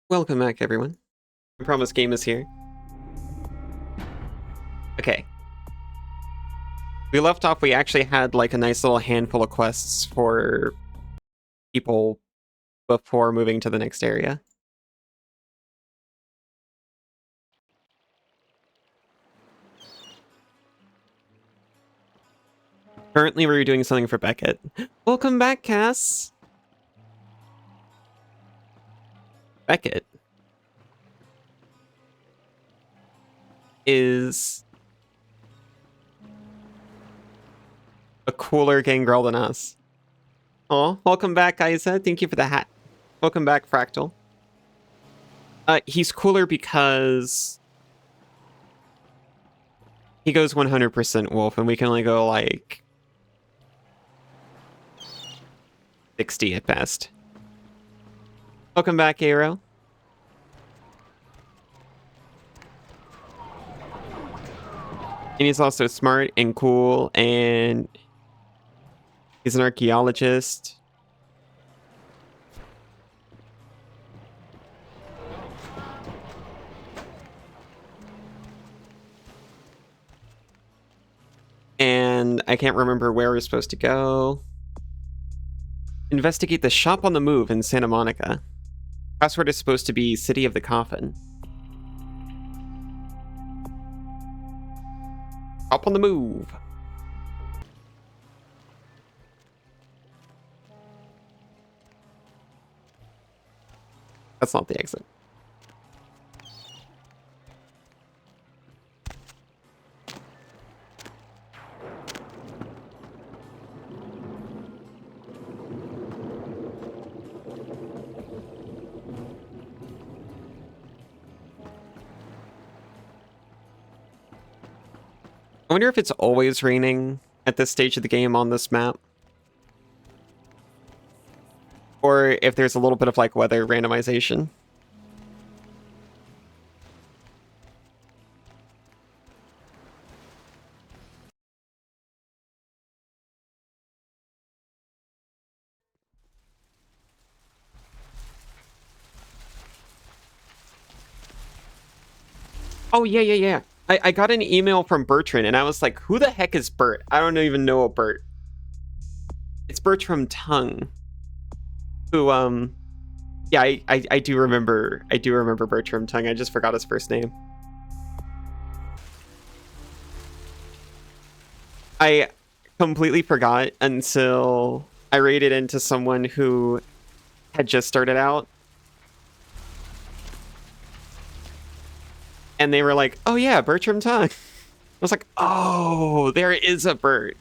Welcome back, everyone. I promise game is here. Okay. We left off, we actually had like a nice little handful of quests for people before moving to the next area. Currently, we're doing something for Beckett. Welcome back, Cass. Beckett is a cooler gangrel than us. Oh, welcome back, Isa. Thank you for the hat. Welcome back, Fractal. He's cooler because he goes 100% wolf, and we can only go like 60 at best. Welcome back, Aero. And he's also smart and cool, and he's an archaeologist. And I can't remember where we're supposed to go. Investigate the shop on the move in Santa Monica. Password is supposed to be City of the Coffin. Shop on the move. That's not the exit. I wonder if it's always raining at this stage of the game on this map. Or if there's a little bit of like weather randomization. Oh, yeah. I got an email from Bertrand, and I was like, who the heck is Bert? I don't even know a Bert. It's Bertram Tongue. Who, yeah, I do remember Bertram Tongue. I just forgot his first name. I completely forgot until I raided into someone who had just started out. And they were like, oh yeah, Bertram Tongue. I was like, oh, there is a Bert.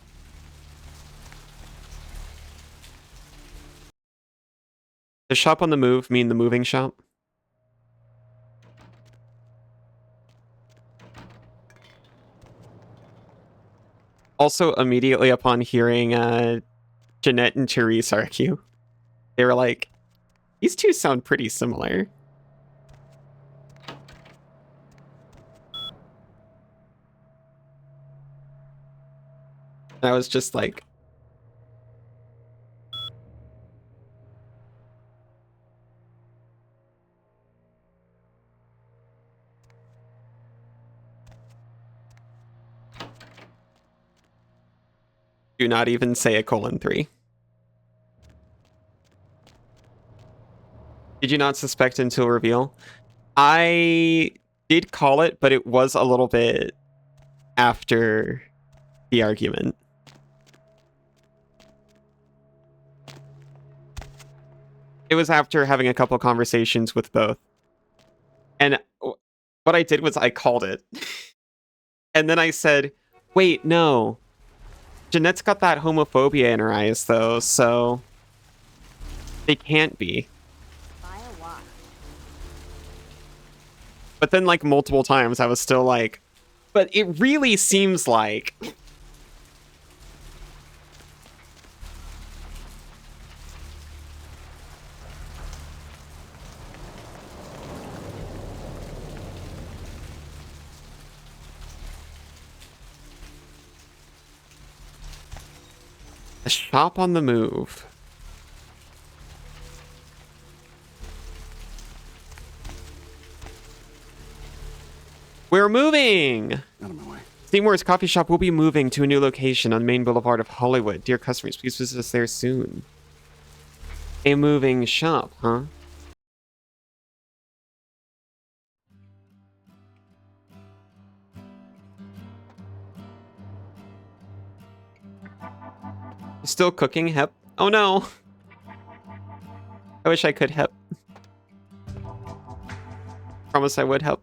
Does shop on the move mean the moving shop? Also, immediately upon hearing Jeanette and Therese argue, they were like, these two sound pretty similar. And I was just like, do not even say a :3. Did you not suspect until reveal? I did call it, but it was a little bit after the argument. It was after having a couple conversations with both. And what I did was I called it. And then I said, wait, no. Jeanette's got that homophobia in her eyes, though, so they can't be. But then, like, multiple times, I was still like, but it really seems like... A shop on the move. We're moving! Out of my way. Seymour's coffee shop will be moving to a new location on Main Boulevard of Hollywood. Dear customers, please visit us there soon. A moving shop, huh? Still cooking, Hep? Oh no! I wish I could, Hep. Promise I would, Hep.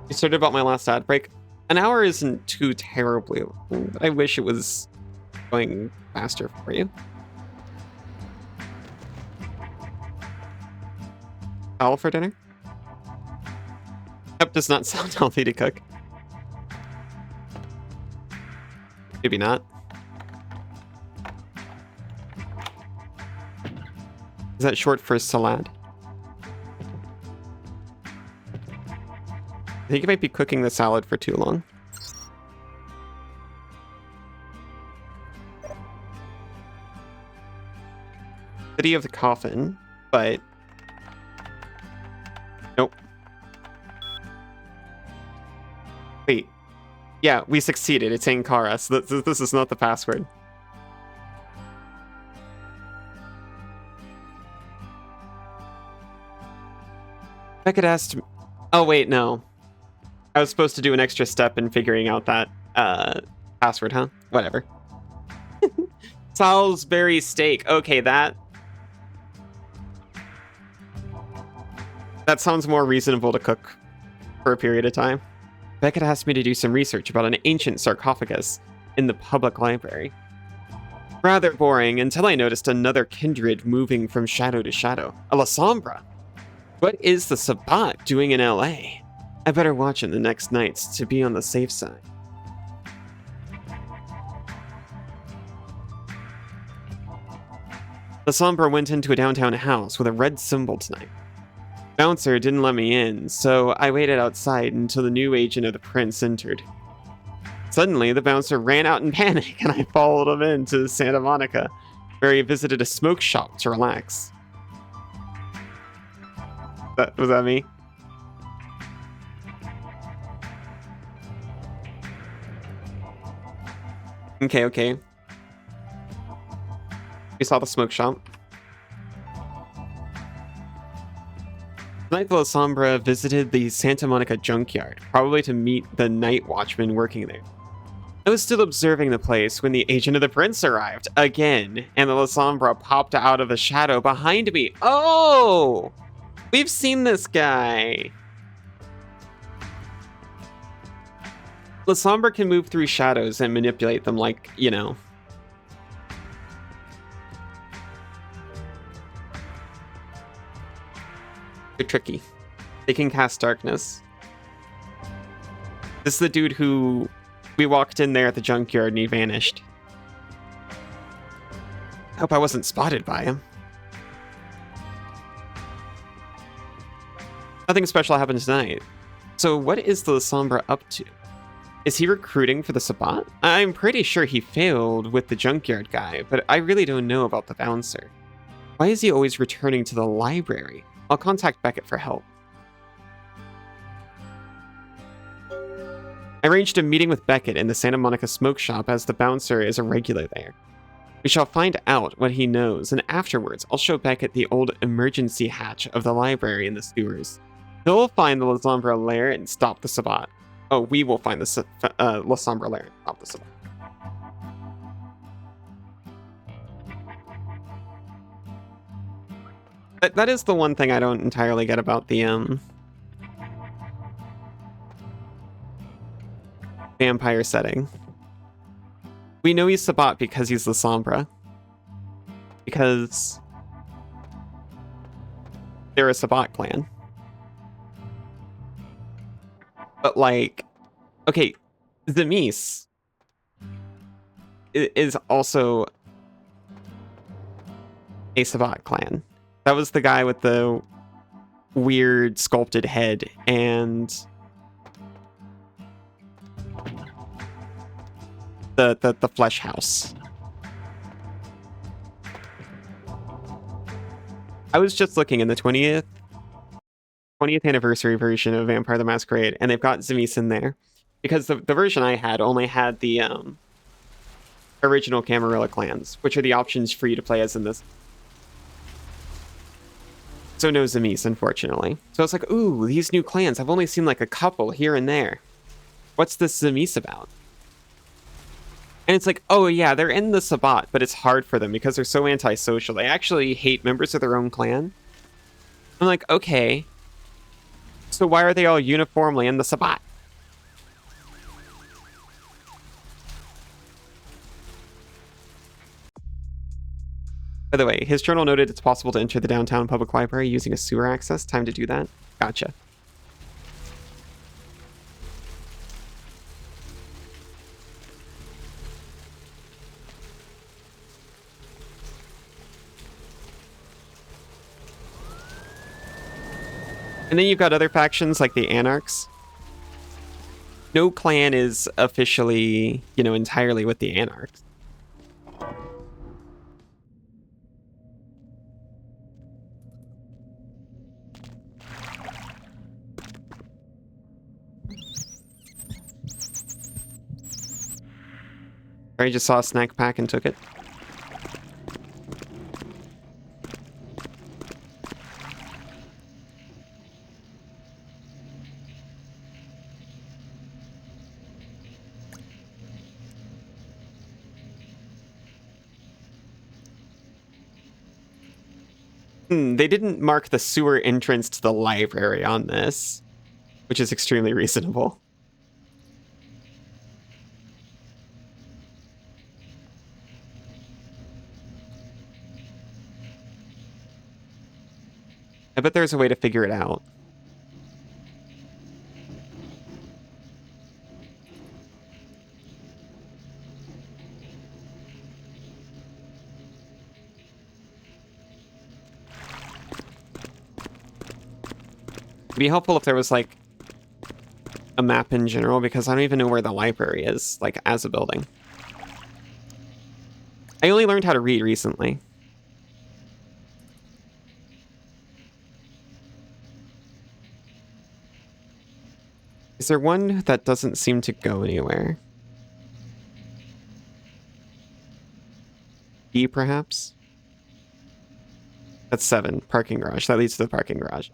You started about my last ad break. An hour isn't too terribly long, but I wish it was going faster for you. Fowl for dinner? Hep does not sound healthy to cook. Maybe not. Is that short for salad? I think you might be cooking the salad for too long. City of the Coffin, but... Nope. Wait. Yeah, we succeeded. It's Ankara, so this is not the password. Beckett asked... Oh, wait, no. I was supposed to do an extra step in figuring out that password, huh? Whatever. Salisbury steak. Okay, that sounds more reasonable to cook for a period of time. Beckett asked me to do some research about an ancient sarcophagus in the public library. Rather boring until I noticed another kindred moving from shadow to shadow. A La Sombra. What is the Sabbat doing in LA? I better watch it the next nights to be on the safe side. La Sombra went into a downtown house with a red symbol tonight. Bouncer didn't let me in, so I waited outside until the new agent of the prince entered. Suddenly, the bouncer ran out in panic, and I followed him into Santa Monica, where he visited a smoke shop to relax. Was that me? Okay. We saw the smoke shop. Tonight, the La Sombra visited the Santa Monica junkyard, probably to meet the night watchman working there. I was still observing the place when the agent of the prince arrived, again, and the La Sombra popped out of the shadow behind me. Oh! We've seen this guy! La Sombra can move through shadows and manipulate them like, you know. They're tricky. They can cast darkness. This is the dude who... We walked in there at the junkyard and he vanished. I hope I wasn't spotted by him. Nothing special happened tonight. So what is the La Sombra up to? Is he recruiting for the Sabbat? I'm pretty sure he failed with the junkyard guy, but I really don't know about the bouncer. Why is he always returning to the library? I'll contact Beckett for help. I arranged a meeting with Beckett in the Santa Monica smoke shop as the bouncer is a regular there. We shall find out what he knows, and afterwards I'll show Beckett the old emergency hatch of the library in the sewers. He'll find the La Sombra lair and stop the Sabbat. Oh, we will find the La Sombra lair and stop the Sabbat. That is the one thing I don't entirely get about the vampire setting. We know he's Sabbat because he's La Sombra. Because they're a Sabbat clan. But like, okay, Zemis is also a Sabbat clan. That was the guy with the weird sculpted head and the flesh house. I was just looking in the 20th 20th anniversary version of Vampire the Masquerade, and they've got Zemis in there. Because the version I had only had the original Camarilla clans, which are the options for you to play as in this. So no Zemis, unfortunately. So it's like, ooh, these new clans. I've only seen like a couple here and there. What's this Zemis about? And it's like, oh yeah, they're in the Sabbat, but it's hard for them because they're so antisocial. They actually hate members of their own clan. I'm like, okay. So why are they all uniformly in the Sabbat? By the way, his journal noted it's possible to enter the downtown public library using a sewer access. Time to do that. Gotcha. And then you've got other factions like the Anarchs. No clan is officially, entirely with the Anarchs. I just saw a snack pack and took it. They didn't mark the sewer entrance to the library on this, which is extremely reasonable. I bet there's a way to figure it out. It'd be helpful if there was, like, a map in general, because I don't even know where the library is, like, as a building. I only learned how to read recently. Is there one that doesn't seem to go anywhere? E, perhaps? That's 7. Parking garage. That leads to the parking garage.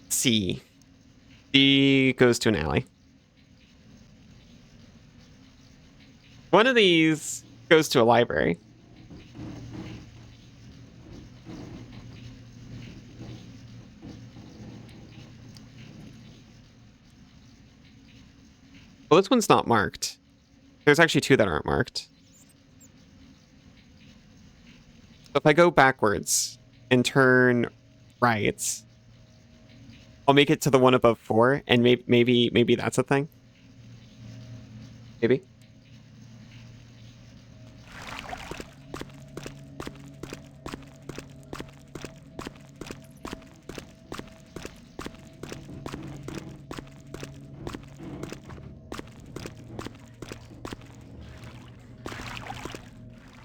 C. D goes to an alley. One of these goes to a library. Well, this one's not marked. There's actually 2 that aren't marked. So if I go backwards and turn right, I'll make it to the one above 4, and maybe that's a thing. Maybe.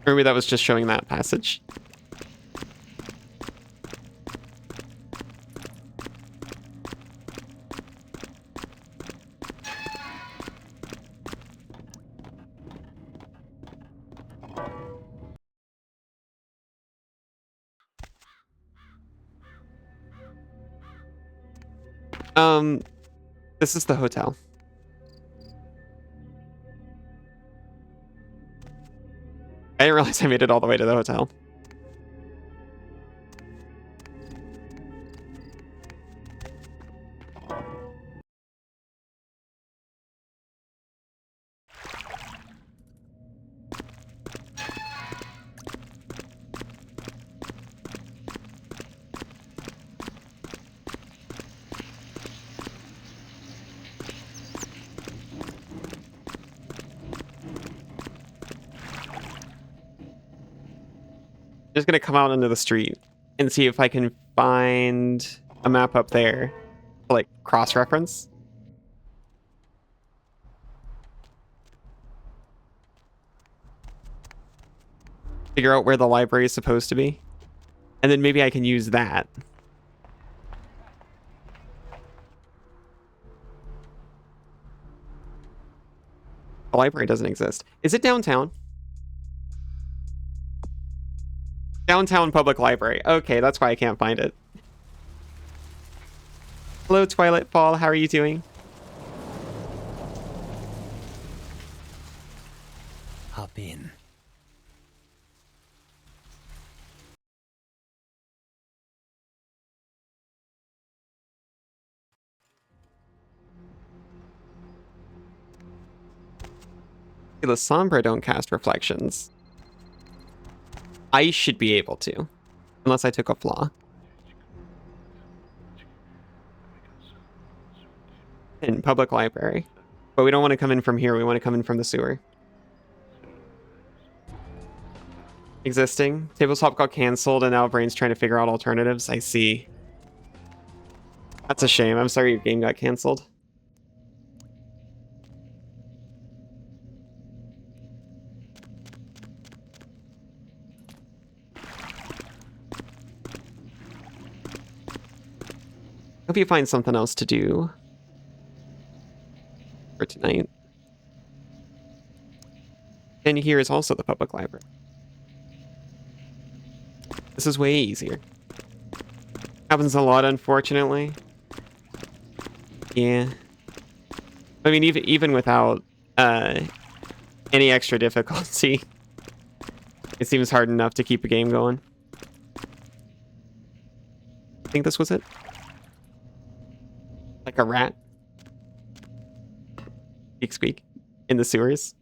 Or maybe that was just showing that passage. This is the hotel. I didn't realize I made it all the way to the hotel. Just gonna come out into the street and see if I can find a map up there, like cross-reference. Figure out where the library is supposed to be. And then maybe I can use that. The library doesn't exist. Is it downtown? Downtown Public Library. Okay, that's why I can't find it. Hello, Twilight Fall. How are you doing? Hop in. The Sombra don't cast reflections. I should be able to. Unless I took a flaw. In public library. But we don't want to come in from here. We want to come in from the sewer. Existing. Tabletop got canceled and now Brain's trying to figure out alternatives. I see. That's a shame. I'm sorry your game got canceled. Hope you find something else to do for tonight. And here is also the public library. This is way easier. Happens a lot, unfortunately. Yeah. I mean, even without any extra difficulty, it seems hard enough to keep a game going. I think this was it. Like a rat. Squeak squeak. In the sewers.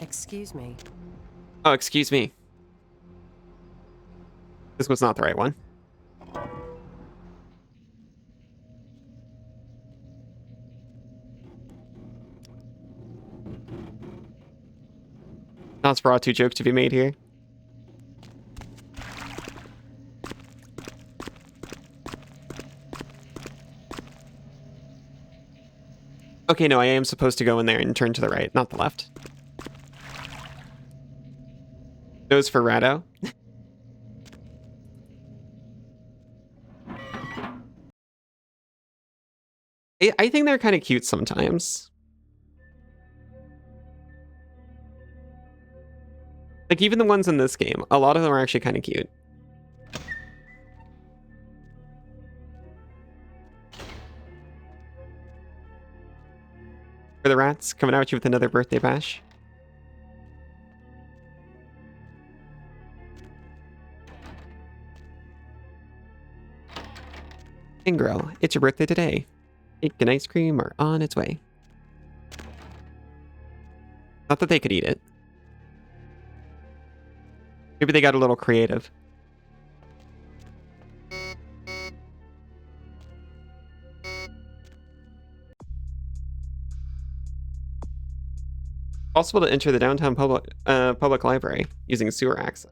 Excuse me. Oh, excuse me. This was not the right one. Nosferatu joke to be made here. Okay, no, I am supposed to go in there and turn to the right, not the left. Nose for Rado. I think they're kind of cute sometimes. Like, even the ones in this game, a lot of them are actually kind of cute. For the rats, coming at you with another birthday bash. Ingro, it's your birthday today. Cake and ice cream are on its way. Not that they could eat it. Maybe they got a little creative. Possible to enter the downtown public library using sewer access.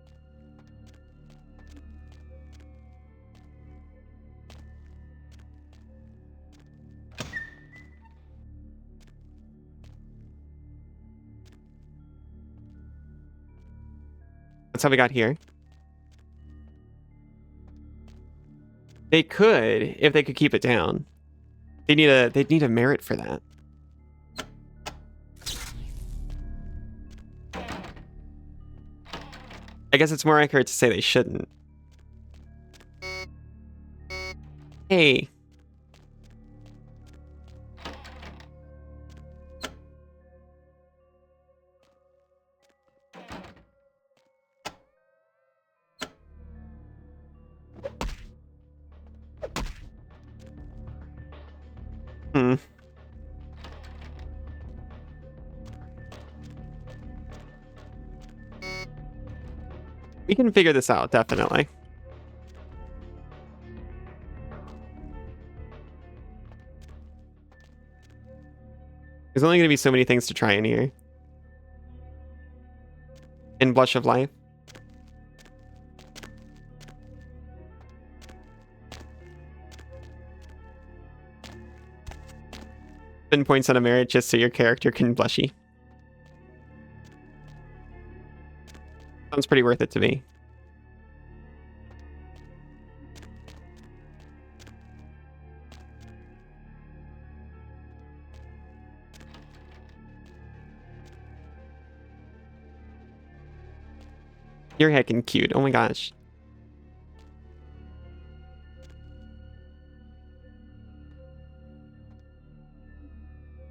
That's how we got here. They could, if they could keep it down. They'd need a merit for that. I guess it's more accurate to say they shouldn't. Hey. We can figure this out, definitely. There's only going to be so many things to try in here. in Blush of Life. Spend points on a merit just so your character can blushy. Sounds pretty worth it to me. You're heckin' cute. Oh my gosh.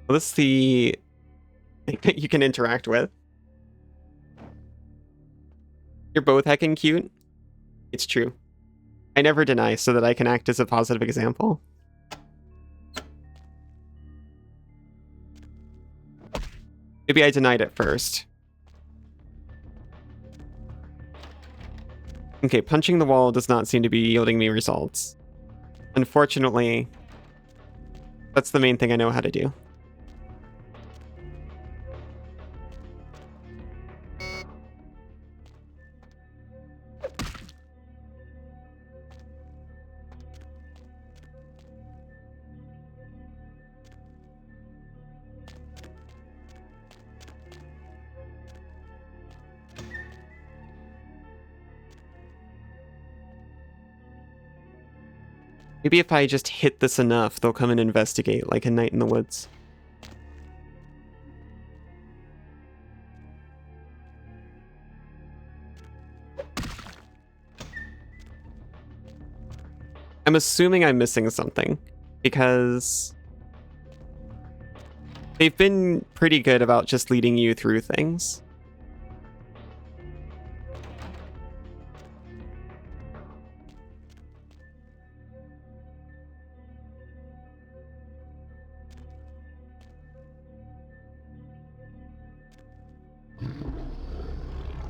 Well, this is the thing that you can interact with. You're both heckin' cute. It's true. I never deny so that I can act as a positive example. Maybe I denied it first. Okay, punching the wall does not seem to be yielding me results. Unfortunately, that's the main thing I know how to do. Maybe if I just hit this enough, they'll come and investigate, like a night in the woods. I'm assuming I'm missing something, because they've been pretty good about just leading you through things.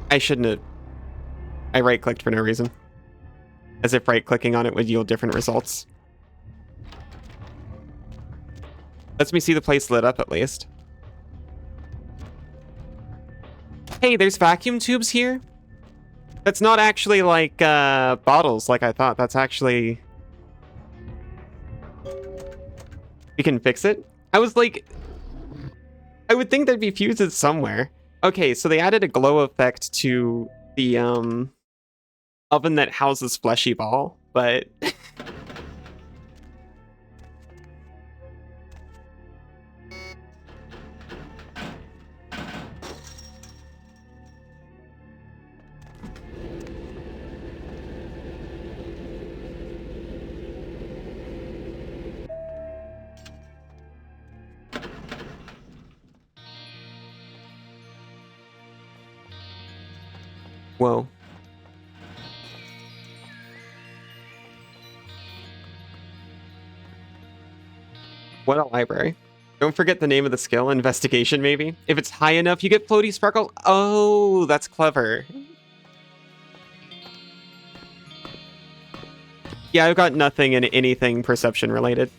I shouldn't have... I right-clicked for no reason. As if right-clicking on it would yield different results. Lets me see the place lit up, at least. Hey, there's vacuum tubes here? That's not actually, like, bottles like I thought. That's actually... We can fix it? I was like... I would think there'd be fuses somewhere. Okay, so they added a glow effect to the oven that houses Fleshy Ball, but whoa. What a library. Don't forget the name of the skill, investigation maybe. If it's high enough, you get floaty sparkles. Oh, that's clever. Yeah, I've got nothing in anything perception related.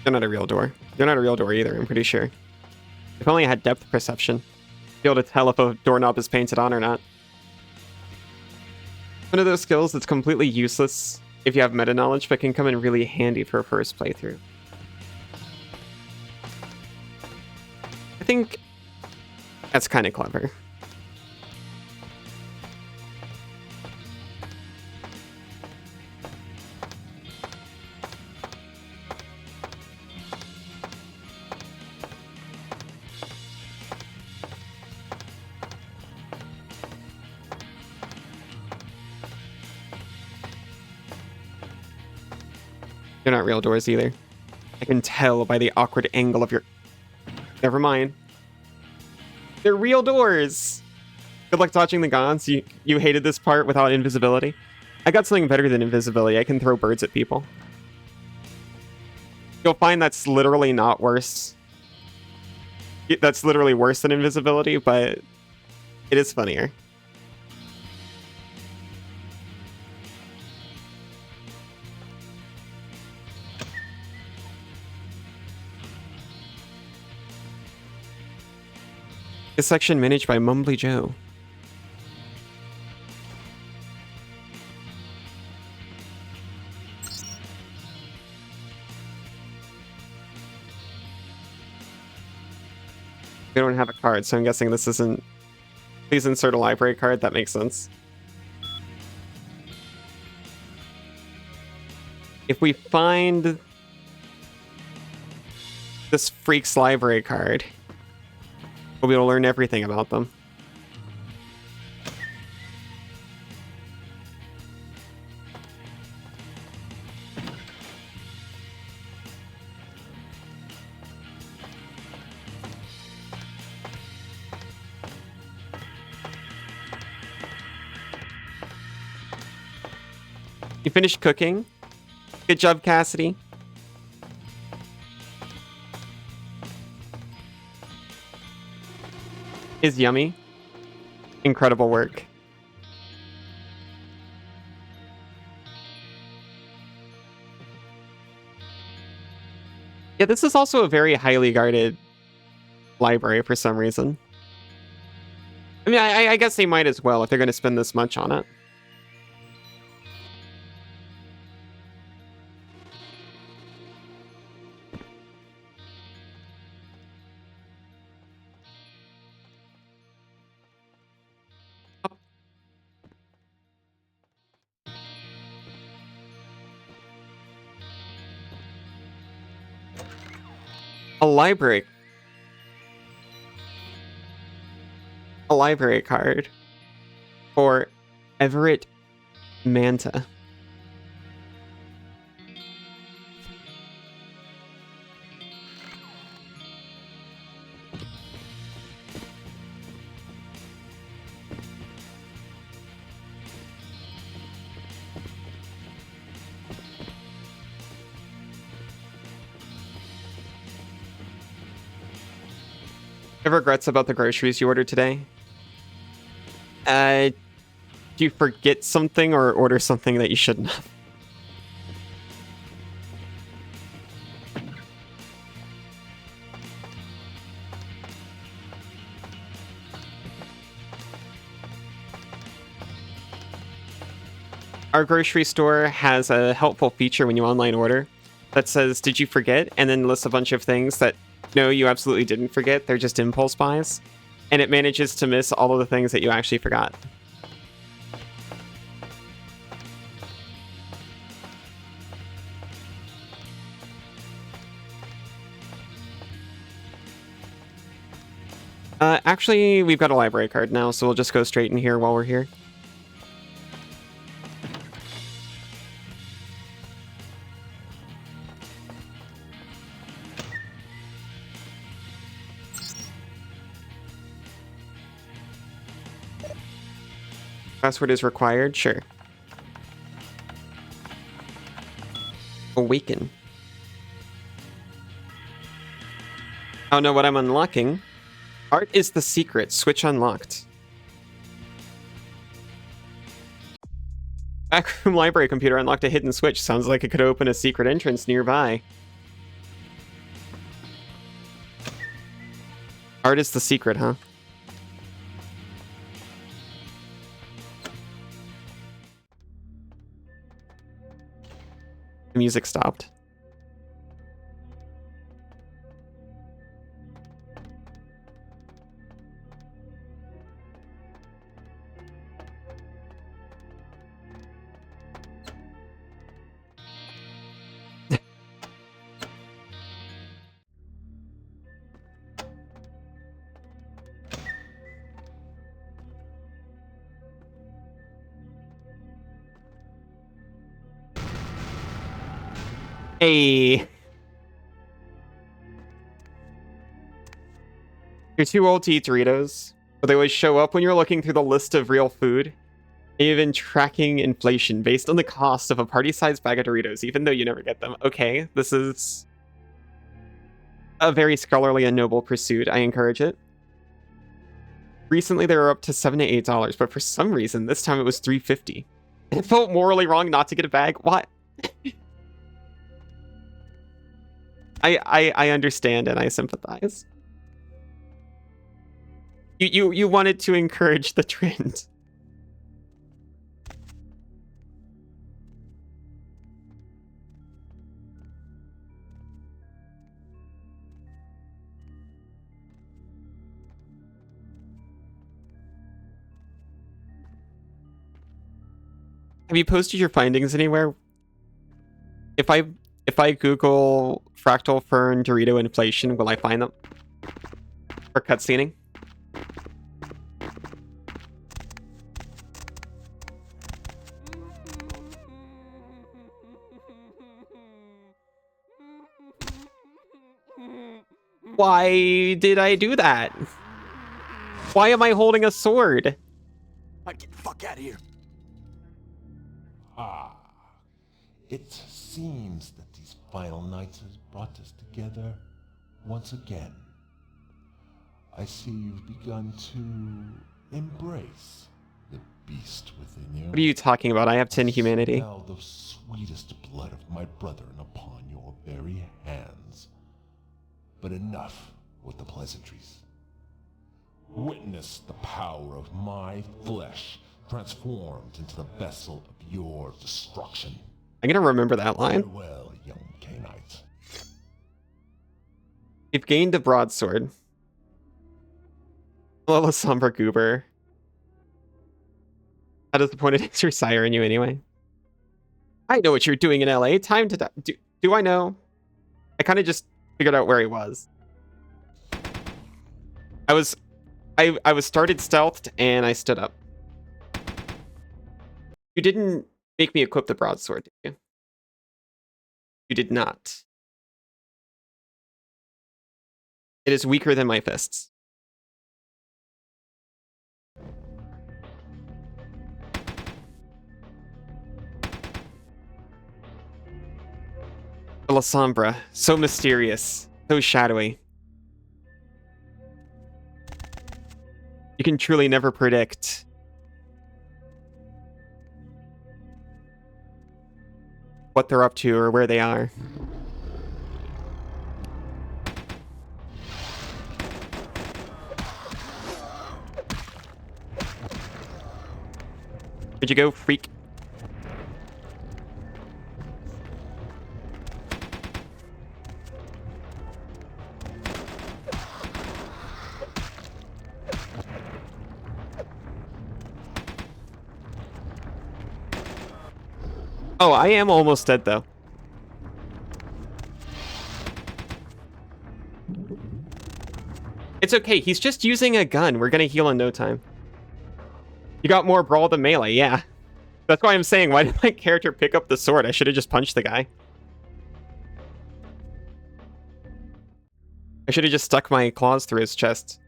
They're not a real door. They're not a real door either, I'm pretty sure. If only I had depth perception. Be able to tell if a doorknob is painted on or not. One of those skills that's completely useless if you have meta knowledge, but can come in really handy for a first playthrough. I think that's kind of clever. They're not real doors either. I can tell by the awkward angle of your... Never mind. They're real doors! Good luck dodging the gods. You hated this part without invisibility. I got something better than invisibility. I can throw birds at people. You'll find that's literally not worse. That's literally worse than invisibility, but it is funnier. This section managed by Mumbly Joe. We don't have a card, so I'm guessing this isn't... Please insert a library card. That makes sense. If we find this freak's library card, we'll be able to learn everything about them. You finished cooking? Good job, Cassidy. Is yummy. Incredible work. Yeah, this is also a very highly guarded library for some reason. I mean, I guess they might as well if they're going to spend this much on it. A library card for Everett Manta. Have regrets about the groceries you ordered today? Do you forget something or order something that you shouldn't have? Our grocery store has a helpful feature when you online order that says, "Did you forget?" and then lists a bunch of things that, no, you absolutely didn't forget. They're just impulse buys. And it manages to miss all of the things that you actually forgot. Actually, we've got a library card now, so we'll just go straight in here while we're here. Password is required? Sure. Awaken. Oh no, what I'm unlocking? Art is the secret. Switch unlocked. Backroom library computer unlocked a hidden switch. Sounds like it could open a secret entrance nearby. Art is the secret, huh? The music stopped. Hey. You're too old to eat Doritos, But they always show up when you're looking through the list of real food, even tracking inflation based on the cost of a party-sized bag of Doritos, even though you never get them. Okay, this is a very scholarly and noble pursuit. I encourage it. Recently, they were up to $7 to $8, but for some reason, this time it was $3.50. It felt morally wrong not to get a bag. What? I understand and I sympathize. You wanted to encourage the trend. Have you posted your findings anywhere? If I Google fractal fern Dorito inflation, will I find them? For cutscening? Why did I do that? Why am I holding a sword? Get the fuck out of here. Ah, it seems that these final nights has brought us together once again. I see you've begun to embrace the beast within you. What are you talking about? I have 10 humanity. Smell the sweetest blood of my brethren upon your very hands. But enough with the pleasantries. Witness the power of my flesh transformed into the vessel of your destruction. I'm gonna remember that line. Farewell, young Canaanite. You've gained a broadsword. Hello, Sombra Goober. How disappointed is your sire in you anyway? I know what you're doing in LA. Time to die. Do I know? I kind of just figured out where he was. I was started stealthed and I stood up. You didn't make me equip the broadsword, did you? You did not. It is weaker than my fists. La Sombra, so mysterious, so shadowy. You can truly never predict what they're up to or where they are. Where'd you go, freak? Oh, I am almost dead, though. It's okay. He's just using a gun. We're gonna heal in no time. You got more brawl than melee, yeah. That's why I'm saying, why did my character pick up the sword? I should have just punched the guy. I should have just stuck my claws through his chest.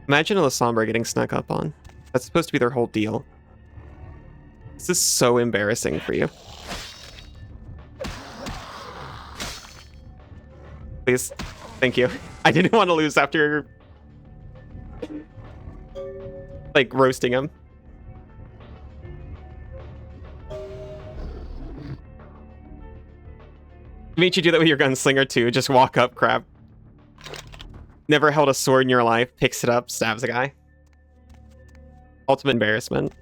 Imagine a La Sombra getting snuck up on. That's supposed to be their whole deal. This is so embarrassing for you. Please. Thank you. I didn't want to lose after like roasting him. Made you do that with your gunslinger too. Just walk up, crap. Never held a sword in your life, picks it up, stabs a guy. Ultimate embarrassment.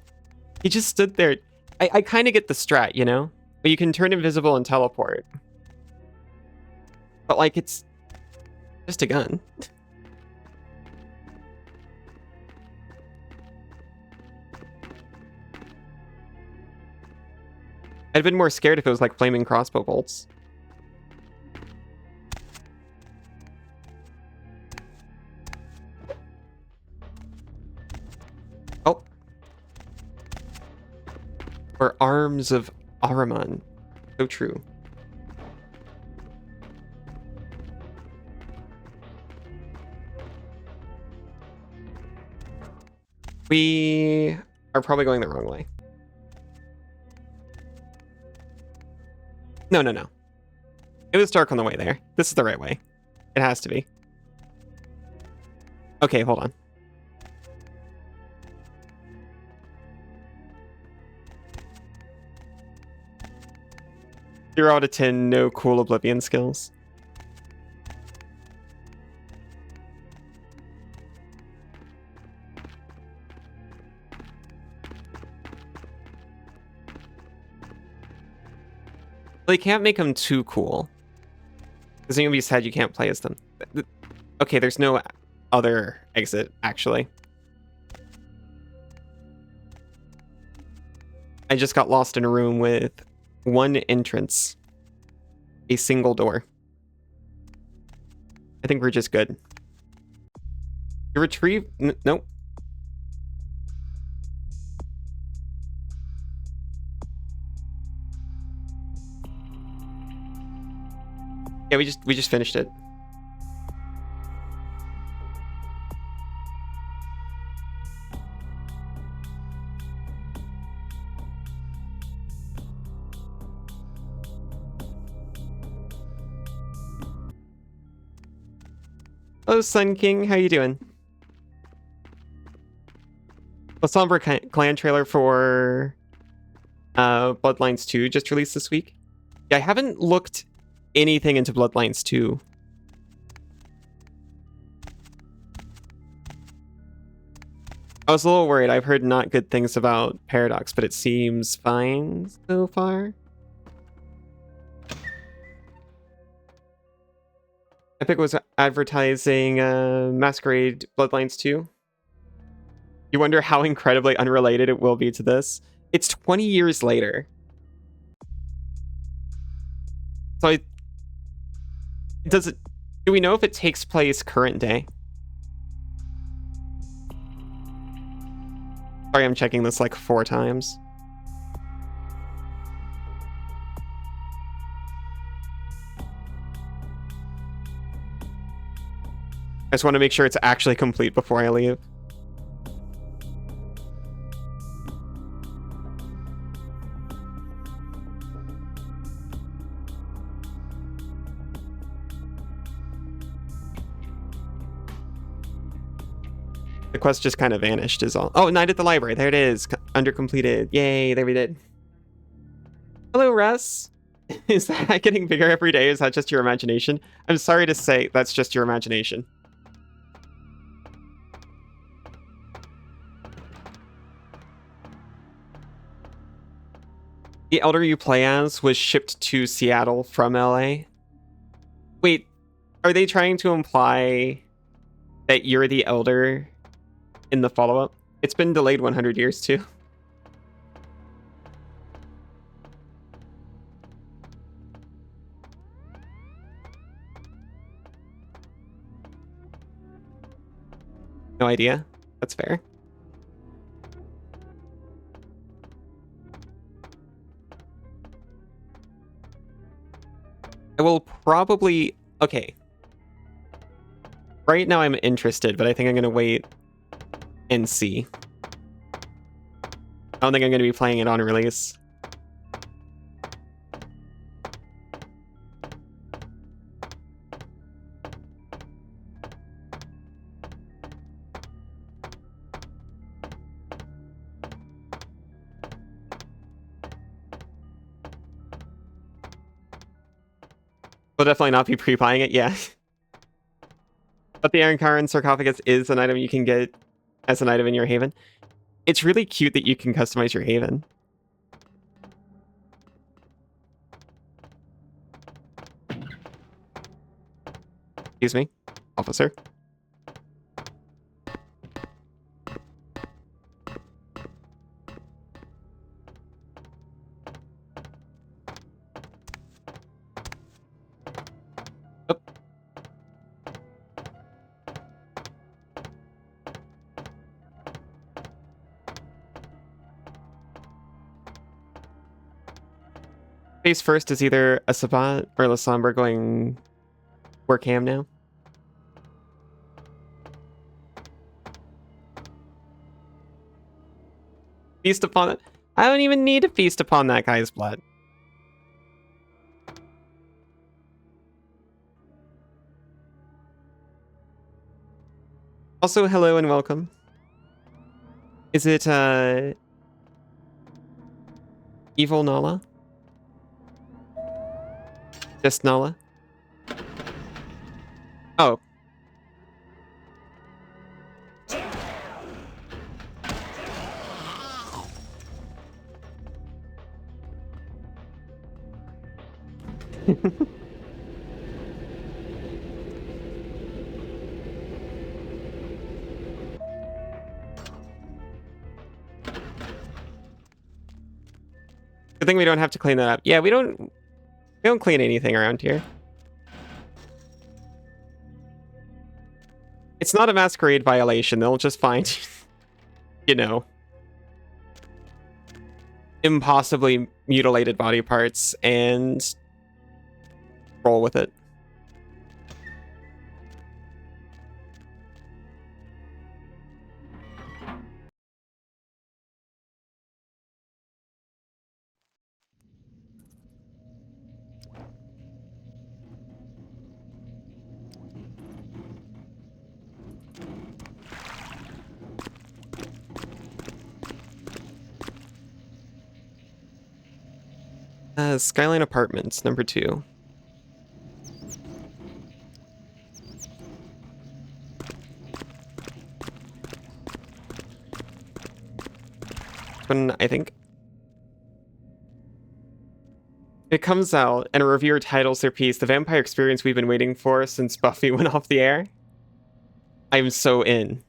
He just stood there. I kind of get the strat, you know? But you can turn invisible and teleport. But like, it's just a gun. I'd been more scared if it was like flaming crossbow bolts. Or Arms of Ahriman. So true. We are probably going the wrong way. No, no, no. It was dark on the way there. This is the right way. It has to be. Okay, hold on. Zero out of 10, no cool Oblivion skills. They can't make them too cool. Because then you'll be sad you can't play as them. Okay, there's no other exit, actually. I just got lost in a room with one entrance. A single door. I think we're just good. You retrieve... Nope. Yeah, we just finished it. Hello, Sun King. How you doing? The Somber Clan trailer for Bloodlines 2 just released this week. Yeah, I haven't looked anything into Bloodlines 2. I was a little worried. I've heard not good things about Paradox, but it seems fine so far. Epic was advertising Masquerade Bloodlines 2. You wonder how incredibly unrelated it will be to this. It's 20 years later. So do we know if it takes place current day? Sorry, I'm checking this like 4 times. I just want to make sure it's actually complete before I leave. The quest just kind of vanished is all. Oh, Night at the Library. There it is. Under completed. Yay, there we did. Hello, Russ. Is that getting bigger every day? Is that just your imagination? I'm sorry to say that's just your imagination. The elder you play as was shipped to Seattle from LA. Wait, are they trying to imply that you're the elder in the follow-up? It's been delayed 100 years too. No idea. That's fair. I will probably... Okay. Right now I'm interested, but I think I'm going to wait and see. I don't think I'm going to be playing it on release. Will definitely not be pre-buying it, yeah. But the Arankaran sarcophagus is an item you can get as an item in your haven. It's really cute that you can customize your haven. Excuse me, officer. Face first is either a Sabat or Lasombre going work ham now. Feast upon it. I don't even need to feast upon that guy's blood. Also, hello and welcome. Is it, Evil Nala? Just Nala? Oh. Good thing we don't have to clean that up. Yeah, we don't clean anything around here. It's not a masquerade violation. They'll just find, you know, impossibly mutilated body parts and roll with it. Skyline Apartments, number 2. When I think it comes out and a reviewer titles their piece, "The Vampire Experience We've Been Waiting For Since Buffy Went Off the Air." I'm so in.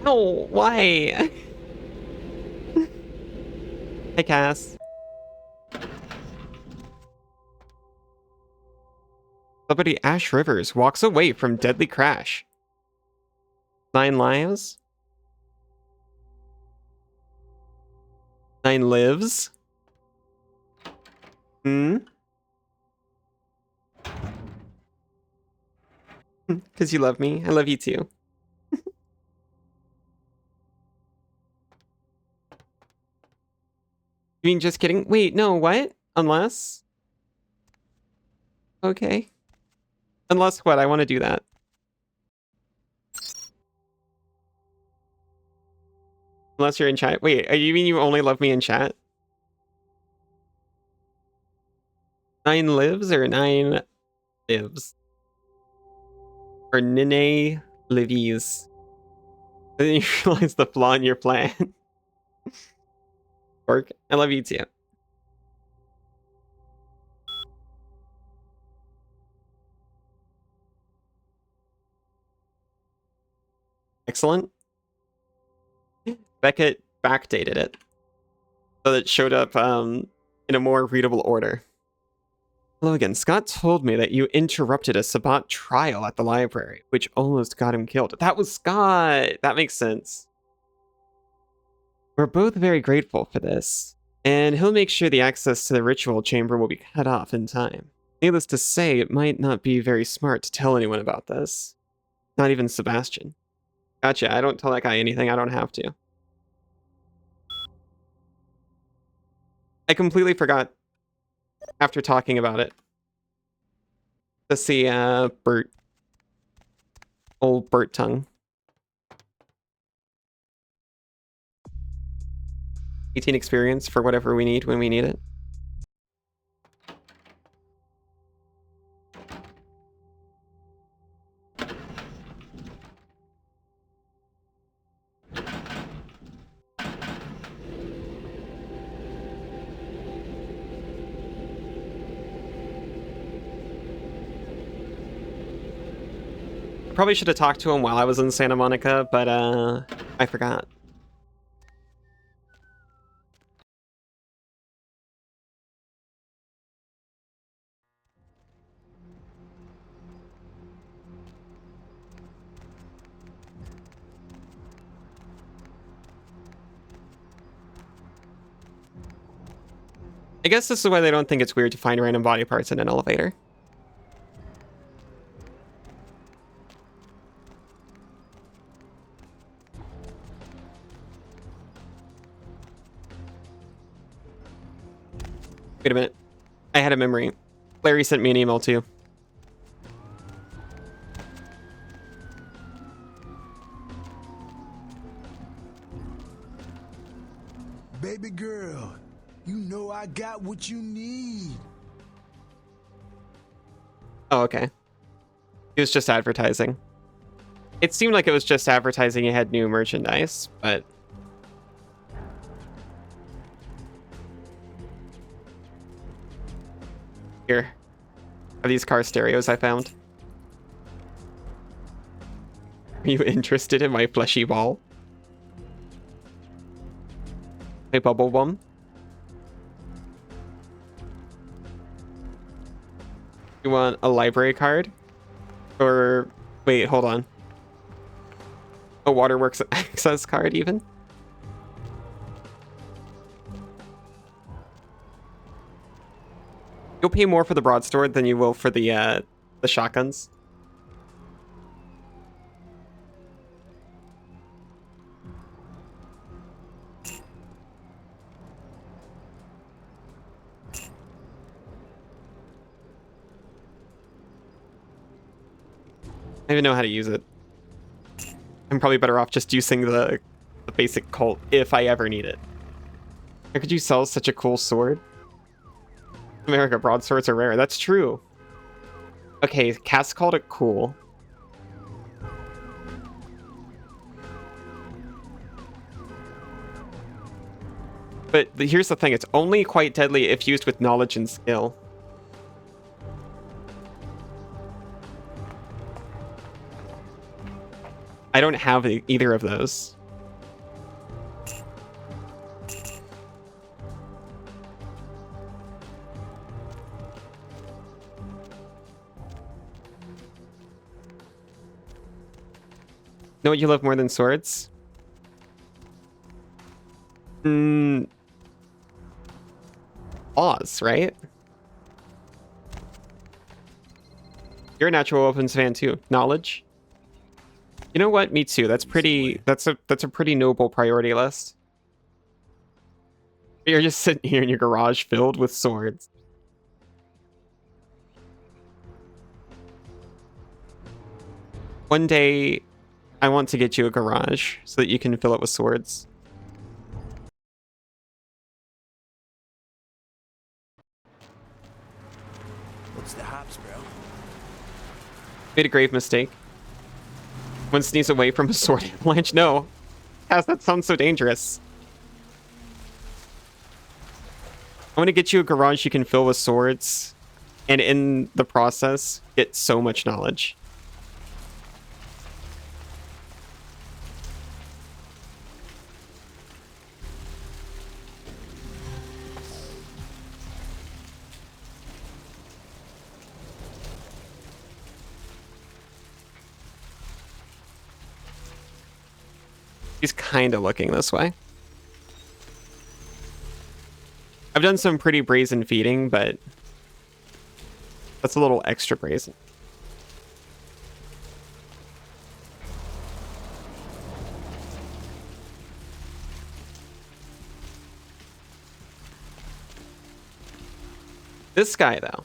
No, why? Hey, Cass. Celebrity Ash Rivers walks away from deadly crash. 9 lives? 9 lives? Hmm? Because you love me. I love you too. You mean just kidding? Wait, no, what? Unless? Okay. Unless what? I want to do that. Unless you're in chat. Wait, you mean you only love me in chat? 9 lives or 9 lives? Or Nene Livies? I didn't realize the flaw in your plan. Work. I love you too. Excellent. Beckett backdated it so that it showed up in a more readable order. Hello again. Scott told me that you interrupted a Sabat trial at the library, which almost got him killed. That was Scott! That makes sense. We're both very grateful for this, and he'll make sure the access to the ritual chamber will be cut off in time. Needless to say, it might not be very smart to tell anyone about this. Not even Sebastian. Gotcha, I don't tell that guy anything, I don't have to. I completely forgot, after talking about it, to see Bert. Old Bert tongue. 18 experience for whatever we need when we need it. probably should have talked to him while I was in Santa Monica, but I forgot. I guess this is why they don't think it's weird to find random body parts in an elevator. Wait a minute. I had a memory. Larry sent me an email too. Baby girl, you know I got what you need. Oh, okay. It was just advertising. It seemed like it was just advertising it had new merchandise, but... Here are these car stereos I found. Are you interested in my fleshy ball? My bubble bum? You want a library card? Or... wait, hold on. A waterworks access card, even? You'll pay more for the broadsword than you will for the shotguns. I don't even know how to use it. I'm probably better off just using the basic Colt if I ever need it. How could you sell such a cool sword? America, broadswords are rare. That's true. Okay, Cass called it cool. But here's the thing, it's only quite deadly if used with knowledge and skill. I don't have either of those. Know what you love more than swords? Laws, right? You're a natural weapons fan too. Knowledge? You know what? Me too. That's pretty. That's a pretty noble priority list. You're just sitting here in your garage filled with swords. One day, I want to get you a garage so that you can fill it with swords. What's the hops, bro? Made a grave mistake. One sneeze away from a sword avalanche. No. Cass, that sounds so dangerous. I want to get you a garage you can fill with swords, and in the process, get so much knowledge. He's kind of looking this way. I've done some pretty brazen feeding, but that's a little extra brazen. This guy, though.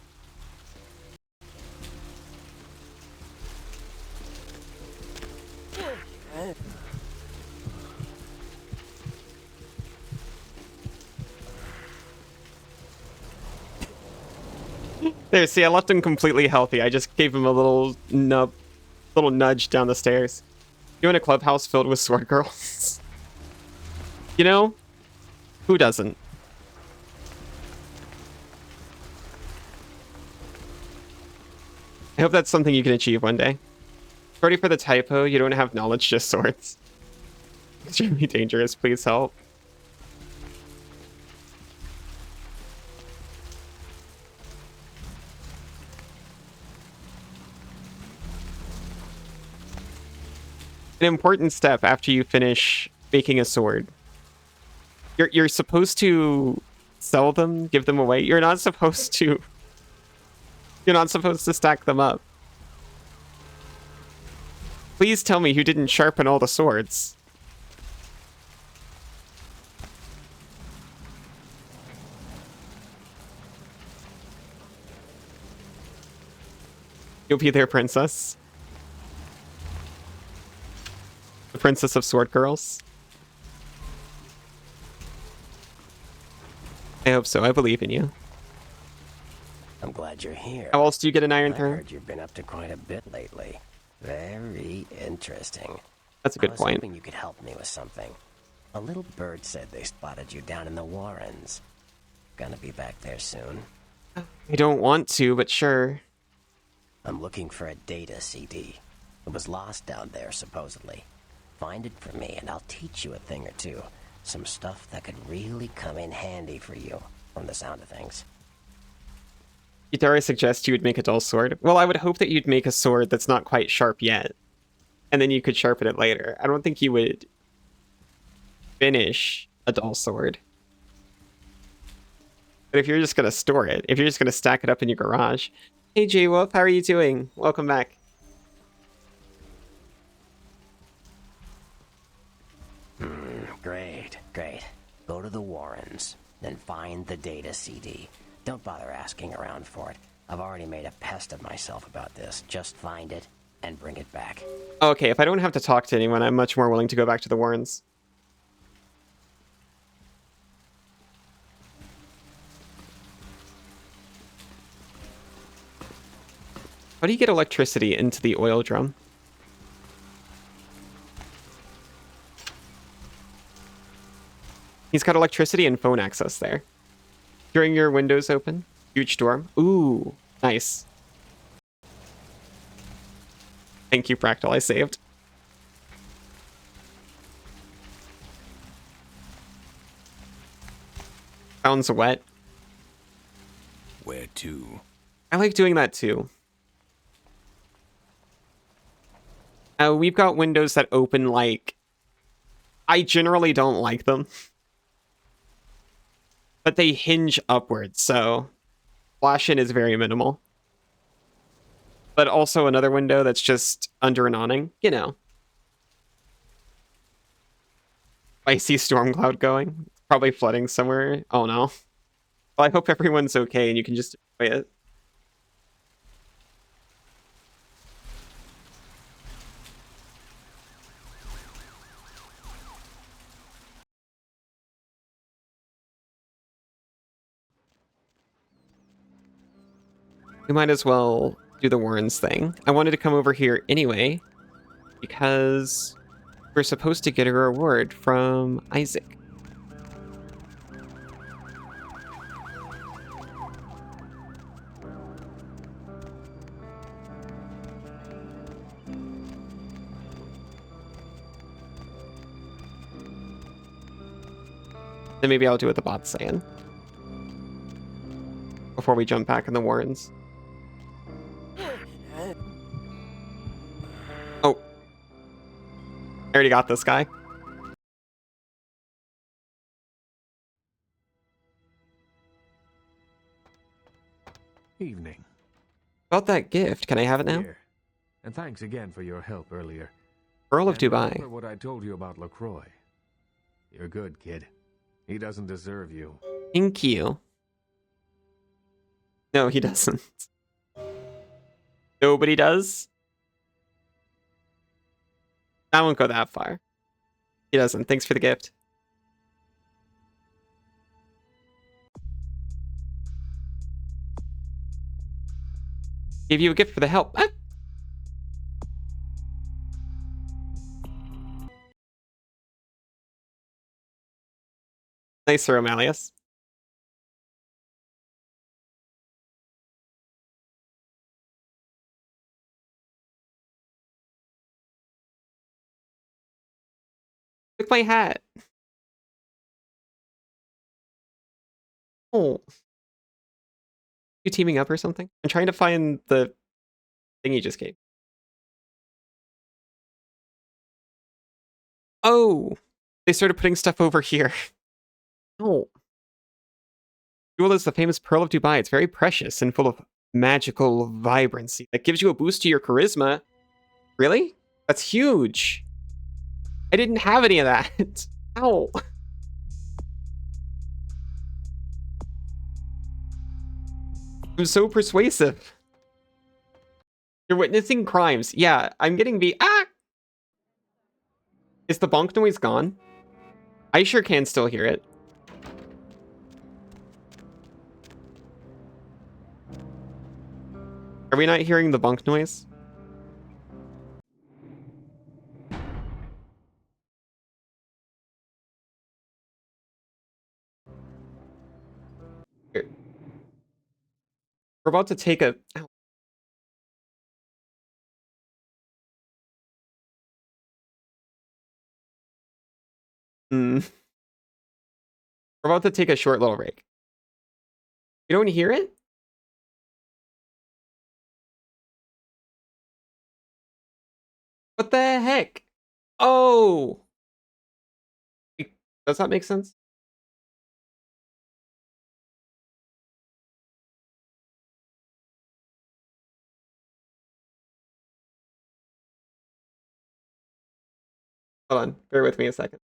There, see, I left him completely healthy. I just gave him a little nudge down the stairs. You in a clubhouse filled with sword girls? You know, who doesn't? I hope that's something you can achieve one day. Sorry for the typo. You don't have knowledge, just swords. Extremely dangerous. Please help. An important step after you finish making a sword. You're supposed to sell them, give them away. You're not supposed to. You're not supposed to stack them up. Please tell me you didn't sharpen all the swords. You'll be there, princess. The princess of sword girls. I hope so. I believe in you. I'm glad you're here. How else do you get an iron I throne? heard you've been up to quite a bit lately. Very interesting. That's a good point. I was hoping you could help me with something. A little bird said they spotted you down in the Warrens. Gonna be back there soon. I don't want to, but sure. I'm looking for a data CD. It was lost down there, supposedly. Find it for me, and I'll teach you a thing or two. Some stuff that could really come in handy for you, from the sound of things. Dare I suggest you would make a dull sword? Well, I would hope that you'd make a sword that's not quite sharp yet. And then you could sharpen it later. I don't think you would finish a dull sword. But if you're just going to store it, if you're just going to stack it up in your garage. Hey, J-Wolf, how are you doing? Welcome back. Great, great. Go to the Warrens, then find the data CD. Don't bother asking around for it. I've already made a pest of myself about this. Just find it and bring it back. Okay, if I don't have to talk to anyone, I'm much more willing to go back to the Warrens. How do you get electricity into the oil drum? He's got electricity and phone access there. During your windows open. Huge storm. Ooh, nice. Thank you, Fractal. I saved. Sounds wet. Where to? I like doing that too. We've got windows that open like... I generally don't like them. But they hinge upwards, so... Flash-in is very minimal. But also another window that's just under an awning, you know. I see storm cloud going. It's probably flooding somewhere. Oh no. Well, I hope everyone's okay and you can just enjoy it. We might as well do the Warrens thing. I wanted to come over here anyway, because we're supposed to get a reward from Isaac. Then maybe I'll do what the bot's saying. Before we jump back in the Warrens. Oh. I already got this guy. Evening. About that gift, can I have it now? Here. And thanks again for your help earlier. Earl of And Dubai. remember what I told you about LaCroix. You're good, kid. He doesn't deserve you. Thank you. No, he doesn't. Nobody does? I won't go that far. He doesn't. Thanks for the gift. Gave you a gift for the help. Ah! Nice, Sir Amalius. With my hat. Oh. You teaming up or something? I'm trying to find the thing you just gave. Oh. They started putting stuff over here. Oh. Jewel is the famous Pearl of Dubai. It's very precious and full of magical vibrancy. That gives you a boost to your charisma. Really? That's huge. I didn't have any of that. Ow. I'm so persuasive. You're witnessing crimes. Yeah, I'm getting the... Ah! Is the bonk noise gone? I sure can still hear it. Are we not hearing the bonk noise? Here. We're about to take a... Ow. Hmm. We're about to take a short little break. You don't hear it? What the heck? Oh! Does that make sense? Hold on. Bear with me a second.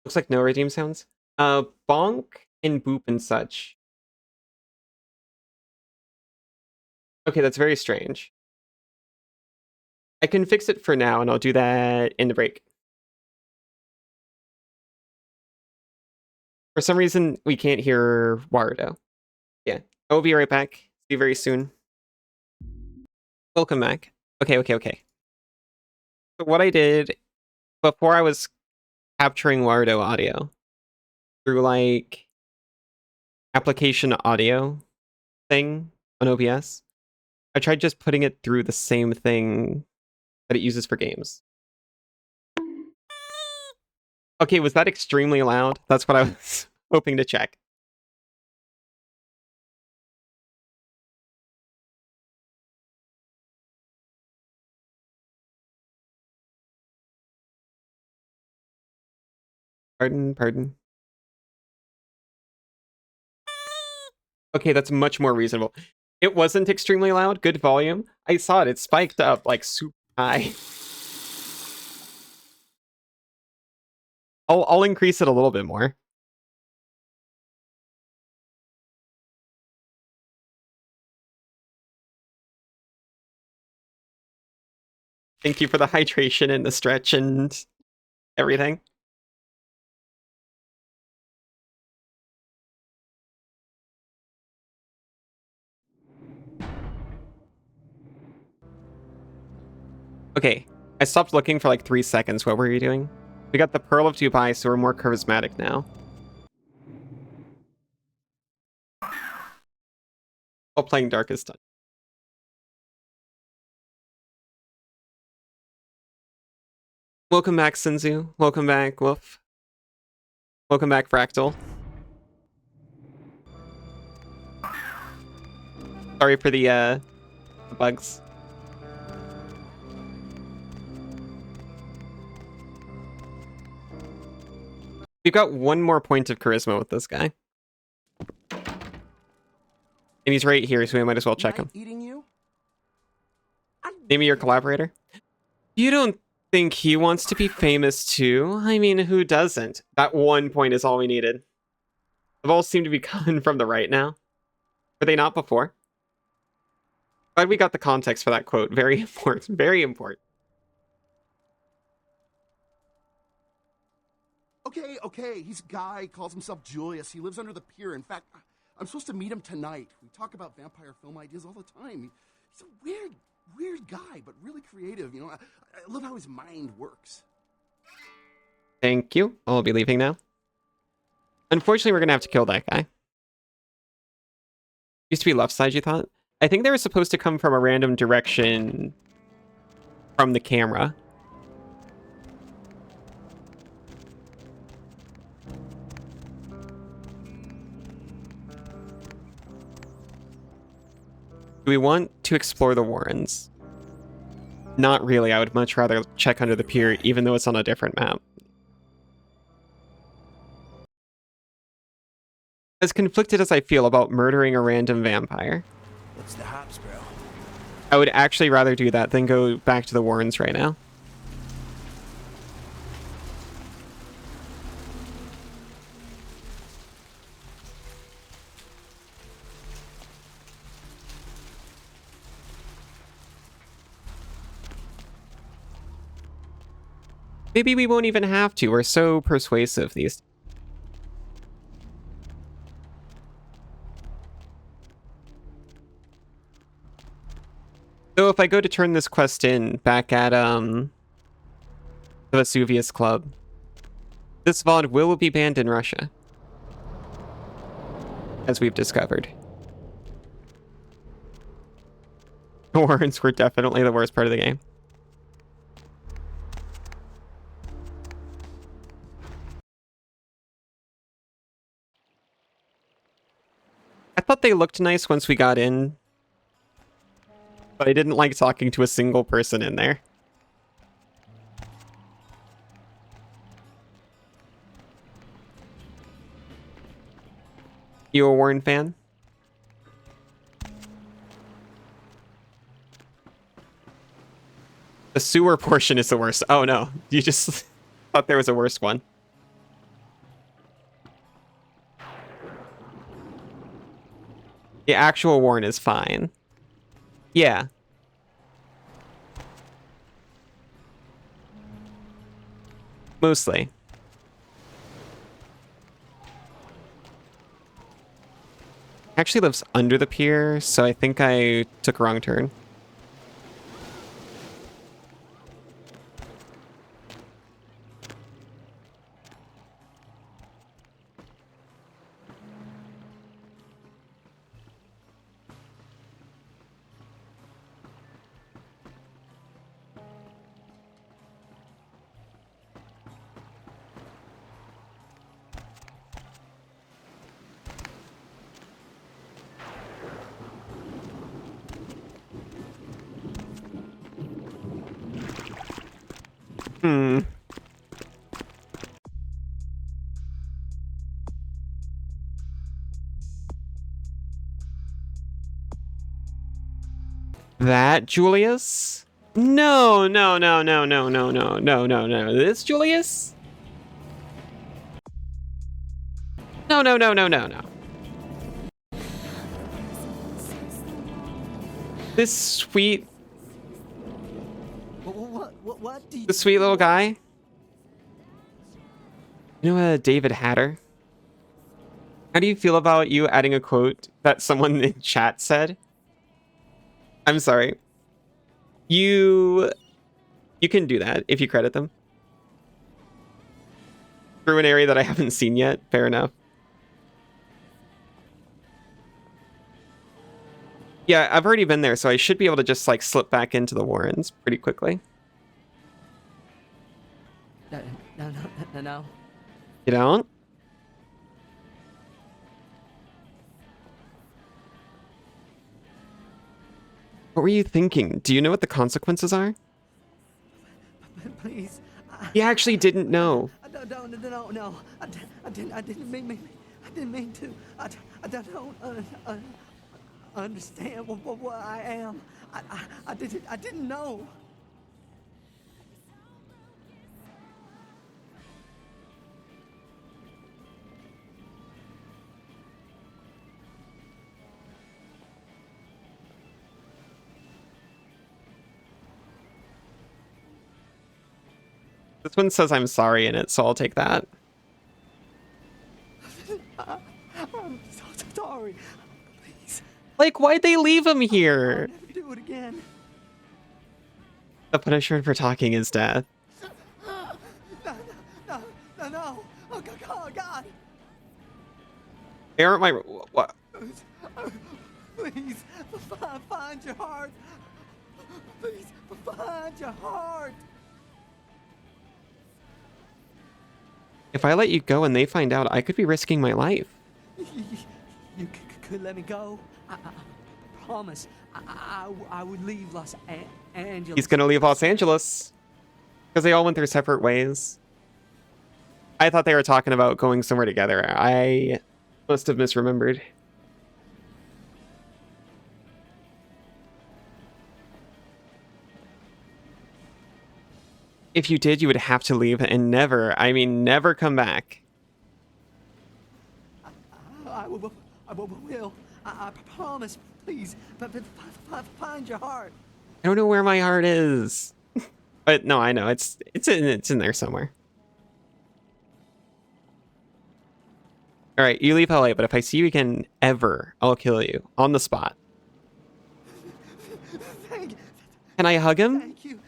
Looks like no redeem sounds. Bonk and boop and such. Okay, that's very strange. I can fix it for now, and I'll do that in the break. For some reason, we can't hear Warudo. Yeah, I'll be right back. See you very soon. Welcome back. Okay. So what I did before I was capturing Warudo audio through like application audio thing on OBS, I tried just putting it through the same thing that it uses for games. Okay, was that extremely loud? That's what I was hoping to check. Pardon. Okay, that's much more reasonable. It wasn't extremely loud, good volume. I saw it, it spiked up like super high. I'll increase it a little bit more. Thank you for the hydration and the stretch and everything. Okay, I stopped looking for like 3 seconds. What were you doing? We got the Pearl of Dubai, so we're more charismatic now. While playing Darkest Dungeon. Welcome back, Sinzu. Welcome back, Wolf. Welcome back, Fractal. Sorry for the bugs. We've got one more point of charisma with this guy. And he's right here, so we might as well check him. Eating you? Name me your collaborator. You don't think he wants to be famous too? I mean, who doesn't? That 1 point is all we needed. They've all seemed to be coming from the right now. Were they not before? Glad we got the context for that quote. Very important. Very important. Okay. He's a guy, calls himself Julius. He lives under the pier. In fact, I'm supposed to meet him tonight. We talk about vampire film ideas all the time. He's a weird guy, but really creative. You know, I love how his mind works. Thank you. I'll be leaving now. Unfortunately, we're going to have to kill that guy. Used to be left side, you thought? I think they were supposed to come from a random direction from the camera. Do we want to explore the Warrens? Not really. I would much rather check under the pier, even though it's on a different map. As conflicted as I feel about murdering a random vampire, What's the hops, bro? I would actually rather do that than go back to the Warrens right now. Maybe we won't even have to. We're so persuasive these days. So if I go to turn this quest in back at the Vesuvius Club, this VOD will be banned in Russia, as we've discovered. The Warrens were definitely the worst part of the game. I thought they looked nice once we got in, but I didn't like talking to a single person in there. You a Warren fan? The sewer portion is the worst. Oh no, you just thought there was a worse one. The actual Warren is fine. Yeah. Mostly. Actually lives under the pier, so I think I took a wrong turn. That Julius? No. This Julius? No. This sweet... What do you... The sweet little guy? You know, David Hatter? How do you feel about you adding a quote that someone in chat said? I'm sorry. You can do that if you credit them. Through an area that I haven't seen yet. Fair enough. Yeah, I've already been there, so I should be able to just, like, slip back into the Warrens pretty quickly. No. You don't? What were you thinking? Do you know what the consequences are? Please. He actually didn't know. No. I didn't mean to. I don't understand what I am. I didn't know. This one says I'm sorry in it, so I'll take that. I'm so sorry. Please, Like, why'd they leave him I'll here? never do it again. The punishment for talking is death. No. Oh, God. They aren't my... What? Please, find your heart. Please, find your heart. If I let you go and they find out, I could be risking my life. You could let me go. I promise. I would leave Los Angeles. He's gonna leave Los Angeles. Because they all went their separate ways. I thought they were talking about going somewhere together. I must have misremembered. If you did, you would have to leave and never, I mean, never come back. I will. I promise. Please, find your heart. I don't know where my heart is. But no, I know. It's in there somewhere. All right, you leave LA, but if I see you again ever, I'll kill you on the spot. Thank you. Can I hug him? Thank you.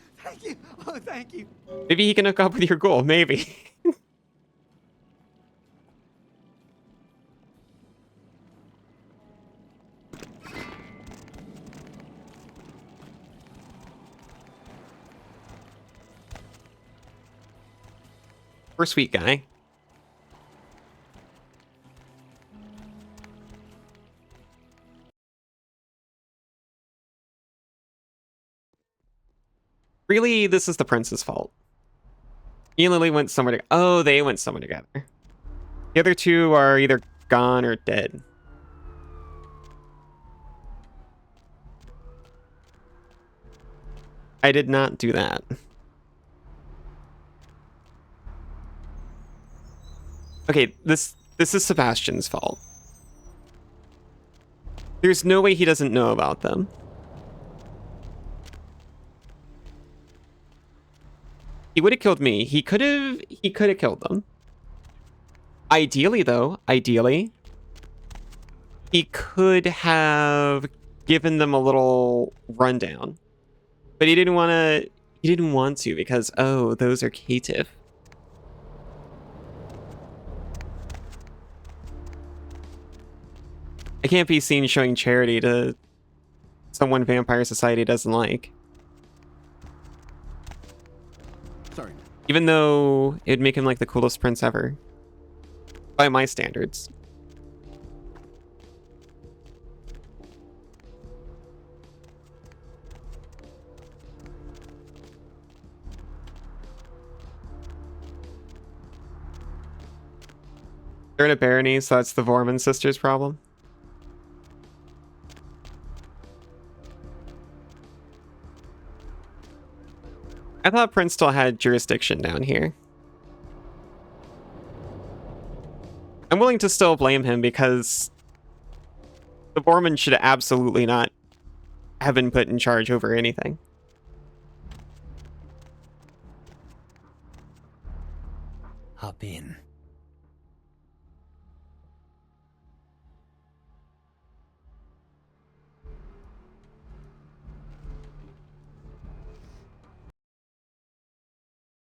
Oh, thank you. Maybe he can hook up with your goal. Maybe. We're sweet guy. Really, this is the prince's fault. He and Lily went somewhere oh, they went somewhere together. The other two are either gone or dead. I did not do that. Okay, this is Sebastian's fault. There's no way he doesn't know about them. He would have killed me. He could have killed them. Ideally, though, he could have given them a little rundown. But he didn't want to because, oh, those are caitiff. I can't be seen showing charity to someone Vampire Society doesn't like. Sorry. Even though it'd make him like the coolest prince ever. By my standards. They're in a barony, so that's the Vorman sisters' problem. I thought Prince still had jurisdiction down here. I'm willing to still blame him because the Vorman should absolutely not have been put in charge over anything. Hop in.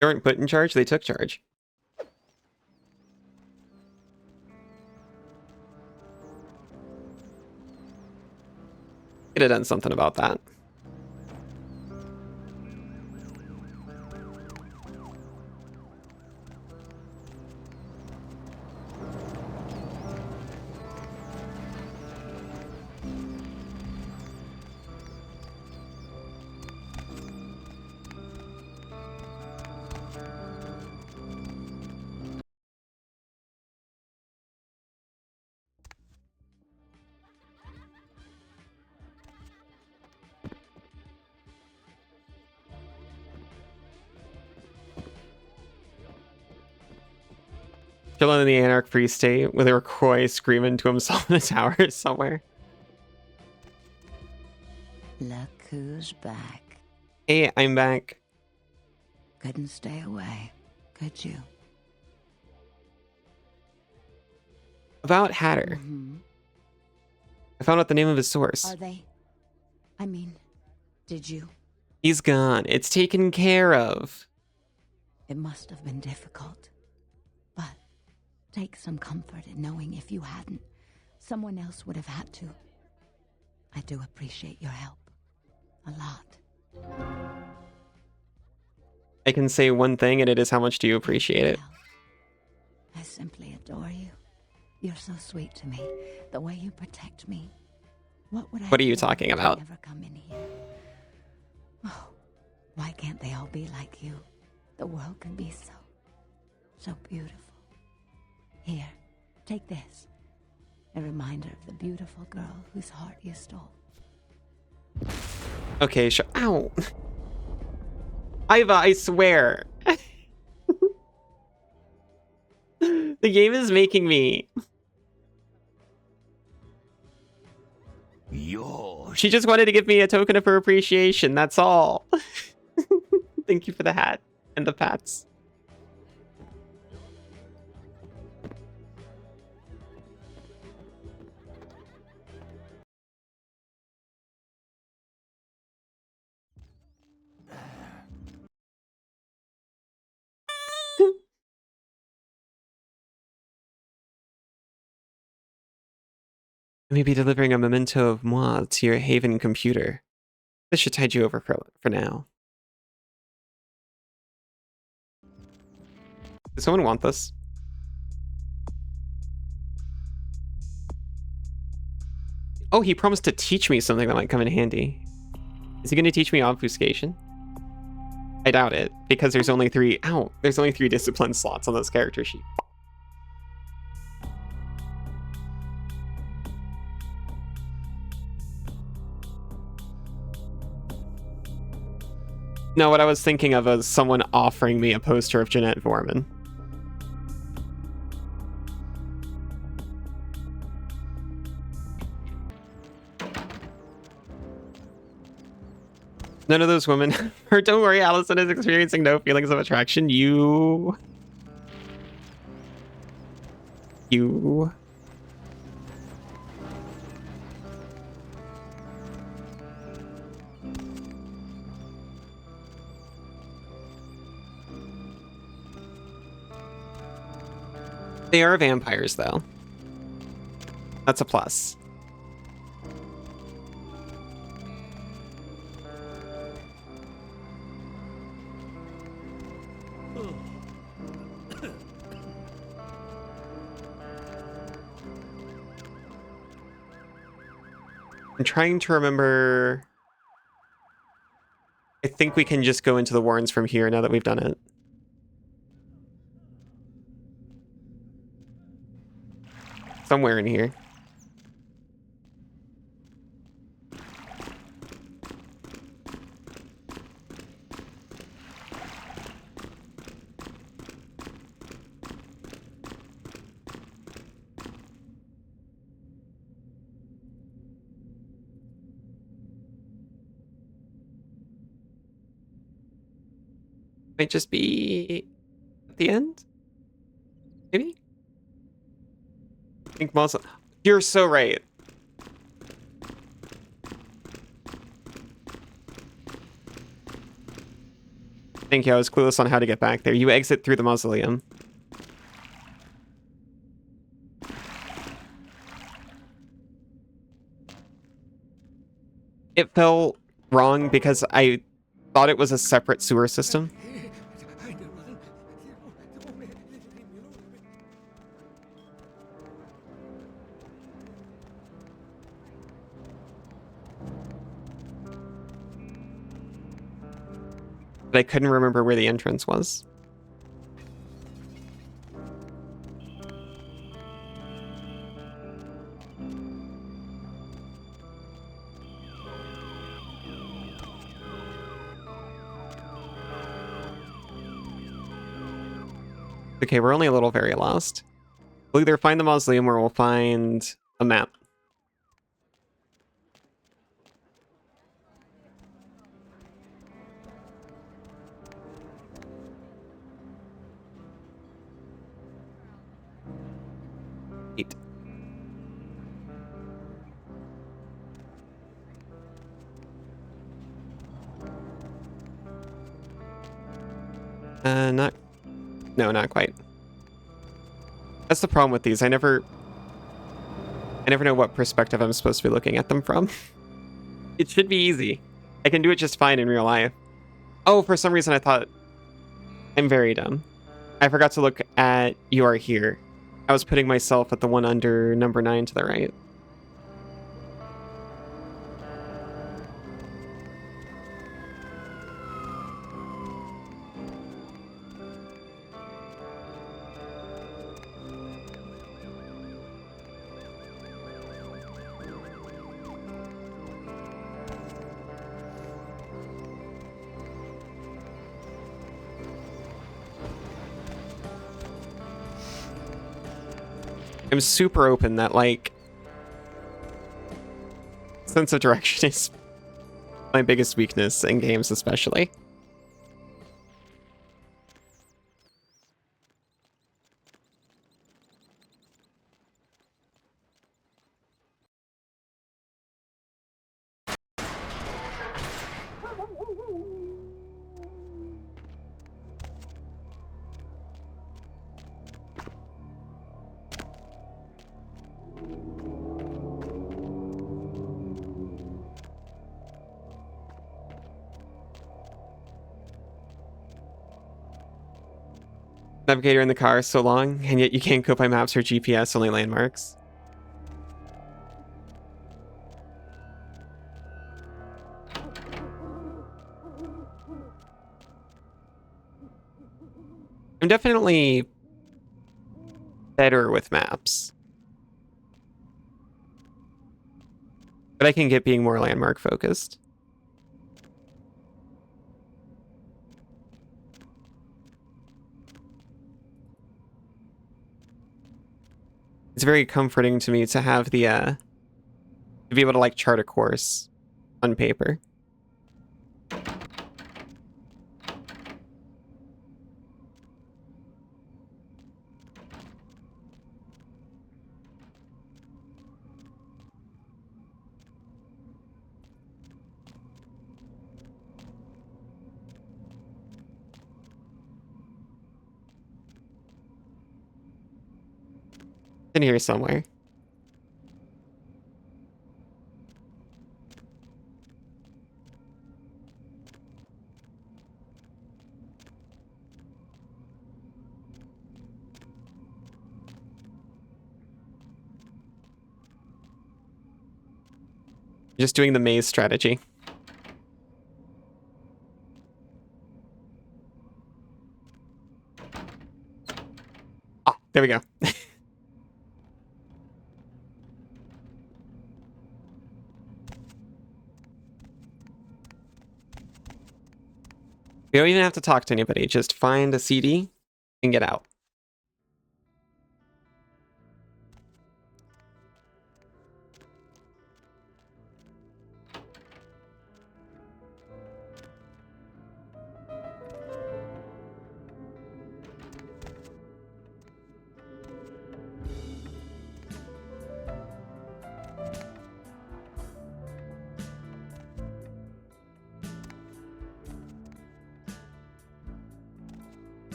They weren't put in charge, they took charge. Could have done something about that. Chilling in the Anarch Free State with a Rocroy screaming to himself in a tower somewhere. Look who's back. Hey, I'm back. Couldn't stay away, could you? About Hatter. Mm-hmm. I found out the name of his source. Are they? I mean, did you? He's gone. It's taken care of. It must have been difficult. But take some comfort in knowing if you hadn't, someone else would have had to. I do appreciate your help. A lot. I can say one thing, and it is how much do you appreciate it? I simply adore you. You're so sweet to me. The way you protect me. What are you talking about? Never come in here. Oh, why can't they all be like you? The world can be so beautiful. Here, take this. A reminder of the beautiful girl whose heart you stole. Okay, sure. Ow. Iva, I swear. The game is making me. She just wanted to give me a token of her appreciation, that's all. Thank you for the hat and the pats. Maybe delivering a memento of moi to your Haven computer. This should tide you over for now. Does someone want this? Oh, he promised to teach me something that might come in handy. Is he going to teach me obfuscation? I doubt it, because there's only 3... Ow! There's only 3 discipline slots on this character sheet. No, what I was thinking of was someone offering me a poster of Jeanette Vorman. None of those women... Or don't worry, Allison is experiencing no feelings of attraction. You... They are vampires, though. That's a plus. I'm trying to remember... I think we can just go into the Warrens from here now that we've done it. Somewhere in here. Might just be at the end? Maybe? I think Muslim. You're so right. Thank you, I was clueless on how to get back there. You exit through the mausoleum. It felt wrong because I thought it was a separate sewer system. But I couldn't remember where the entrance was. Okay, we're only a little very lost. We'll either find the mausoleum or we'll find a map. Not... No, not quite. That's the problem with these. I never know what perspective I'm supposed to be looking at them from. It should be easy. I can do it just fine in real life. Oh, for some reason I thought... I'm very dumb. I forgot to look at You Are Here. I was putting myself at the one under number 9 to the right. I'm super open that, like, sense of direction is my biggest weakness in games, especially. Navigator in the car is so long, and yet you can't go by maps or GPS, only landmarks. I'm definitely better with maps. But I can get being more landmark focused. It's very comforting to me to have the, to be able to, like, chart a course on paper. In here somewhere. Just doing the maze strategy. Ah, there we go. You don't even have to talk to anybody. Just find a CD and get out.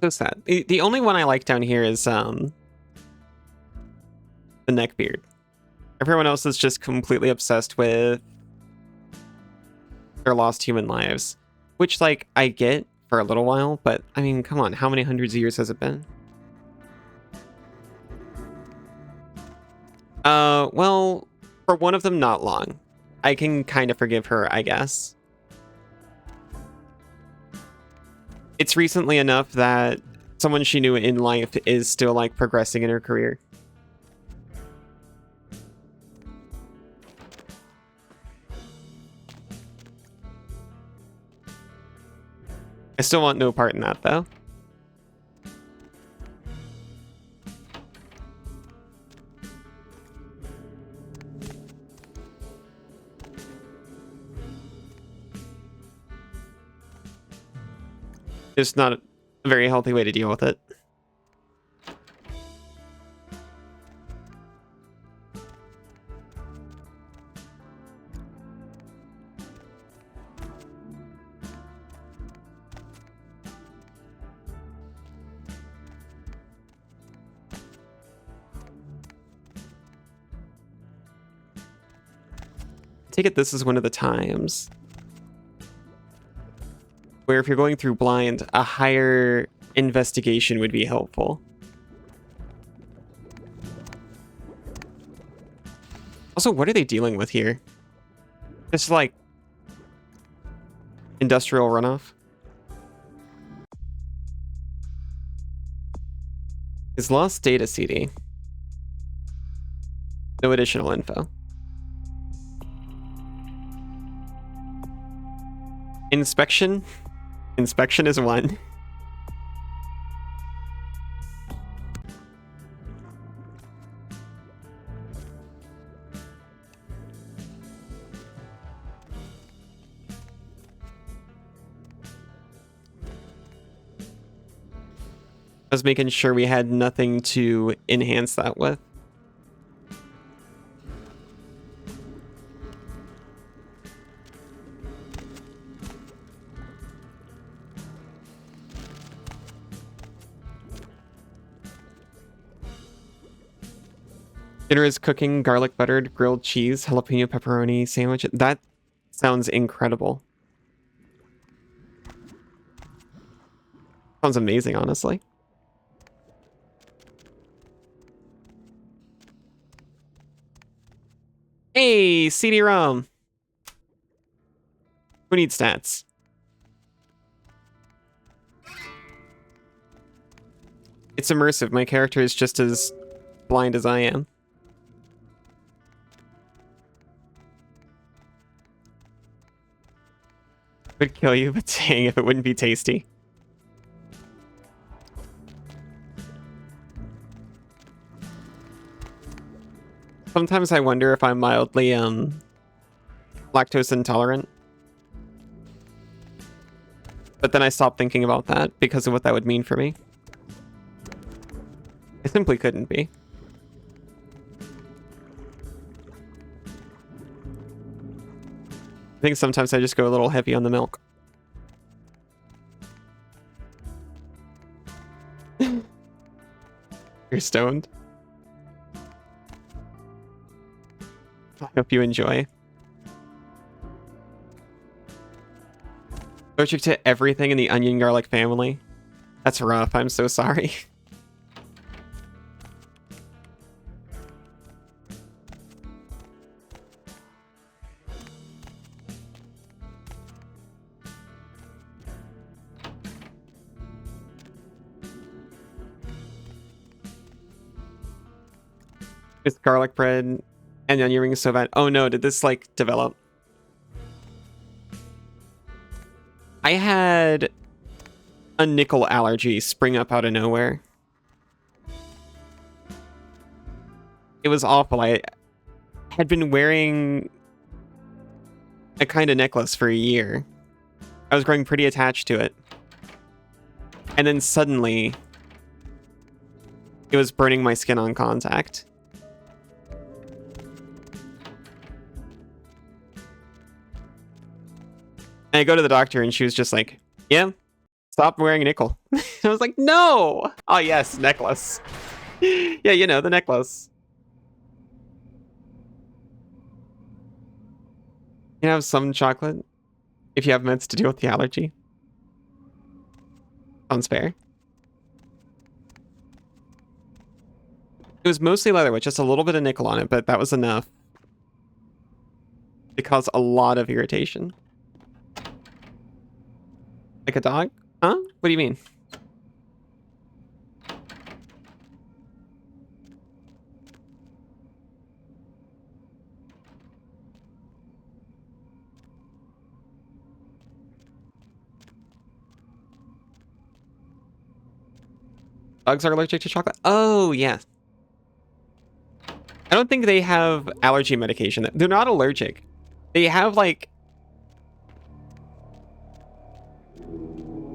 So sad. The only one I like down here is the neckbeard. Everyone else is just completely obsessed with their lost human lives, which, like, I get for a little while, but I mean, come on, how many hundreds of years has it been? Well, for one of them, not long. I can kind of forgive her, I guess. It's recently enough that someone she knew in life is still, like, progressing in her career. I still want no part in that, though. Just not a very healthy way to deal with it. take it this is one of the times where if you're going through blind, a higher investigation would be helpful. Also, what are they dealing with here? Just like industrial runoff? His lost data CD. No additional info. Inspection? Inspection is 1. I was making sure we had nothing to enhance that with. Dinner is cooking garlic buttered grilled cheese jalapeno pepperoni sandwich. That sounds incredible. Sounds amazing, honestly. Hey, CD-ROM. Who needs stats? It's immersive. My character is just as blind as I am. Would kill you, but dang if it wouldn't be tasty. Sometimes I wonder if I'm mildly lactose intolerant. But then I stop thinking about that because of what that would mean for me. I simply couldn't be. I think sometimes I just go a little heavy on the milk. You're stoned? I hope you enjoy. Allergic to everything in the onion garlic family. That's rough. I'm so sorry. This garlic bread and onion ring is so bad. Oh no, did this like develop? I had a nickel allergy spring up out of nowhere. It was awful. I had been wearing a kind of necklace for a year. I was growing pretty attached to it. And then suddenly, it was burning my skin on contact. And I go to the doctor and she was just like, yeah, stop wearing a nickel. I was like, no! Oh yes, necklace. Yeah, you know, the necklace. You can have some chocolate if you have meds to deal with the allergy. Sounds fair. It was mostly leather with just a little bit of nickel on it, but that was enough to cause a lot of irritation. Like a dog? Huh? What do you mean? Dogs are allergic to chocolate? Oh, yeah. I don't think they have allergy medication. They're not allergic. They have, like...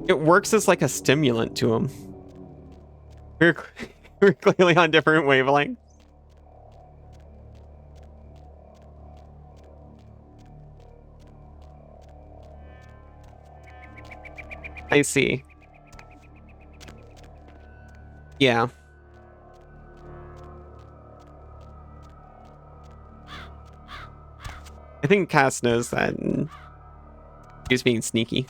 It works as, like, a stimulant to them. We're clearly on different wavelengths. I see. Yeah. I think Cass knows that, and he's being sneaky.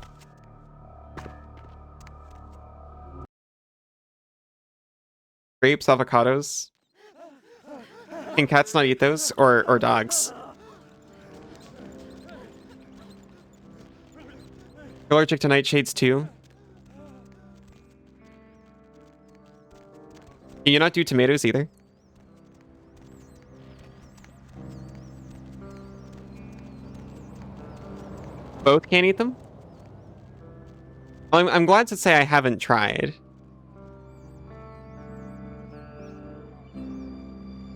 Grapes, avocados. Can cats not eat those? Or dogs? You're allergic to nightshades too? Can you not do tomatoes either? Both can't eat them? Well, I'm glad to say I haven't tried.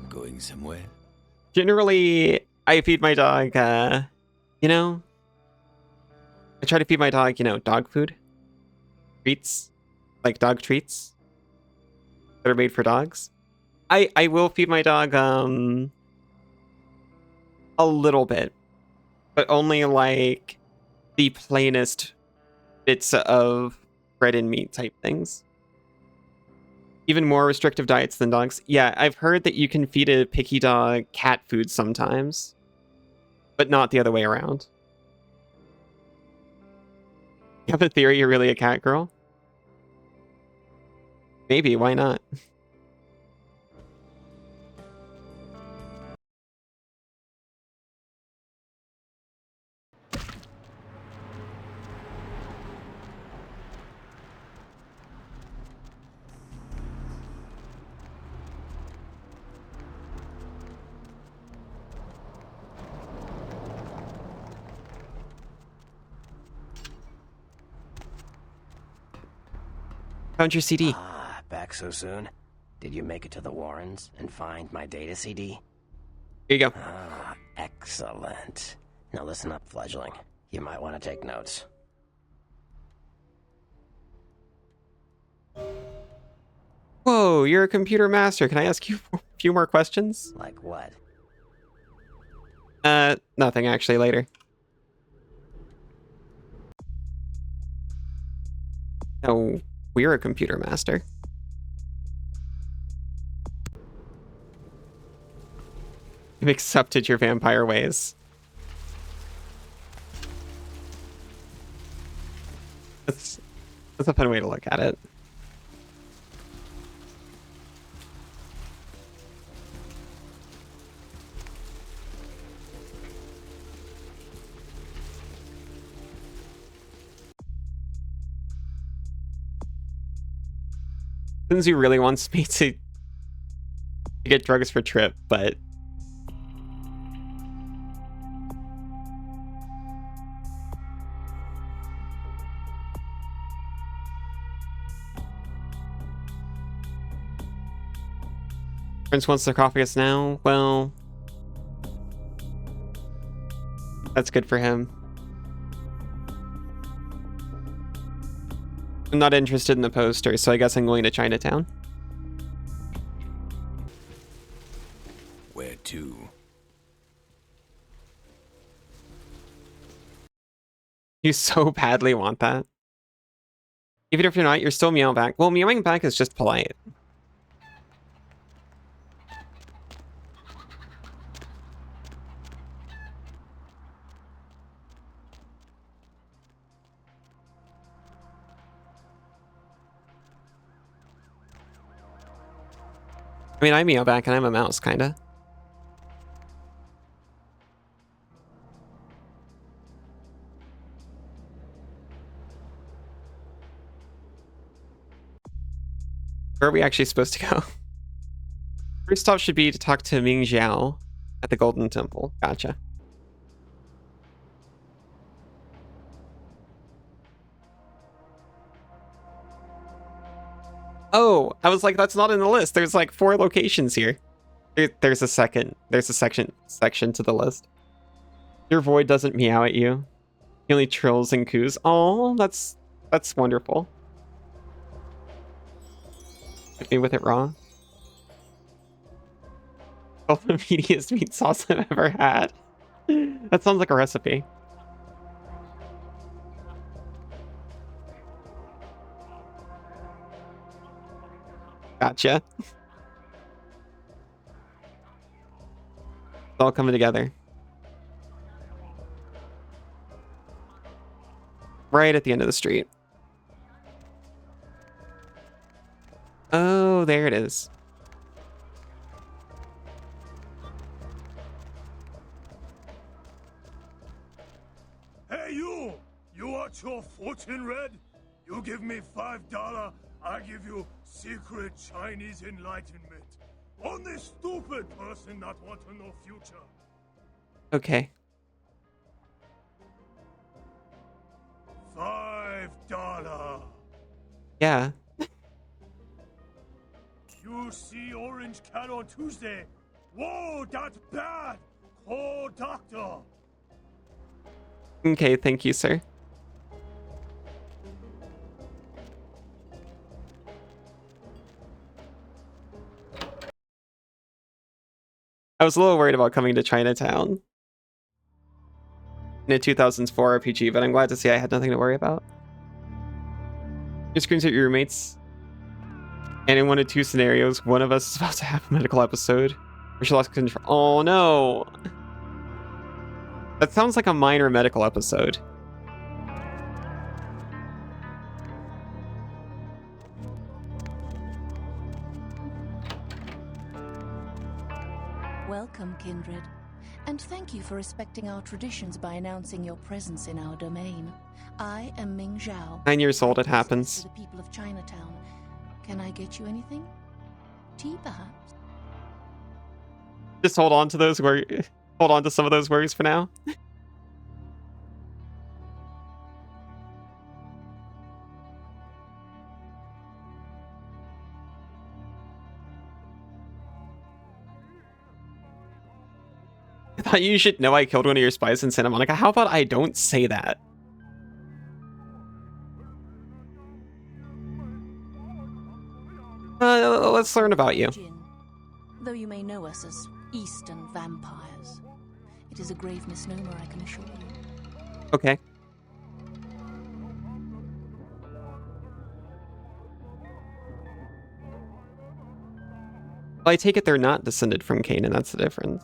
Going somewhere? Generally, I feed my dog, you know, I try to feed my dog, you know, dog food. Treats. Like dog treats. That are made for dogs. I will feed my dog, a little bit. But only, like, the plainest bits of bread and meat type things. Even more restrictive diets than dogs. Yeah, I've heard that you can feed a picky dog cat food sometimes. But not the other way around. You have a theory you're really a cat girl? Maybe, why not? Found your CD. Ah, back so soon? Did you make it to the Warrens and find my data CD? Here you go. Ah, excellent. Now listen up, fledgling. You might want to take notes. Whoa, you're a computer master. Can I ask you a few more questions? Like what? Nothing actually, later. No, we're a computer master. You've accepted your vampire ways. That's a fun way to look at it. Lindsay really wants me to get drugs for Trip, but Prince wants sarcophagus now. Well, that's good for him. I'm not interested in the poster, so I guess I'm going to Chinatown. Where to? You so badly want that. Even if you're not, you're still meow back. Well, meowing back is just polite. I mean, I meow back and I'm a mouse, kinda. Where are we actually supposed to go? First stop should be to talk to Ming Xiao at the Golden Temple. Gotcha. Oh, I was like, that's not in the list. There's like 4 locations here. There's a section to the list. Your void doesn't meow at you. He only trills and coos. Oh, that's wonderful. Hit me with it raw. All the meatiest meat sauce I've ever had. That sounds like a recipe. Gotcha. It's all coming together. Right at the end of the street. Oh, there it is. Hey, you! You want your fortune read? You give me $5, I give you secret Chinese enlightenment. Only stupid person not want to know future. Okay. $5. Yeah. You see Orange Cat on Tuesday. Whoa, that's bad. Call doctor. Okay, thank you, sir. I was a little worried about coming to Chinatown in a 2004 RPG, but I'm glad to see I had nothing to worry about. Your screens at your roommates. And in one of two scenarios, one of us is about to have a medical episode where she lost control. Oh no! That sounds like a minor medical episode. Welcome, kindred. And thank you for respecting our traditions by announcing your presence in our domain. I am Ming Zhao. 9 years old, it happens. To the people of Chinatown. Can I get you anything? Tea, perhaps? Just hold on to those words. Hold on to some of those words for now. I thought you should know I killed one of your spies in Santa Monica. How about I don't say that? Let's learn about you. Though you may know us as Eastern vampires, it is a grave misnomer, I can assure you. Okay. Well, I take it they're not descended from Cain, and that's the difference.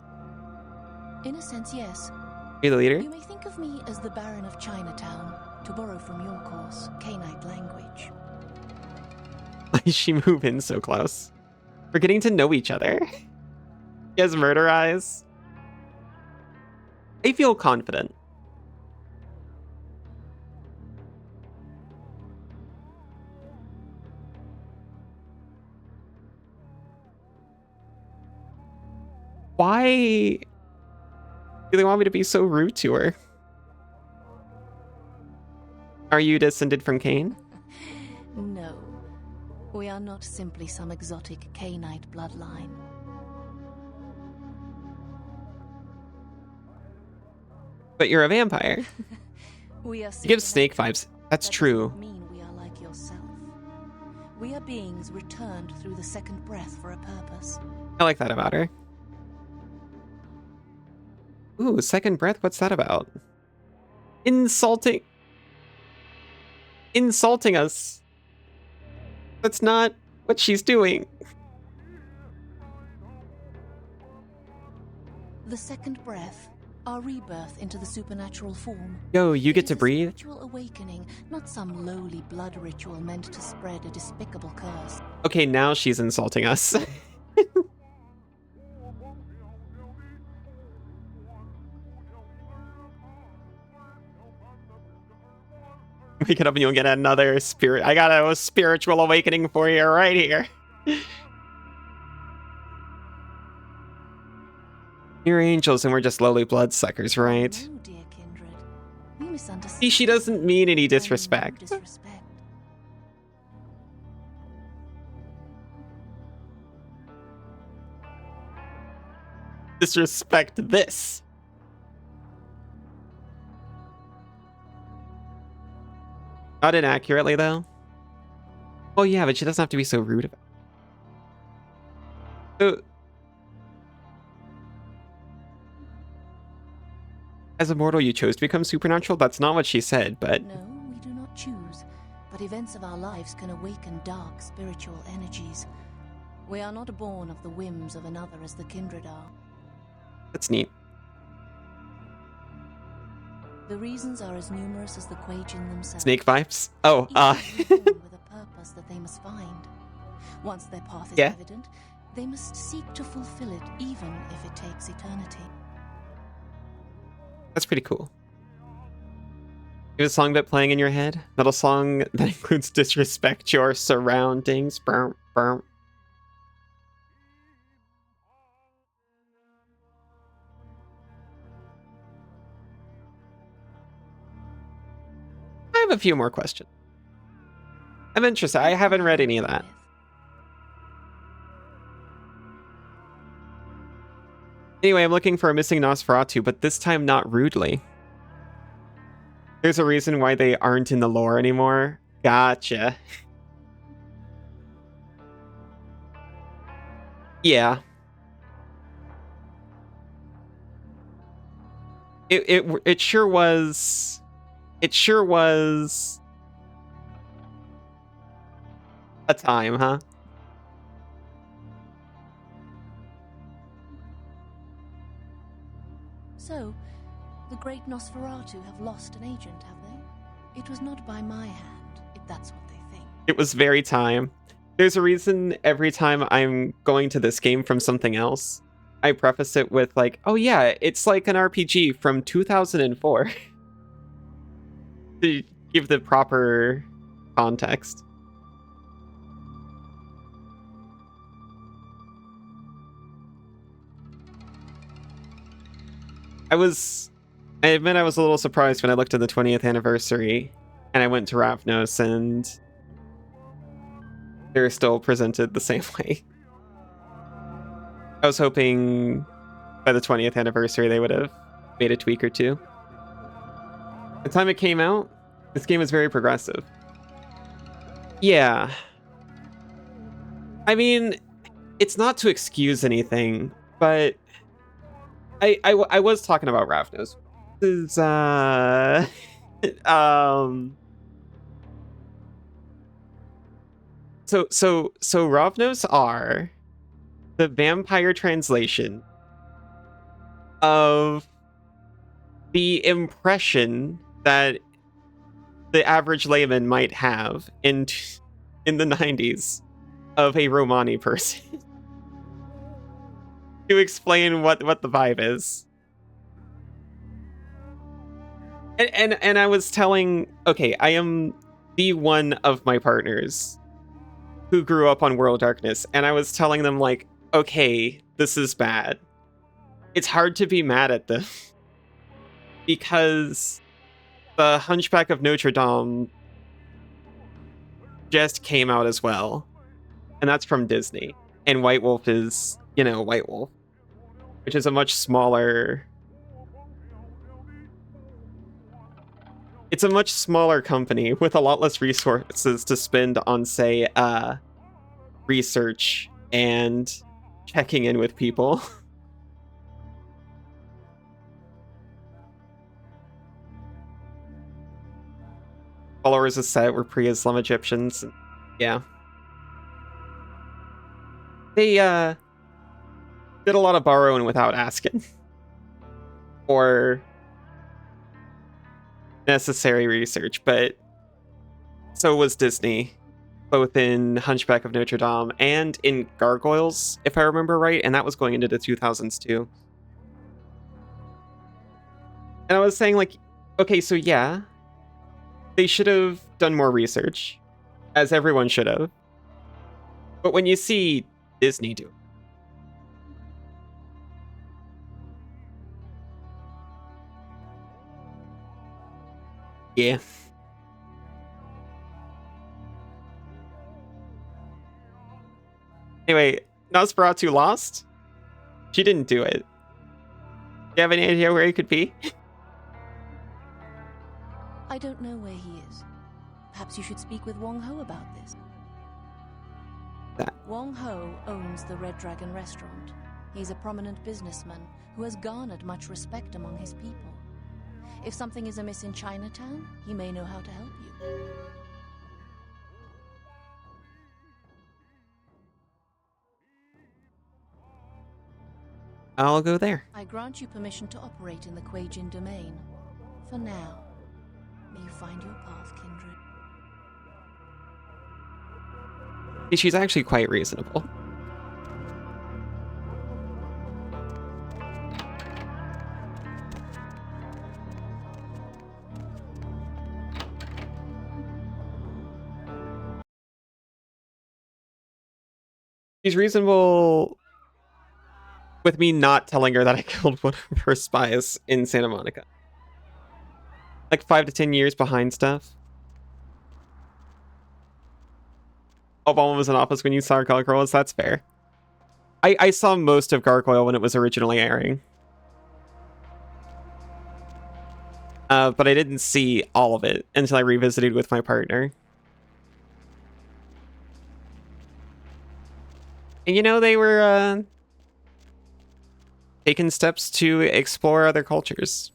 In a sense, yes. Are you the leader? You may think of me as the Baron of Chinatown, to borrow from your course, Cainite language. Why does she move in so close? We're getting to know each other. He has murder eyes. I feel confident. Why do they want me to be so rude to her? Are you descended from Cain? No. We are not simply some exotic Cainite bloodline. But you're a vampire. We are You give Snake vibes. That's true. Doesn't mean we are like yourself. We are beings returned through the second breath for a purpose. I like that about her. Ooh, second breath? What's that about? Insulting us. That's not what she's doing. The second breath, our rebirth into the supernatural form. Yo, you get to breathe? Spiritual awakening, not some lowly blood ritual meant to spread a despicable curse. Okay, now she's insulting us. Wake it up and you'll get another spirit. I got a spiritual awakening for you right here. You're angels and we're just lowly bloodsuckers, right? No, dear kindred. You misunderstand. See, she doesn't mean any disrespect. No disrespect. Disrespect this. Not inaccurately, though. Well, yeah, but she doesn't have to be so rude about it. So, as a mortal, you chose to become supernatural? That's not what she said, but... No, we do not choose. But events of our lives can awaken dark spiritual energies. We are not born of the whims of another as the kindred are. That's neat. The reasons are as numerous as the Quajin themselves. Snake vibes? Oh, Each one born with a purpose that they must find. Once their path is Yeah. evident, they must seek to fulfill it, even if it takes eternity. That's pretty cool. You have a song bit playing in your head? Not a song that includes disrespect your surroundings. Burm, burm. I have a few more questions. I'm interested. I haven't read any of that. Anyway, I'm looking for a missing Nosferatu, but this time not rudely. There's a reason why they aren't in the lore anymore. Gotcha. Yeah. It sure was. It sure was a time, huh? So, the great Nosferatu have lost an agent, have they? It was not by my hand, if that's what they think. It was very time. There's a reason every time I'm going to this game from something else, I preface it with like, oh yeah, it's like an RPG from 2004. To give the proper context. I admit I was a little surprised when I looked at the 20th anniversary and I went to Ravnos and they're still presented the same way. I was hoping by the 20th anniversary they would have made a tweak or two. The time it came out, this game is very progressive. Yeah. I mean, it's not to excuse anything, but I was talking about Ravnos. This is so Ravnos are the vampire translation of the impression that the average layman might have in the 90s of a Romani person. To explain what the vibe is. And I was telling, okay, I am the one of my partners who grew up on World Darkness, and I was telling them like, okay, this is bad. It's hard to be mad at them because the Hunchback of Notre Dame just came out as well, and that's from Disney. And White Wolf is, you know, White Wolf, which is a much smaller. It's a much smaller company with a lot less resources to spend on, say, research and checking in with people. Followers of Set were pre-Islam Egyptians. Yeah. They did a lot of borrowing without asking. Or necessary research, but so was Disney, both in Hunchback of Notre Dame and in Gargoyles, if I remember right, and that was going into the 2000s too. And I was saying like, okay, so yeah, they should have done more research, as everyone should have. But when you see Disney do it, yeah. Anyway, Nosferatu lost? She didn't do it. Do you have any idea where he could be? I don't know where he is. Perhaps you should speak with Wong Ho about this. Wong Ho owns the Red Dragon restaurant. He's a prominent businessman who has garnered much respect among his people. If something is amiss in Chinatown, he may know how to help you. I'll go there. I grant you permission to operate in the Quajin domain. For now, may you find your path, kindred. She's actually quite reasonable. She's reasonable with me not telling her that I killed one of her spies in Santa Monica. Like 5 to 10 years behind stuff. Obama was in office when you saw Gargoyles. That's fair. I saw most of Gargoyle when it was originally airing. But I didn't see all of it until I revisited with my partner. And you know, they were taking steps to explore other cultures.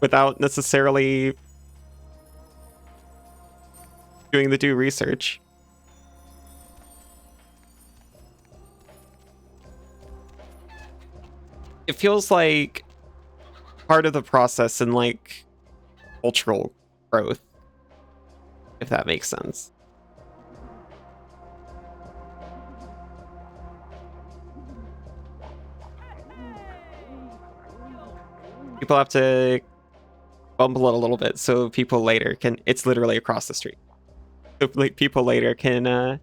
Without necessarily doing the due research. It feels like part of the process in like cultural growth, if that makes sense. People have to bumble it a little bit so people later can, it's literally across the street. So like people later can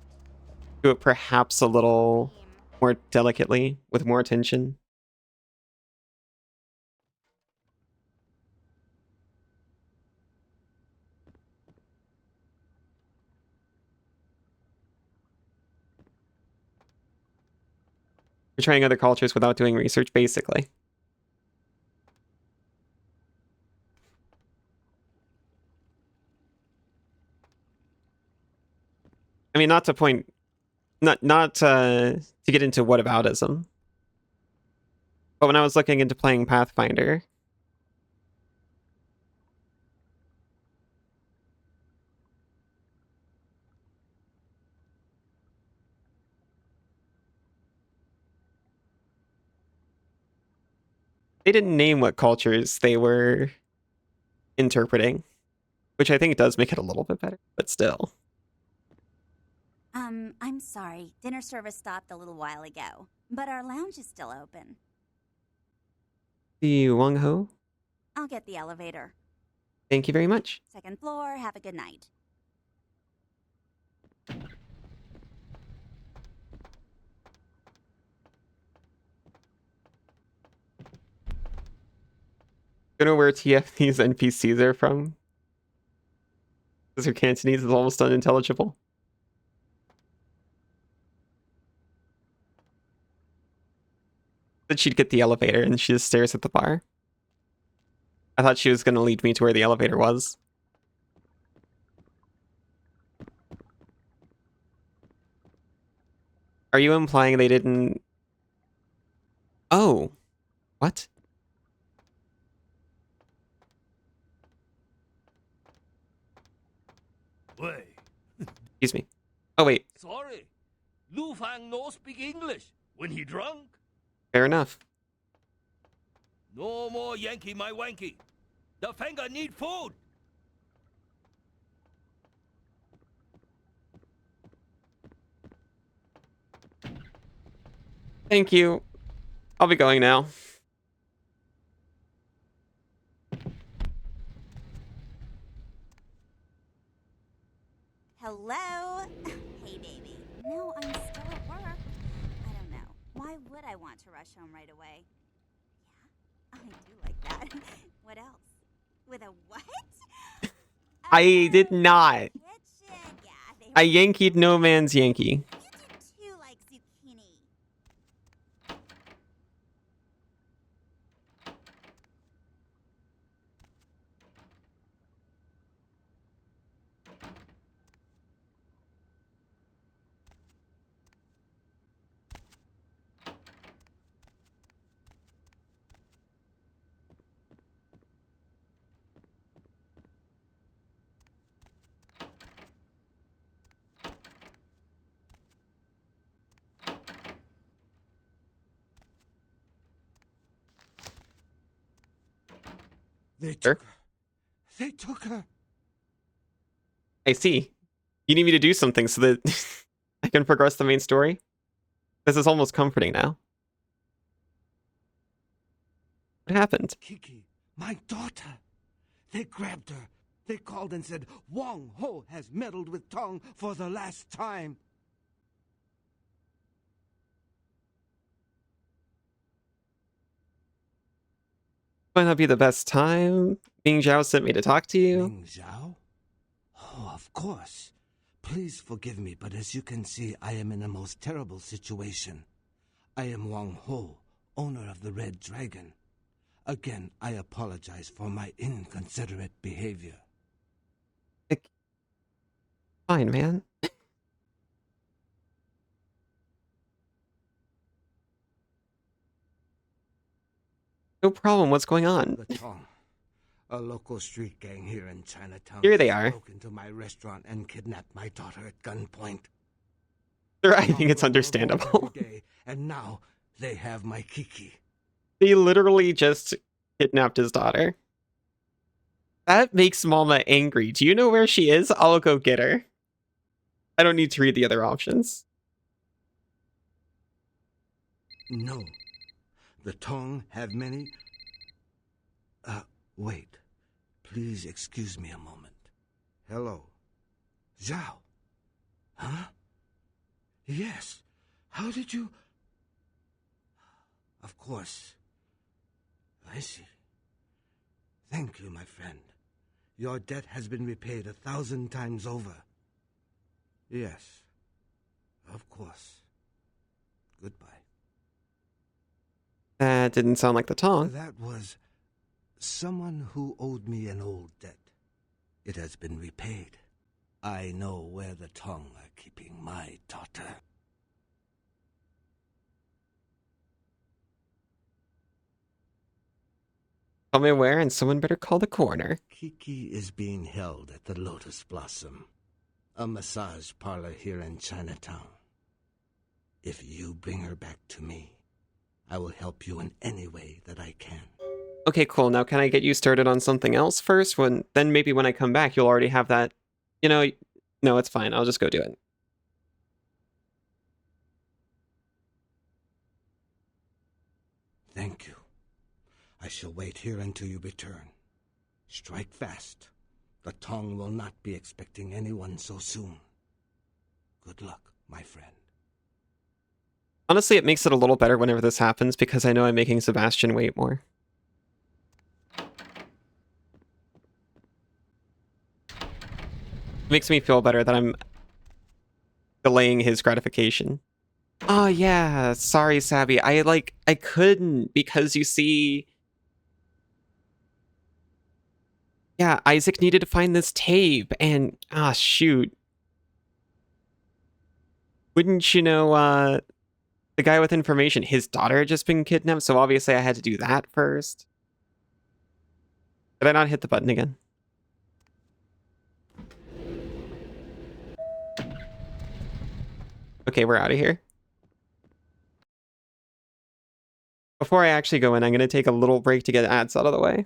do it perhaps a little more delicately with more attention. Portraying other cultures without doing research, basically. I mean, not to point, not to get into whataboutism, but when I was looking into playing Pathfinder, they didn't name what cultures they were interpreting, which I think does make it a little bit better, but still. I'm sorry. Dinner service stopped a little while ago, but our lounge is still open. The Wang Ho? I'll get the elevator. Thank you very much. Second floor, have a good night. You know where TF these NPCs are from? Because her Cantonese is almost unintelligible. That she'd get the elevator and she just stares at the bar. I thought she was going to lead me to where the elevator was. Are you implying they didn't... Oh. What? Wait. Excuse me. Oh, wait. Sorry. Lu Fang no speak English. When he drunk? Fair enough. No more Yankee my wanky. The finger need food. Thank you. I'll be going now. Hello? Hey, baby. No, I'm still at work. I don't know. Why would I want to rush home right away? Yeah, I do like that. What else? With a what? I did not. I yankied no man's Yankee. You like zucchini. They Sure. took her. They took her. I see. You need me to do something so that I can progress the main story? This is almost comforting now. What happened? Kiki, my daughter. They grabbed her. They called and said, Wang Ho has meddled with Tong for the last time. Might not be the best time. Ming Zhao sent me to talk to you. Ming Zhao? Oh, of course. Please forgive me, but as you can see, I am in a most terrible situation. I am Wang Ho, owner of the Red Dragon. Again, I apologize for my inconsiderate behavior. Fine, man. No problem. What's going on? The Tong, a local street gang here in Chinatown, Here they are. broke into my restaurant and kidnapped my daughter at gunpoint. Sure, I think it's understandable. And now they have my Kiki. They literally just kidnapped his daughter. That makes Mama angry. Do you know where she is? I'll go get her. I don't need to read the other options. No. The Tong have many... wait. Please excuse me a moment. Hello. Zhao. Huh? Yes. How did you... Of course. I see. Thank you, my friend. Your debt has been repaid 1,000 times over. Yes. Of course. Goodbye. That didn't sound like the Tong. That was someone who owed me an old debt. It has been repaid. I know where the Tong are keeping my daughter. Tell me where, and someone better call the coroner. Kiki is being held at the Lotus Blossom, a massage parlor here in Chinatown. If you bring her back to me, I will help you in any way that I can. Okay, cool. Now can I get you started on something else first? Then maybe when I come back, you'll already have that. You know, no, it's fine. I'll just go do it. Thank you. I shall wait here until you return. Strike fast. The Tong will not be expecting anyone so soon. Good luck, my friend. Honestly, it makes it a little better whenever this happens because I know I'm making Sebastian wait more. It makes me feel better that I'm delaying his gratification. Oh yeah, sorry, Sabby. I couldn't because you see... Yeah, Isaac needed to find this tape and... Ah, shoot. Wouldn't you know, the guy with information, his daughter had just been kidnapped, so obviously I had to do that first. Did I not hit the button again? Okay, we're out of here. Before I actually go in, I'm going to take a little break to get ads out of the way.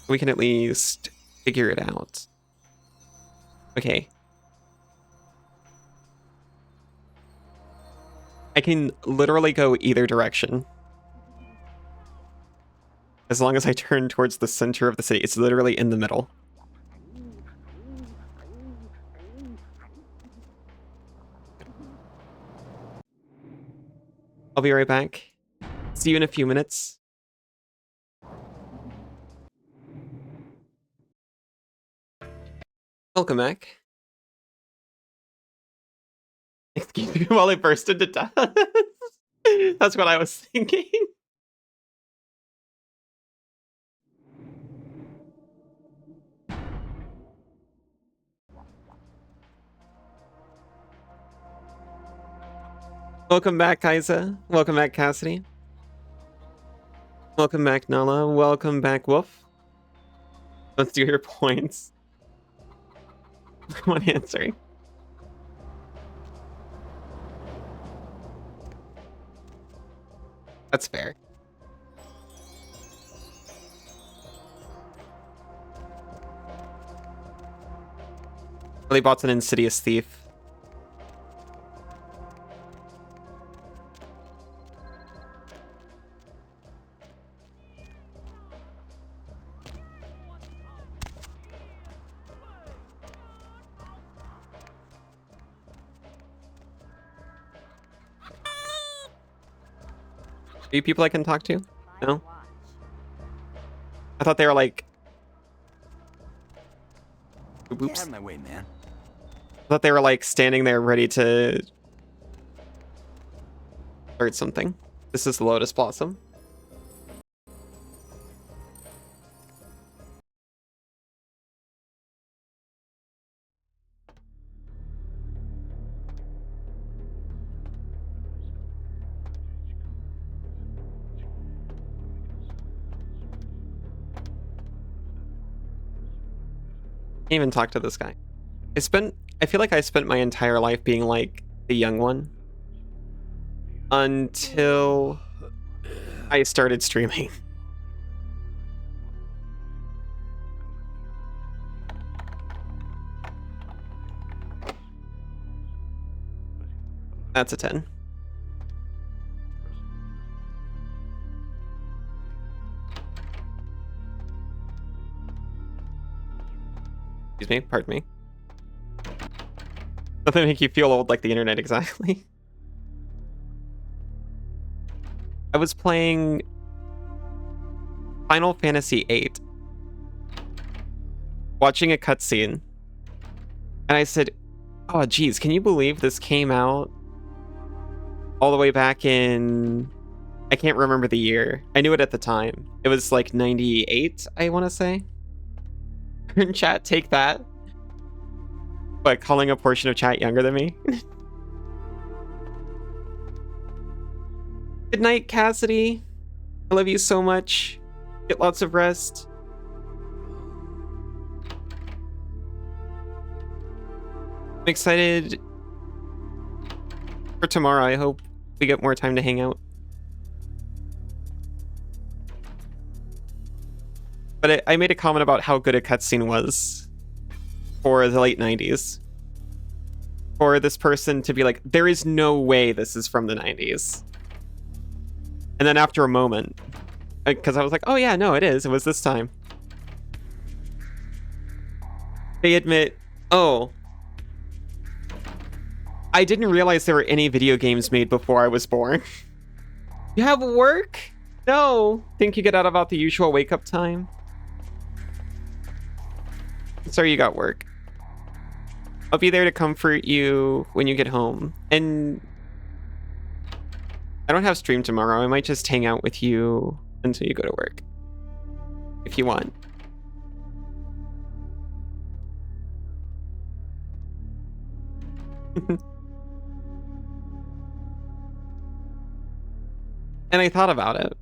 We can at least figure it out. Okay. I can literally go either direction. As long as I turn towards the center of the city. It's literally in the middle. I'll be right back. See you in a few minutes. Welcome back. Excuse me while I burst into dust. That's what I was thinking. Welcome back, Kaisa. Welcome back, Cassidy. Welcome back, Nala. Welcome back, Wolf. Let's do your points. One answering. That's fair. Really bought an Insidious Thief. Are you people I can talk to? No? I thought they were like... Get Oops. out of my way, man. I thought they were like standing there ready to start something. This is Lotus Blossom. Can't even talk to this guy. I feel like I spent my entire life being like the young one until I started streaming. That's a 10. Excuse me, pardon me. Doesn't make you feel old like the internet exactly. I was playing Final Fantasy VIII, watching a cutscene, and I said, oh geez, can you believe this came out all the way back in... I can't remember the year. I knew it at the time. It was like 98, I want to say. In chat, take that. But calling a portion of chat younger than me. Good night, Cassidy. I love you so much. Get lots of rest. I'm excited for tomorrow. I hope we get more time to hang out. But I made a comment about how good a cutscene was for the late 90s. For this person to be like, there is no way this is from the 90s. And then after a moment, because I was like, oh yeah, no, it is. It was this time. They admit, oh, I didn't realize there were any video games made before I was born. You have work? No. Think you get out about the usual wake-up time? Sorry you got work. I'll be there to comfort you when you get home. And I don't have stream tomorrow. I might just hang out with you until you go to work. If you want. And I thought about it.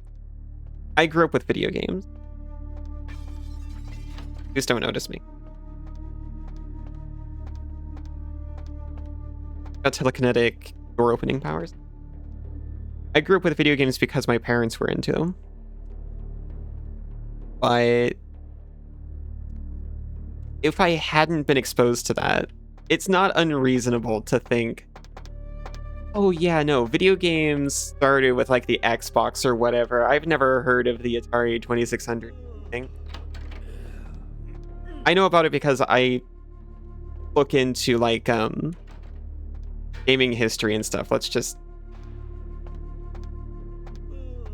I grew up with video games. Just don't notice me. Got telekinetic door opening powers. I grew up with video games because my parents were into them. But if I hadn't been exposed to that, it's not unreasonable to think, oh yeah, no, video games started with like the Xbox or whatever. I've never heard of the Atari 2600 thing. I know about it because I look into like gaming history and stuff. Let's just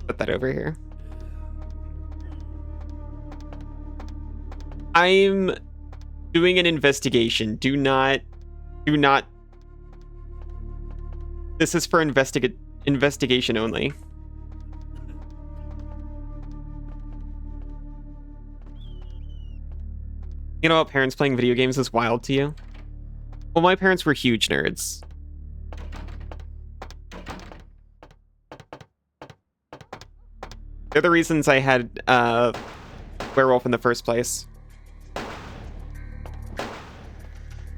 put that over here. I'm doing an investigation. Do not. This is for investigation only. You know how parents playing video games is wild to you? Well, my parents were huge nerds. They're the reasons I had Werewolf in the first place.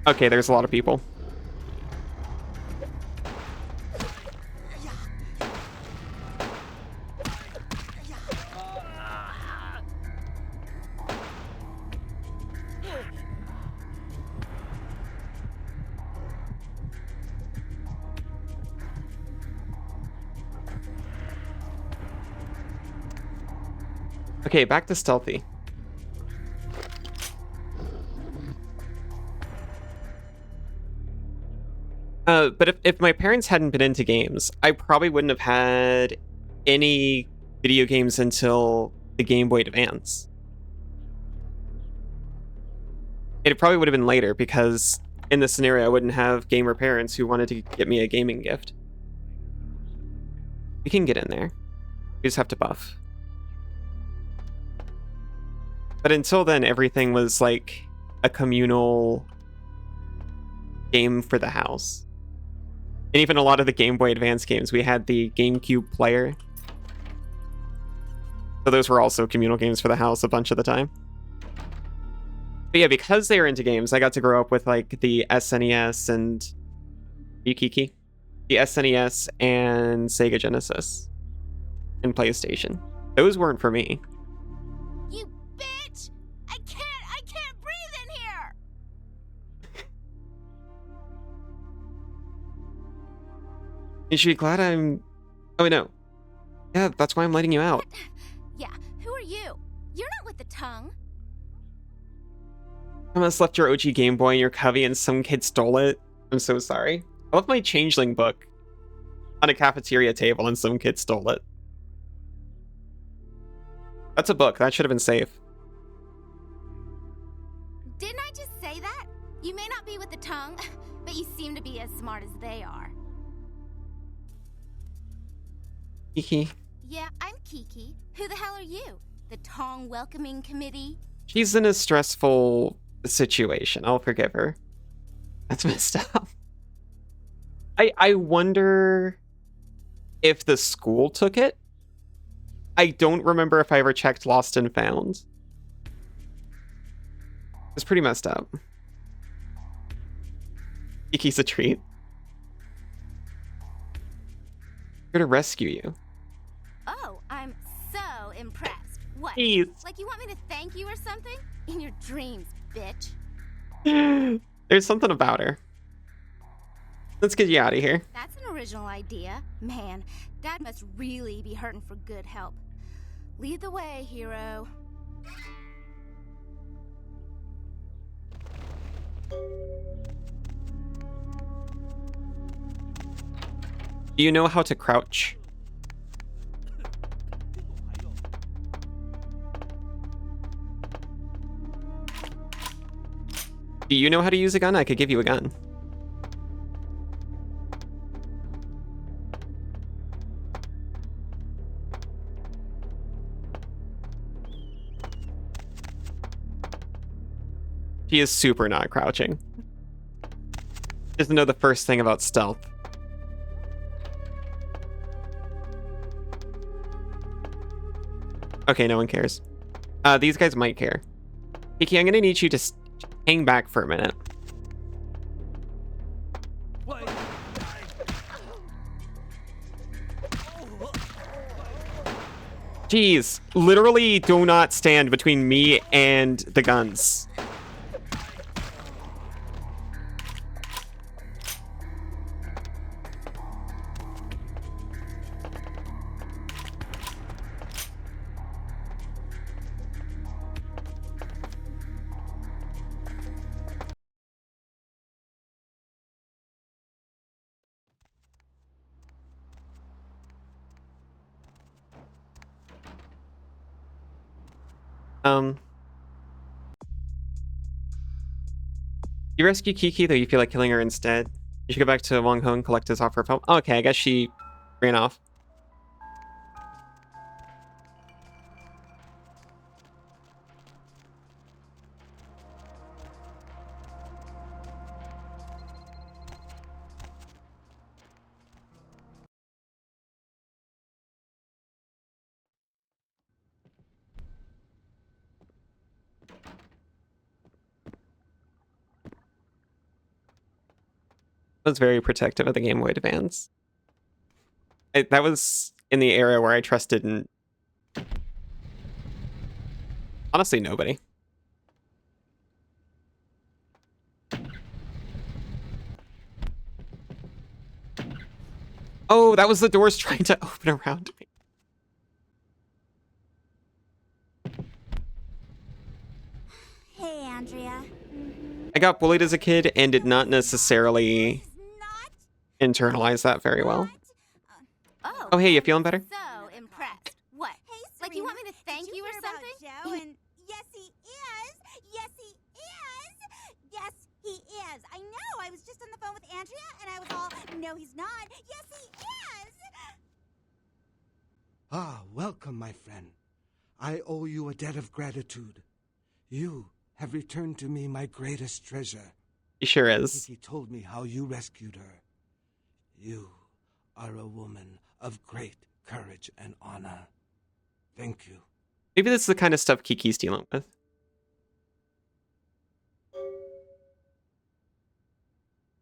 Okay, there's a lot of people. Okay, back to stealthy. But if my parents hadn't been into games, I probably wouldn't have had any video games until the Game Boy Advance. It probably would have been later because in this scenario, I wouldn't have gamer parents who wanted to get me a gaming gift. We can get in there. We just have to buff. But until then, everything was like a communal game for the house. And even a lot of the Game Boy Advance games, we had the GameCube player. So those were also communal games for the house a bunch of the time. But yeah, because they were into games, I got to grow up with like the SNES and Yukiki, the SNES and Sega Genesis and PlayStation. Those weren't for me. You bitch! I can't breathe in here! You should be glad I'm... Oh, no. Yeah, that's why I'm letting you out. Yeah, who are you? You're not with the tongue. I must left your OG Game Boy in your cubby and some kid stole it. I'm so sorry. I left my Changeling book on a cafeteria table and some kid stole it. That's a book. That should have been safe. Didn't I just say that? You may not be with the tongue, but you seem to be as smart as they are. Kiki. Yeah, I'm Kiki. Who the hell are you? The Tong Welcoming Committee? She's in a stressful situation. I'll forgive her. That's messed up. I wonder if the school took it. I don't remember if I ever checked Lost and Found. It's pretty messed up. Kiki's a treat. Here to rescue you. Oh, I'm so impressed. What? Jeez. Like you want me to thank you or something? In your dreams, bitch. There's something about her. Let's get you out of here. That's an original idea. Man, Dad must really be hurting for good help. Lead the way, hero. Do you know how to crouch? Do you know how to use a gun? I could give you a gun. She is super not crouching. Doesn't know the first thing about stealth. Okay, no one cares. These guys might care. Kiki, I'm gonna need you to hang back for a minute. Jeez, literally do not stand between me and the guns. You rescue Kiki, though you feel like killing her instead. You should go back to Wong Ho and collect his offer of help. Oh, okay, I guess she ran off. I was very protective of the Game Boy Advance. That was in the era where I trusted honestly nobody. Oh, that was the doors trying to open around me. got bullied as a kid and did not necessarily internalize that very well. Oh, hey, you feeling better? So impressed. What? Hey, Serena, like you want me to thank you or something? Joe? And yes, he is. Yes, he is. Yes, he is. I know. I was just on the phone with Andrea, and I was all, no, he's not. Yes, he is. Ah, welcome, my friend. I owe you a debt of gratitude. You have returned to me my greatest treasure. He sure is. He told me how you rescued her. You are a woman of great courage and honor. Thank you. Maybe this is the kind of stuff Kiki's dealing with.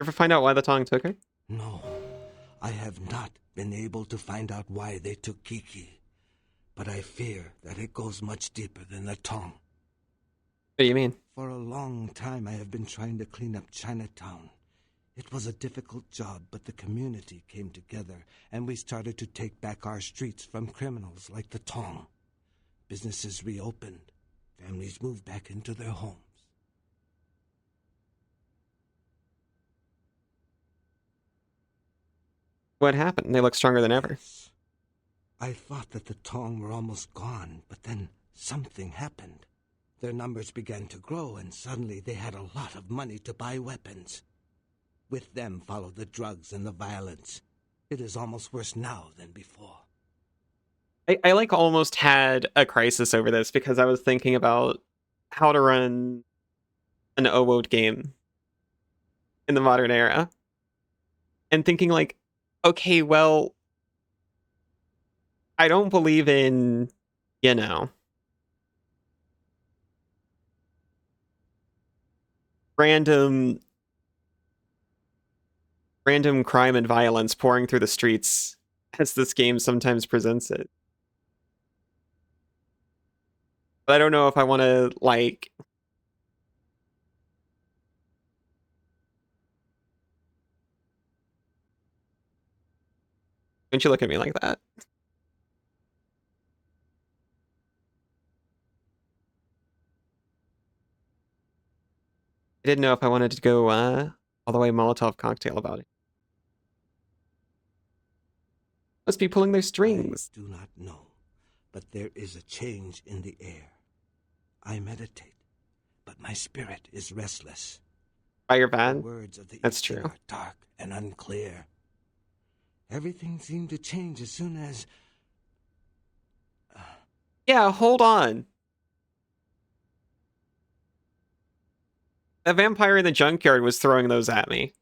Ever find out why the Tong took her? No, I have not been able to find out why they took Kiki. But I fear that it goes much deeper than the Tong. What do you mean? For a long time I have been trying to clean up Chinatown. It was a difficult job, but the community came together, and we started to take back our streets from criminals like the Tong. Businesses reopened. Families moved back into their homes. What happened? They look stronger than ever. Yes. I thought that the Tong were almost gone, but then something happened. Their numbers began to grow, and suddenly they had a lot of money to buy weapons. With them followed the drugs and the violence. It is almost worse now than before. I like almost had a crisis over this because I was thinking about how to run an OWOD game in the modern era. And thinking like, okay, well, I don't believe in, you know, random crime and violence pouring through the streets as this game sometimes presents it. But I don't know if I want to, like... Don't you look at me like that? I didn't know if I wanted to go all the way Molotov cocktail about it. Must be pulling their strings. I do not know, but there is a change in the air. I meditate, but my spirit is restless. By your bad? The words of the That's Eastern true. are dark and unclear. Everything seemed to change as soon as... Yeah, hold on. The vampire in the junkyard was throwing those at me.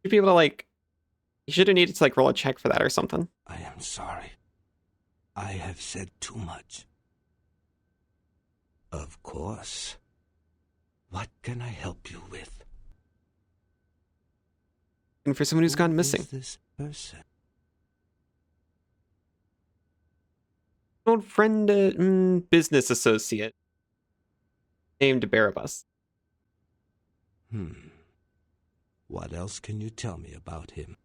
You'd be able to, like... You should have needed to, like, roll a check for that or something. I am sorry. I have said too much. Of course. What can I help you with? And for someone who's gone Who missing. is this person? Old friend, business associate. Named Barabbas. What else can you tell me about him?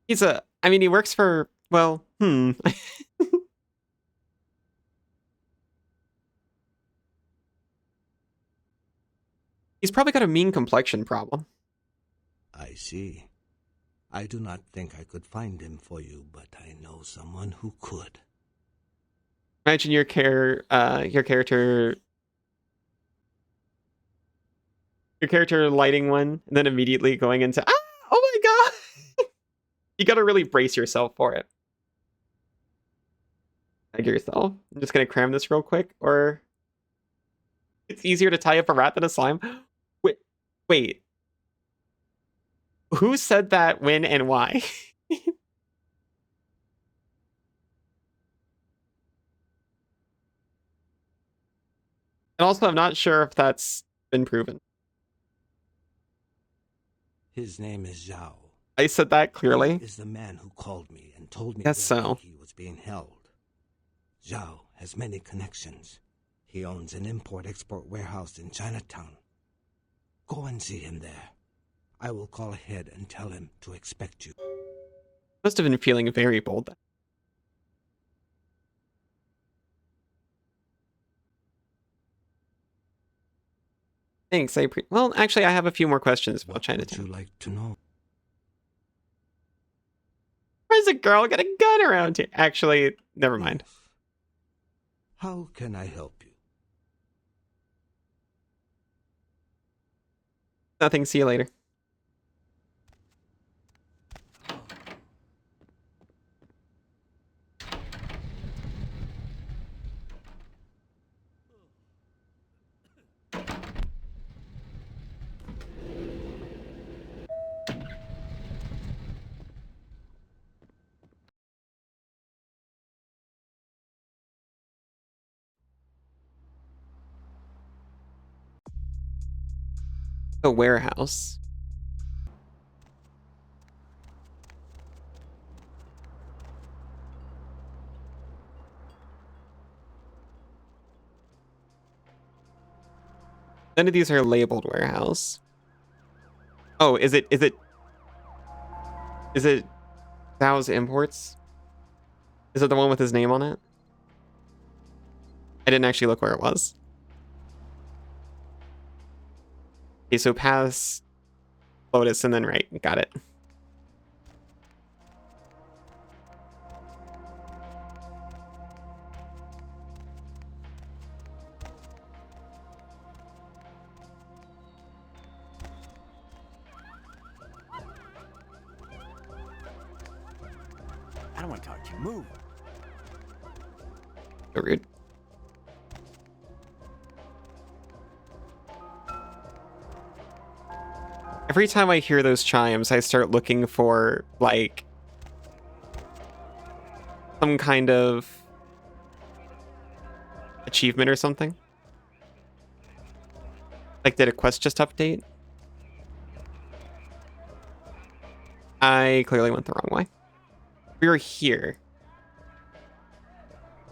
He's he works for, well, He's probably got a mean complexion problem. I see. I do not think I could find him for you, but I know someone who could. Imagine your character lighting one, and then immediately going into, oh my god! You gotta really brace yourself for it. Tag yourself. I'm just gonna cram this real quick, or... It's easier to tie up a rat than a slime. Wait. Who said that, when, and why? And also, I'm not sure if that's been proven. His name is Zhao. I said that clearly. He is the man who called me and told me Guess where so. Kiki was being held. Zhao has many connections. He owns an import-export warehouse in Chinatown. Go and see him there. I will call ahead and tell him to expect you. Must have been feeling very bold. Thanks. Well, actually, I have a few more questions about Chinatown. Would you like to know? Where's a girl got a gun around here? Actually, never mind. How can I help you? Nothing. See you later. A warehouse. None of these are labeled warehouse. Oh, is it Zhao's Imports? Is it the one with his name on it? I didn't actually look where it was. Okay, so pass Lotus and then right. Got it. I don't want to talk to you. Move. So rude. Every time I hear those chimes, I start looking for, like, some kind of achievement or something. Like, did a quest just update? I clearly went the wrong way. We were here.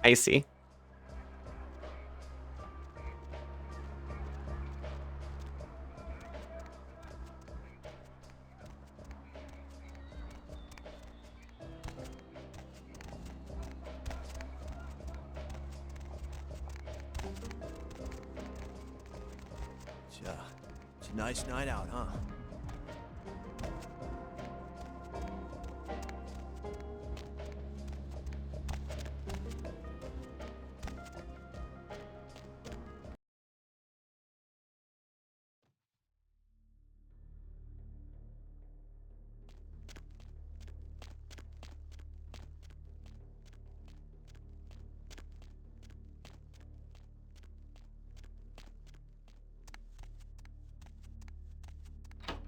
I see. It's a nice night out, huh?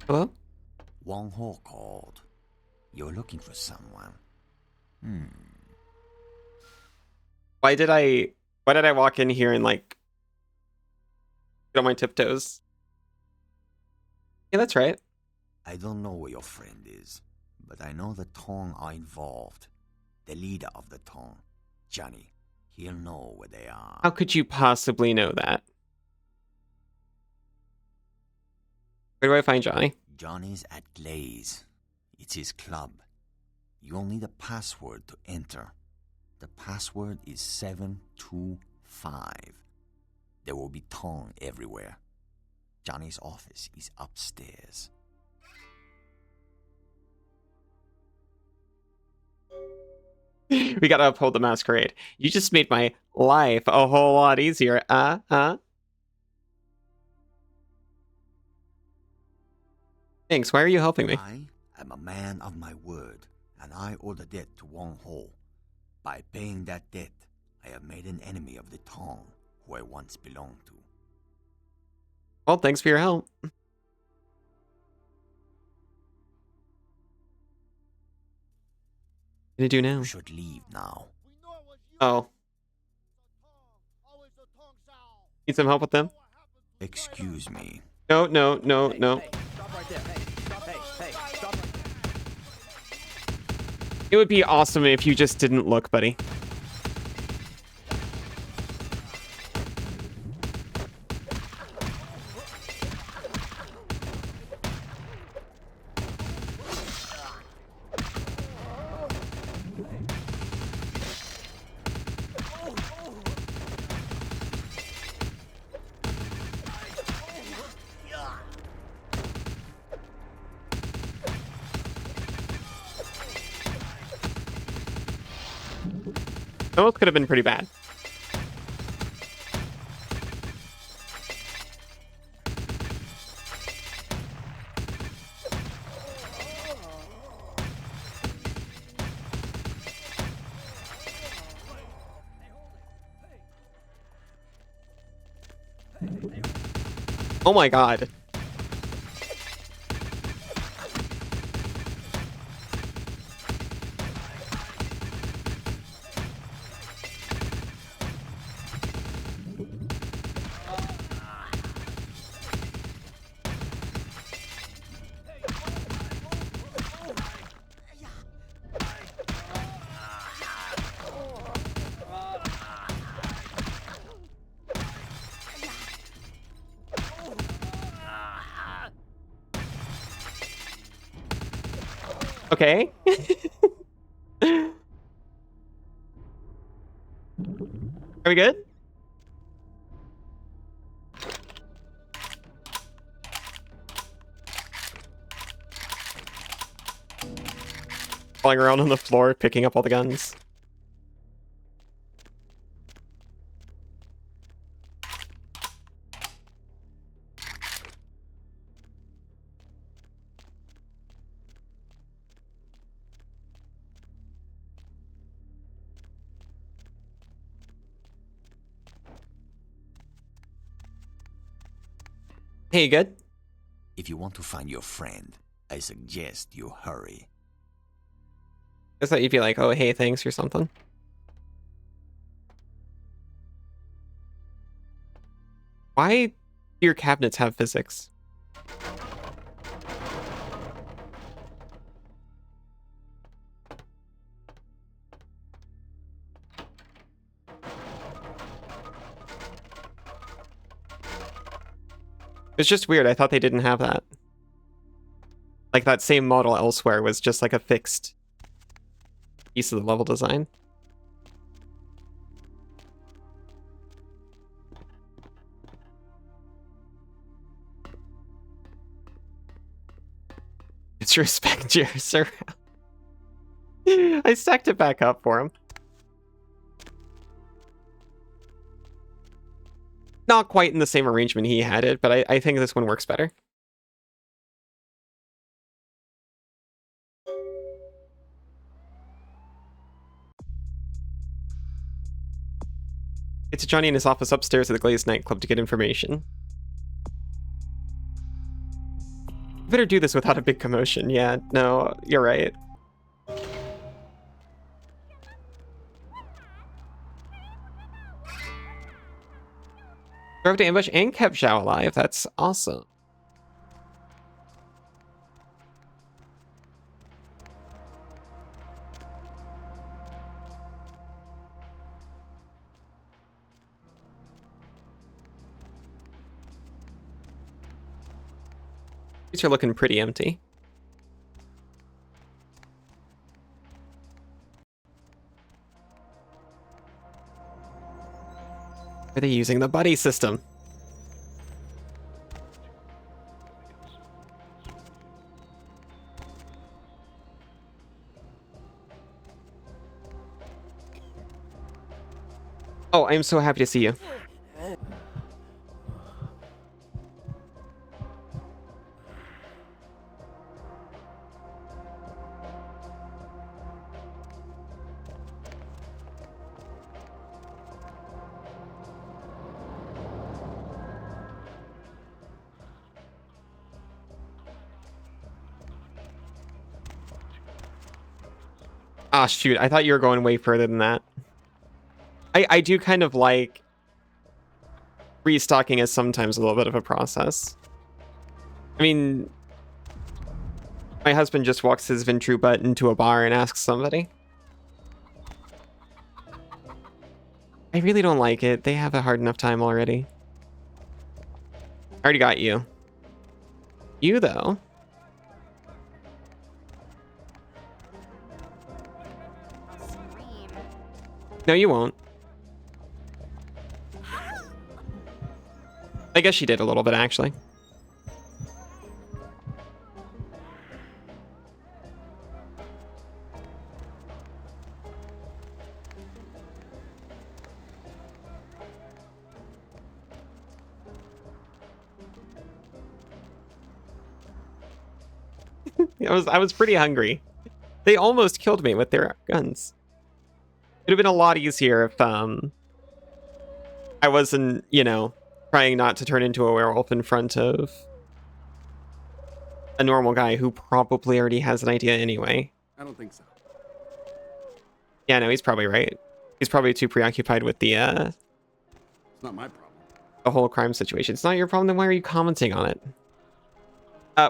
Hello? Wang Ho called. You're looking for someone. Why did I walk in here and, like, get on my tiptoes? Yeah, that's right. I don't know where your friend is, but I know the Tong are involved. The leader of the Tong, Johnny, he'll know where they are. How could you possibly know that? Where do I find Johnny? Johnny's at Glaze. It's his club. You'll need a password to enter. The password is 725. There will be Tong everywhere. Johnny's office is upstairs. We gotta uphold the masquerade. You just made my life a whole lot easier. Thanks. Why are you helping me? I am a man of my word, and I owe the debt to Wang Ho. By paying that debt, I have made an enemy of the Tong, who I once belonged to. Well, thanks for your help. What are you gonna do now? You should leave now. Oh. Need some help with them? Excuse me. No. It would be awesome if you just didn't look, buddy. Both could have been pretty bad. Oh my god. Okay. Are we good? Falling around on the floor, picking up all the guns. Hey, you good? If you want to find your friend, I suggest you hurry. I thought you'd be like, oh, hey, thanks or something. Why do your cabinets have physics? It's just weird. I thought they didn't have that. Like that same model elsewhere was just like a fixed piece of the level design. Disrespect your surround. I stacked it back up for him. Not quite in the same arrangement he had it, but I think this one works better. It's Johnny in his office upstairs at the Glazed nightclub to get information. Better do this without a big commotion. Yeah, no, you're right. Drove to ambush and kept Zhao alive. That's awesome. These are looking pretty empty. Are they using the buddy system? Oh, I'm so happy to see you. Ah, shoot. I thought you were going way further than that. I do kind of like restocking is sometimes a little bit of a process. I mean, my husband just walks his Ventru butt into a bar and asks somebody. I really don't like it. They have a hard enough time already. I already got you. You, though. No, you won't. I guess she did a little bit, actually. I was pretty hungry. They almost killed me with their guns. It'd have been a lot easier if I wasn't, you know, trying not to turn into a werewolf in front of a normal guy who probably already has an idea anyway. I don't think so. Yeah, no, he's probably right. He's probably too preoccupied with the It's not my problem. the whole crime situation. It's not your problem, then why are you commenting on it?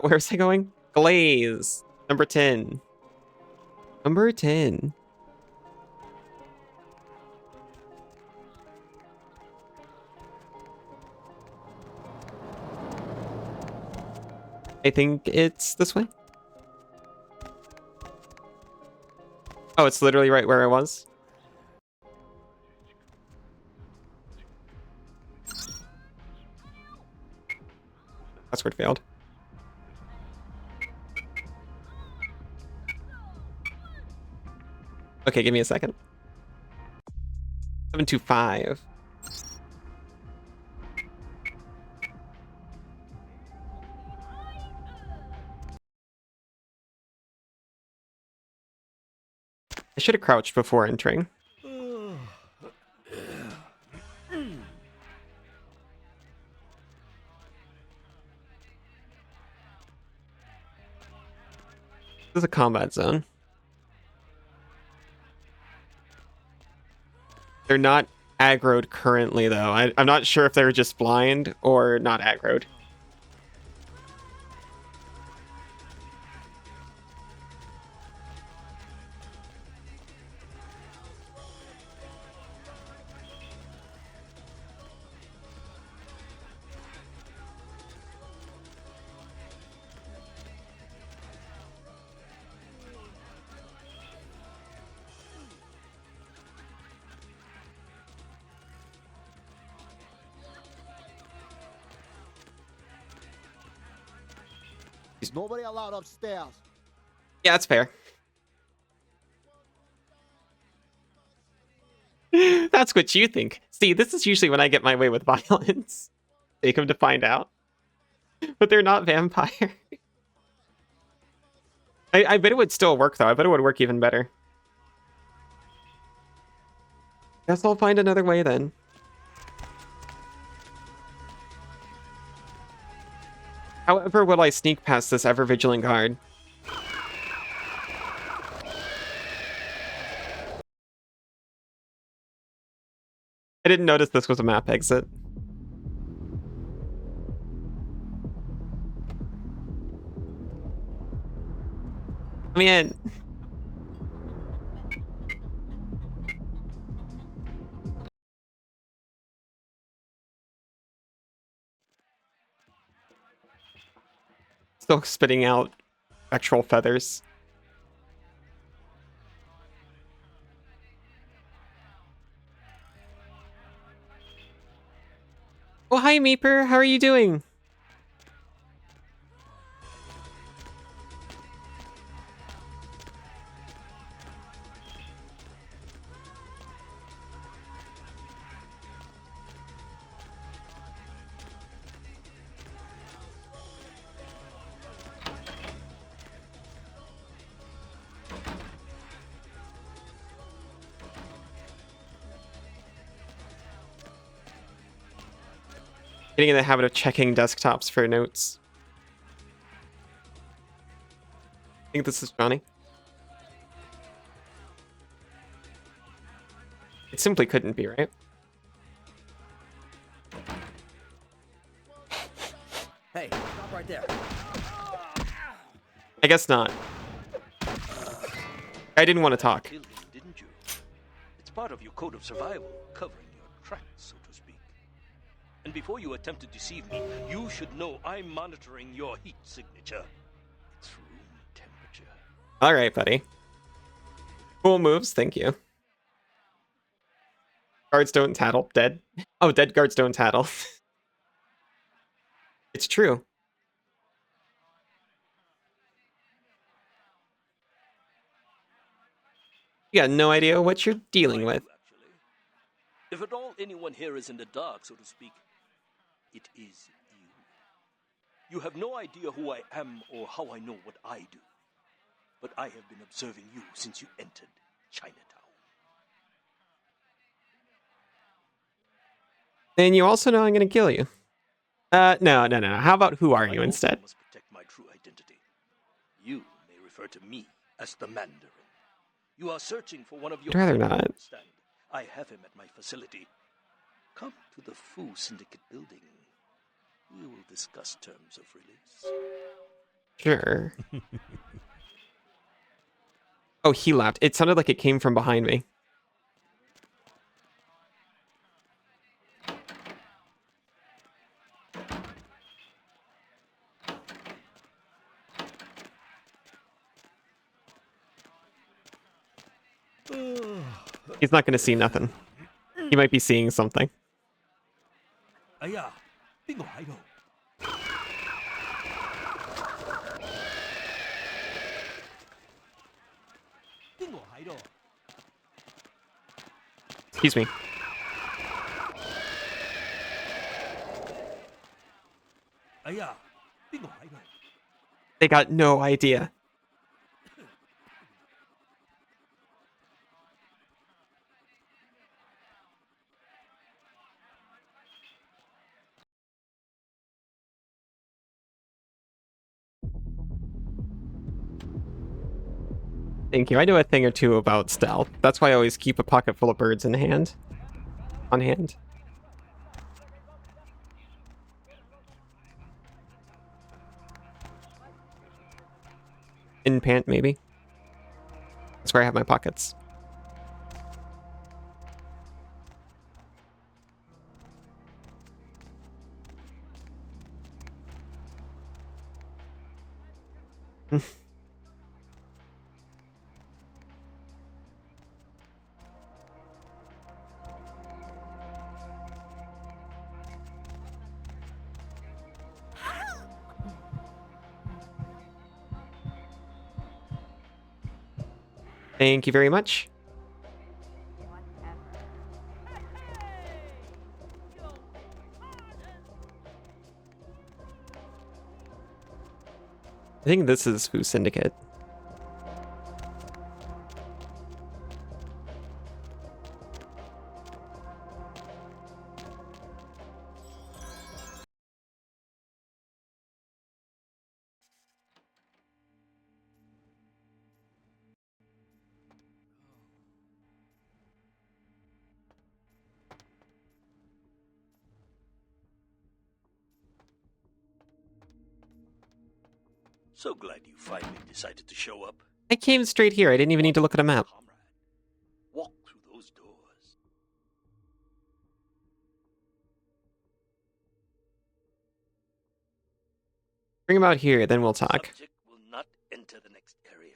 Where's I going? Glaze. Number 10. Number 10. I think it's this way. Oh, it's literally right where I was. Password failed. Okay, give me a second. 725. I should have crouched before entering. This is a combat zone. They're not aggroed currently, though. I'm not sure if they're just blind or not aggroed. Nobody allowed upstairs. Yeah, that's fair. That's what you think. See, this is usually when I get my way with violence. Take them to find out. But they're not vampire. I bet it would still work, though. I bet it would work even better. Guess I'll find another way, then. However, will I sneak past this ever-vigilant guard? I didn't notice this was a map exit. Let me in. Still spitting out actual feathers. Oh, hi, Meeper. How are you doing? Getting in the habit of checking desktops for notes. I think this is Johnny. It simply couldn't be, right? Hey, stop right there. I guess not. I didn't want to talk. Killed him, didn't you? It's part of your code of survival, covering your tracks, so to speak. And before you attempt to deceive me, you should know I'm monitoring your heat signature. It's room temperature. All right, buddy. Cool moves, thank you. Guards don't tattle. Dead. Oh, dead guards don't tattle. It's true. You got no idea what you're dealing with. If at all anyone here is in the dark, so to speak, it is you. You have no idea who I am or how I know what I do. But I have been observing you since you entered Chinatown. And you also know I'm gonna kill you. No. How about who are you instead? I must protect my true identity. You may refer to me as the Mandarin. You are searching for one of your... I'd rather not. Understand. I have him at my facility. Come to the Fu Syndicate building. We will discuss terms of release. Sure. Oh, he laughed. It sounded like it came from behind me. He's not going to see nothing. He might be seeing something. Excuse me. They got no idea. Thank you. I know a thing or two about stealth. That's why I always keep a pocket full of birds in hand. On hand. In pant, maybe. That's where I have my pockets. Thank you very much. I think this is Fu Syndicate. So glad you finally decided to show up. I came straight here. I didn't even need to look at a map. Walk through those doors. Bring him out here, then we'll talk. Subject will not enter the next area.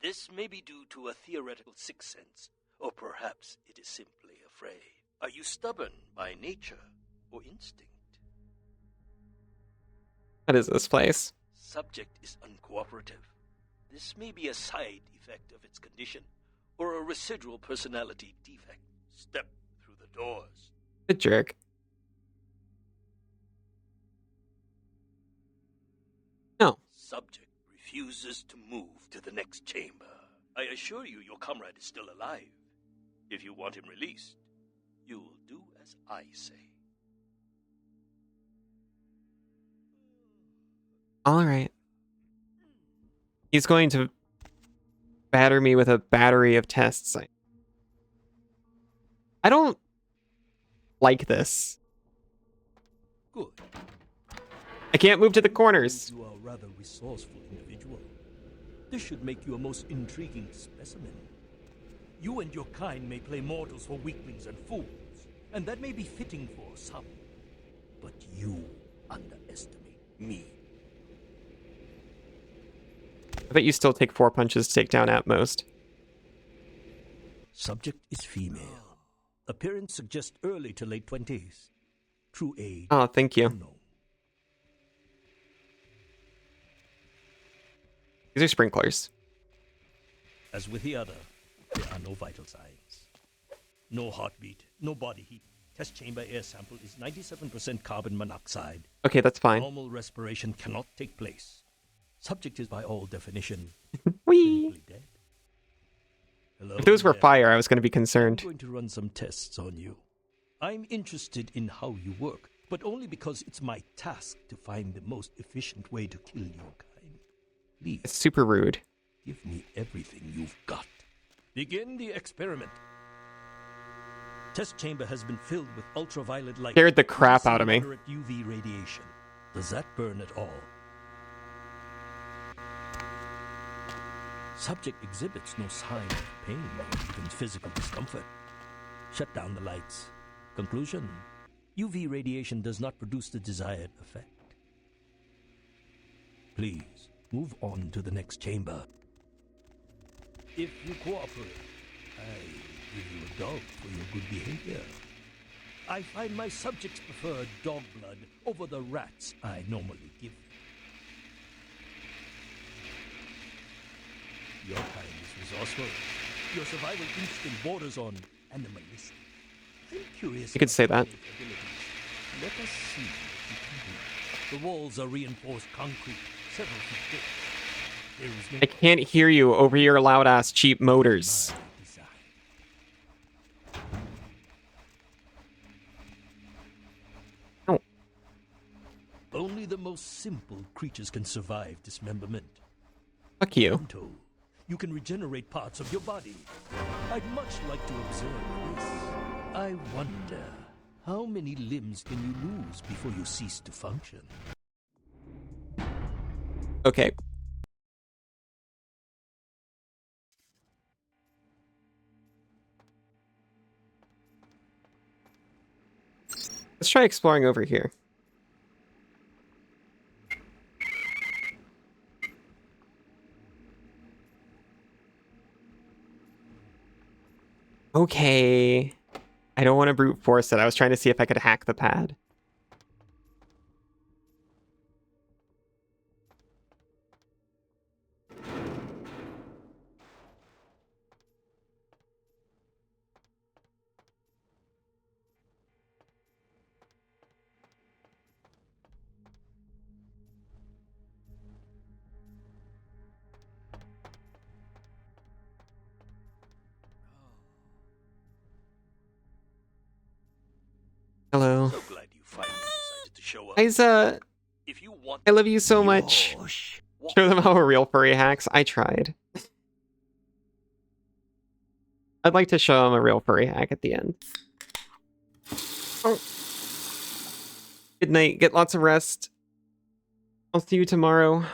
This may be due to a theoretical sixth sense, or perhaps it is simply afraid. Are you stubborn by nature or instinct? What is this place? Subject is uncooperative. This may be a side effect of its condition, or a residual personality defect. Step through the doors. Good jerk. No. Subject refuses to move to the next chamber. I assure you your comrade is still alive. If you want him released, you will do as I say. All right. He's going to batter me with a battery of tests. I don't like this. Good. I can't move to the corners. You are a rather resourceful individual. This should make you a most intriguing specimen. You and your kind may play mortals for weaklings and fools, and that may be fitting for some. But you underestimate me. I bet you still take 4 punches to take down at most. Subject is female. Appearance suggests early to late 20s. True age. Oh, thank you. Unknown. These are sprinklers. As with the other, there are no vital signs. No heartbeat, no body heat. Test chamber air sample is 97% carbon monoxide. Okay, that's fine. Normal respiration cannot take place. Subject is by all definition Whee! clinically dead. Hello If those were there. fire, I was going to be concerned. I'm going to run some tests on you. I'm interested in how you work, but only because it's my task to find the most efficient way to kill your kind. Please. It's super rude. Give me everything you've got. Begin the experiment. Test chamber has been filled with ultraviolet light. Scared the crap out of me. Moderate UV radiation. Does that burn at all? Subject exhibits no sign of pain or even physical discomfort. Shut down the lights. Conclusion: UV radiation does not produce the desired effect. Please move on to the next chamber. If you cooperate, I give you a dog for your good behavior. I find my subjects prefer dog blood over the rats I normally give them. Your kind is resourceful. Your survival instinct borders on animalistic. I'm curious. You could say that. Let us see what you can do. The walls are reinforced concrete, several feet thick. There is no I can't hear you over your loud ass cheap motors. Oh. Only the most simple creatures can survive dismemberment. Fuck you. I'm told you can regenerate parts of your body. I'd much like to observe this. I wonder, how many limbs can you lose before you cease to function? Okay. Let's try exploring over here. Okay. I don't want to brute force it. I was trying to see if I could hack the pad. Hello. So glad you finally decided to show up. Guys, If you want I love you so much. Show them how a real furry hacks. I tried. I'd like to show them a real furry hack at the end. Oh. Good night. Get lots of rest. I'll see you tomorrow.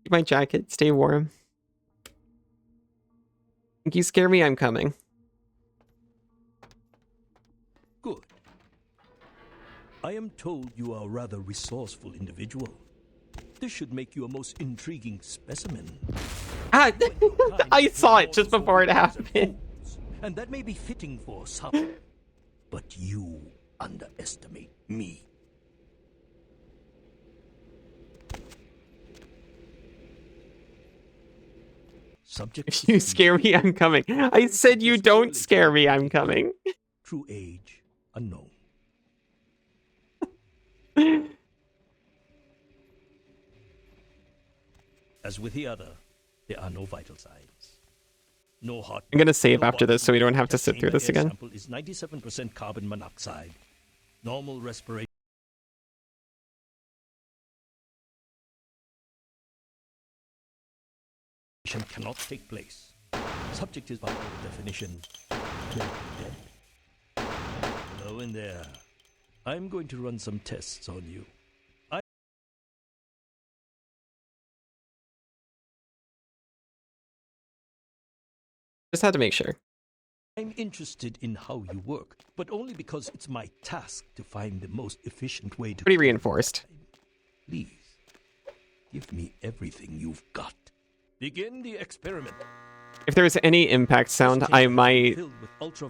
Keep my jacket. Stay warm. Think you scare me? I'm coming. Good. I am told you are a rather resourceful individual. This should make you a most intriguing specimen. Ah, I saw it just before it happened. And that may be fitting for some. But you underestimate me. Subject. If you scare me, I'm coming. I said you don't scare me, I'm coming. True age unknown. As with the other, there are no vital signs. No heart. I'm gonna save after this so we don't have to sit through this again. Sample is 97% carbon monoxide. Normal respiration cannot take place. Subject is by all definition clinically dead. Hello in there. I'm going to run some tests on you. Just had to make sure. I'm interested in how you work, but only because it's my task to find the most efficient way to... Pretty reinforced. Please, give me everything you've got. Begin the experiment. If there's any impact sound, I might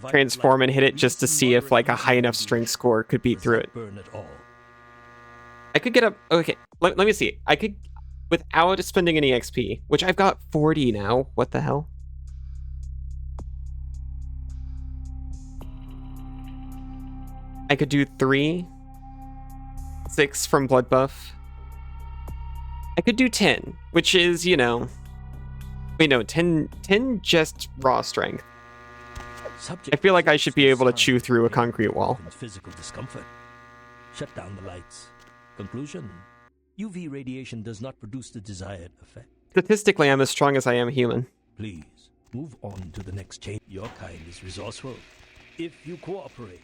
transform and hit it just to see if like a high enough strength score could beat through it. Burn at all. I could get up... Okay, let me see. I could, without spending any XP, which I've got 40 now. What the hell? I could do 3. 6 from blood buff. I could do 10, which is, you know... Wait, no, 10 just raw strength. I feel like I should be able to chew through a concrete wall. Physical discomfort. Shut down the lights. Conclusion. UV radiation does not produce the desired effect. Statistically, I'm as strong as I am human. Please, move on to the next chain. Your kind is resourceful. If you cooperate,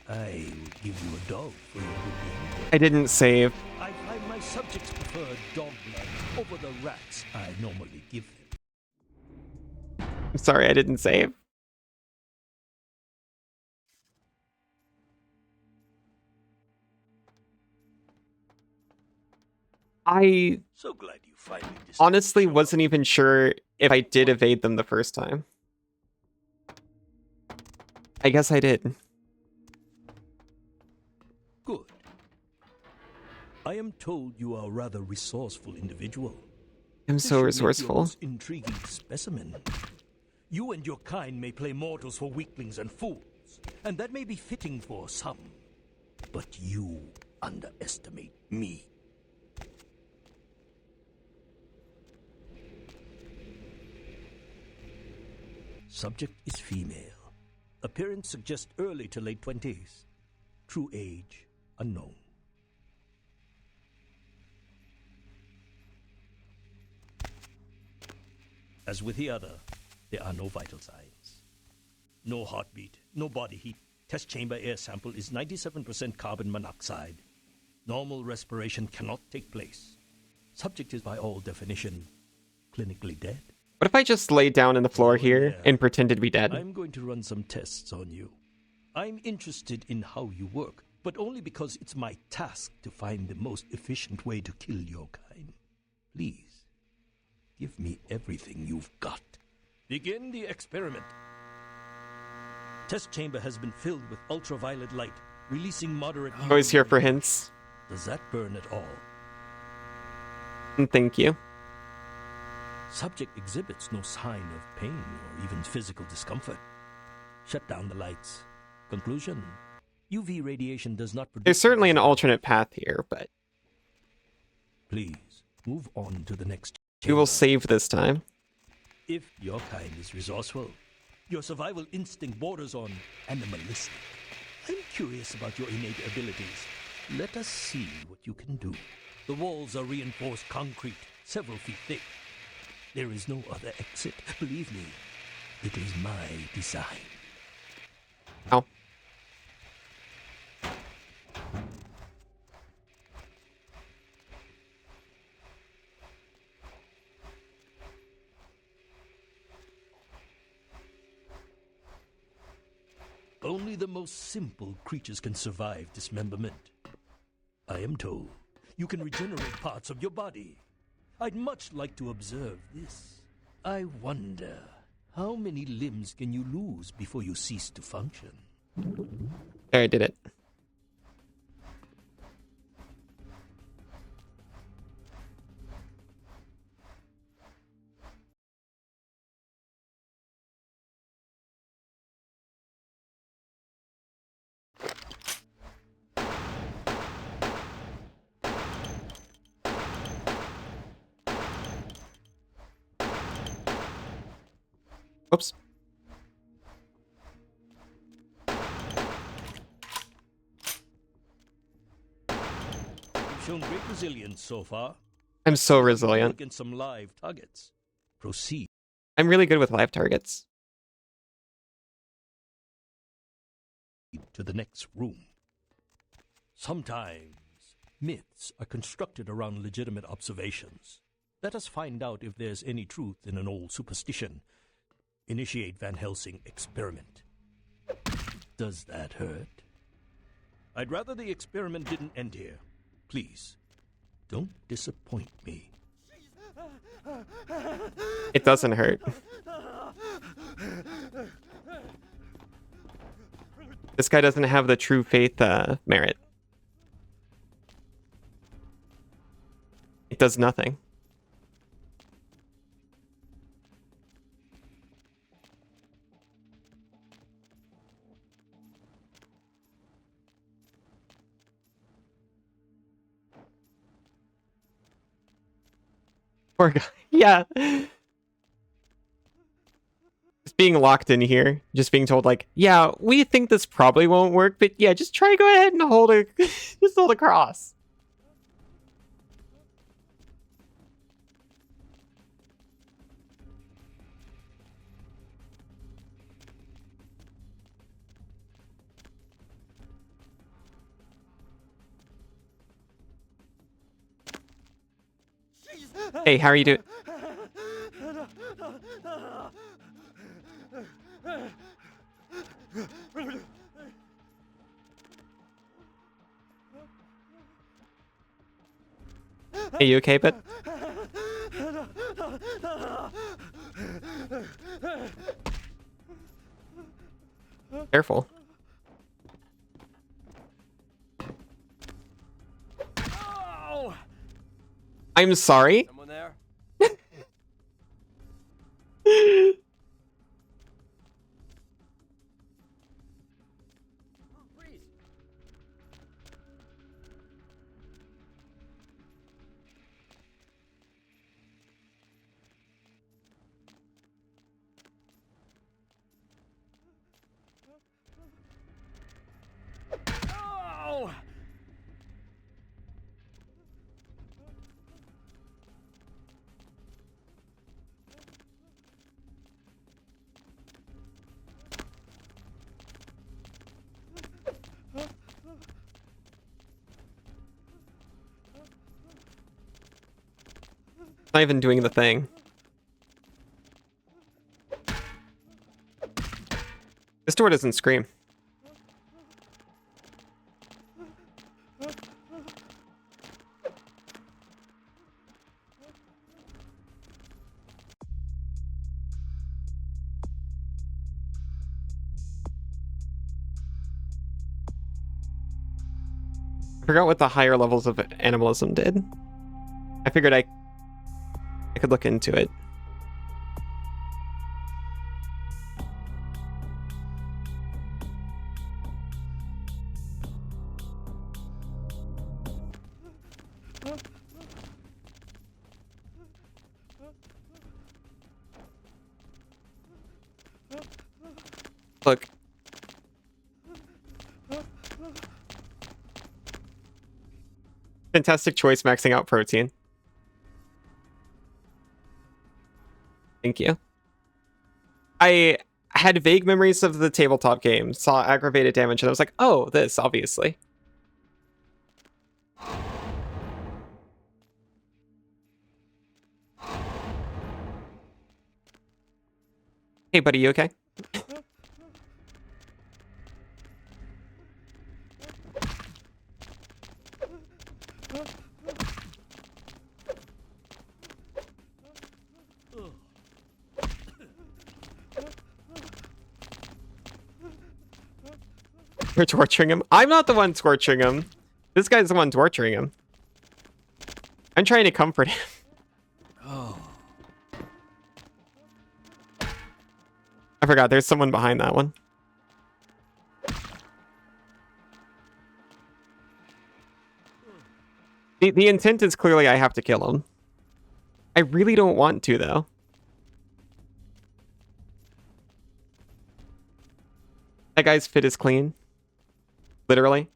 I will give you a dog for your good behavior. I didn't save. I find my subjects prefer dog blood over the rats I normally give them. I'm sorry, I didn't save. I so glad you finally honestly wasn't even sure if I did evade them the first time. I guess I did. Good. I am told you are a rather resourceful individual. I'm so resourceful. This should make you a most intriguing specimen. You and your kind may play mortals for weaklings and fools, and that may be fitting for some. But you underestimate me. Subject is female. Appearance suggests early to late 20s. True age unknown. As with the other, there are no vital signs. No heartbeat, no body heat. Test chamber air sample is 97% carbon monoxide. Normal respiration cannot take place. Subject is by all definition clinically dead. What if I just laid down on the floor here and pretended to be dead? I'm going to run some tests on you. I'm interested in how you work, but only because it's my task to find the most efficient way to kill your kind. Please, give me everything you've got. Begin the experiment. Test chamber has been filled with ultraviolet light, releasing moderate... Always here for hints. Does that burn at all? Thank you. Subject exhibits no sign of pain or even physical discomfort. Shut down the lights. Conclusion. UV radiation does not produce... There's certainly an alternate path here, but... Please, move on to the next chamber. We will save this time. If your kind is resourceful, your survival instinct borders on animalistic. I'm curious about your innate abilities. Let us see what you can do. The walls are reinforced concrete, several feet thick. There is no other exit. Believe me, it is my design. Ow. Only the most simple creatures can survive dismemberment. I am told you can regenerate parts of your body. I'd much like to observe this. I wonder, how many limbs can you lose before you cease to function? There, I did it. Oops. You've shown great resilience so far. I'm so resilient. Against some live targets. Proceed. I'm really good with live targets. To the next room. Sometimes myths are constructed around legitimate observations. Let us find out if there's any truth in an old superstition. Initiate Van Helsing experiment. Does that hurt? I'd rather the experiment didn't end here. Please, don't disappoint me. It doesn't hurt. This guy doesn't have the true faith merit. It does nothing. Poor guy. Yeah. Just being locked in here. Just being told like, yeah, we think this probably won't work, but yeah, just try go ahead and hold a just hold a cross. Hey, how are you doing? Hey, you okay, but careful. I'm sorry. Someone there? Oh! Not even doing the thing. This door doesn't scream. I forgot what the higher levels of animalism did. I figured I could look into it. Look. Fantastic choice maxing out protein. Thank you. I had vague memories of the tabletop game, saw aggravated damage, and I was like, oh, this, obviously. Hey, buddy, you okay? You're torturing him? I'm not the one torturing him. This guy's the one torturing him. I'm trying to comfort him. Oh. I forgot, there's someone behind that one. The intent is clearly I have to kill him. I really don't want to, though. That guy's fit is clean. Literally.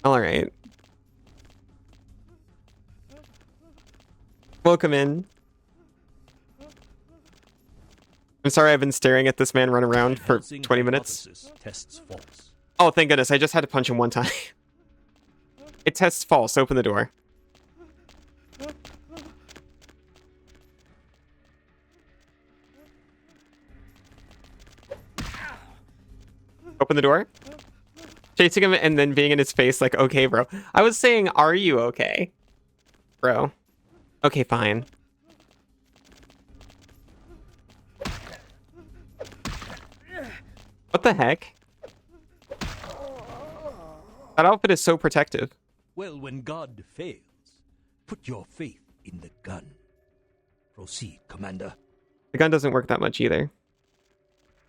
Alright. Welcome in. I'm sorry I've been staring at this man run around for 20 minutes. Tests false. Oh, thank goodness. I just had to punch him one time. It tests false. Open the door. Open the door. Chasing him and then being in his face like, okay, bro. I was saying, are you okay? Bro. Okay, fine. What the heck? That outfit is so protective. Well, when God fails, put your faith in the gun. Proceed, Commander. The gun doesn't work that much either.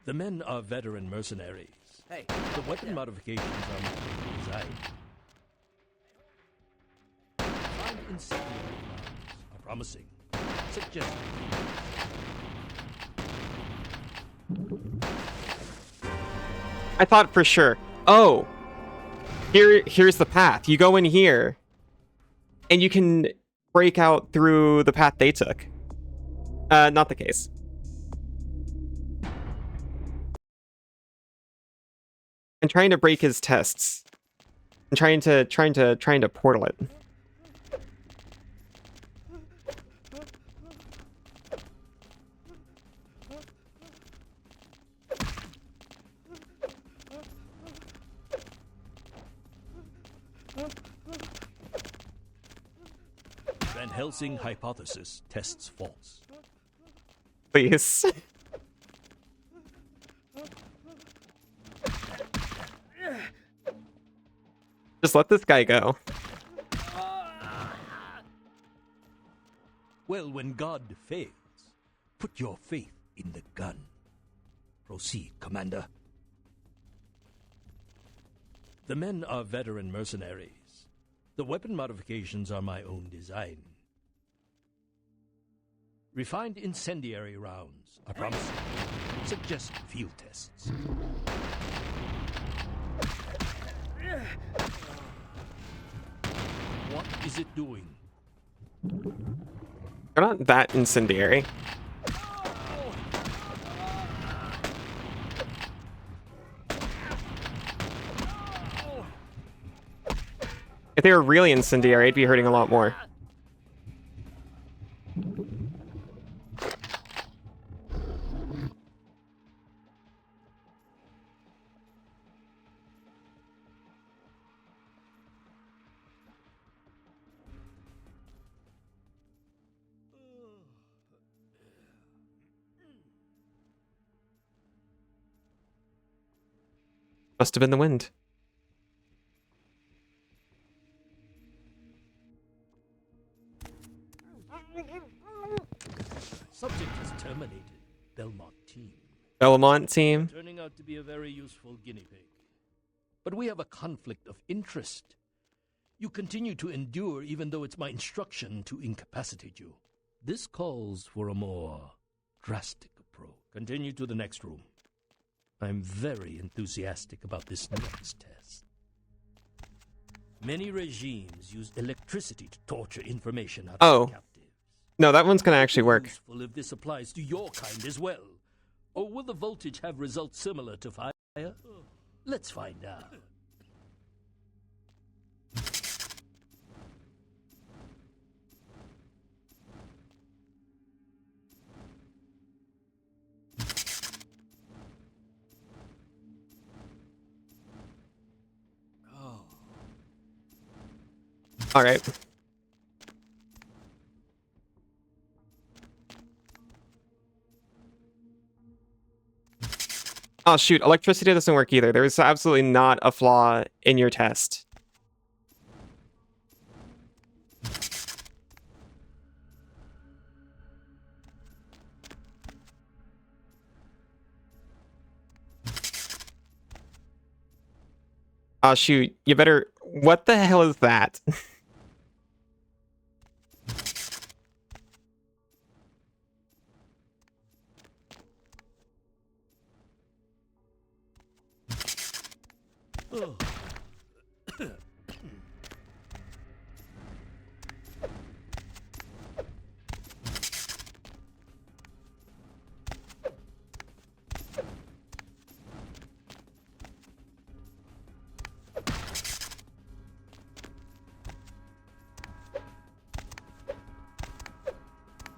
The men are veteran mercenaries. Hey, the weapon modifications are my design. incendiary rounds are promising. Suggest. I thought for sure. Oh, here's the path. You go in here, and you can break out through the path they took. Not the case. I'm trying to break his tests. I'm trying to portal it. Van Helsing hypothesis tests false. Please. Just let this guy go. Well, when God fails, put your faith in the gun. Proceed, Commander. The men are veteran mercenaries. The weapon modifications are my own design. Refined incendiary rounds are promising. Suggest field tests. What is it doing? They're not that incendiary. If they were really incendiary, I'd be hurting a lot more. Must have been the wind. Subject is terminated. Belmont team. Belmont team. Turning out to be a very useful guinea pig. But we have a conflict of interest. You continue to endure even though it's my instruction to incapacitate you. This calls for a more drastic approach. Continue to the next room. I'm very enthusiastic about this next test. Many regimes use electricity to torture information out of captives. No, that one's gonna actually work. Useful if this applies to your kind as well. Or will the voltage have results similar to fire? Let's find out. All right. Oh shoot, electricity doesn't work either. There is absolutely not a flaw in your test. Oh shoot, you better... What the hell is that?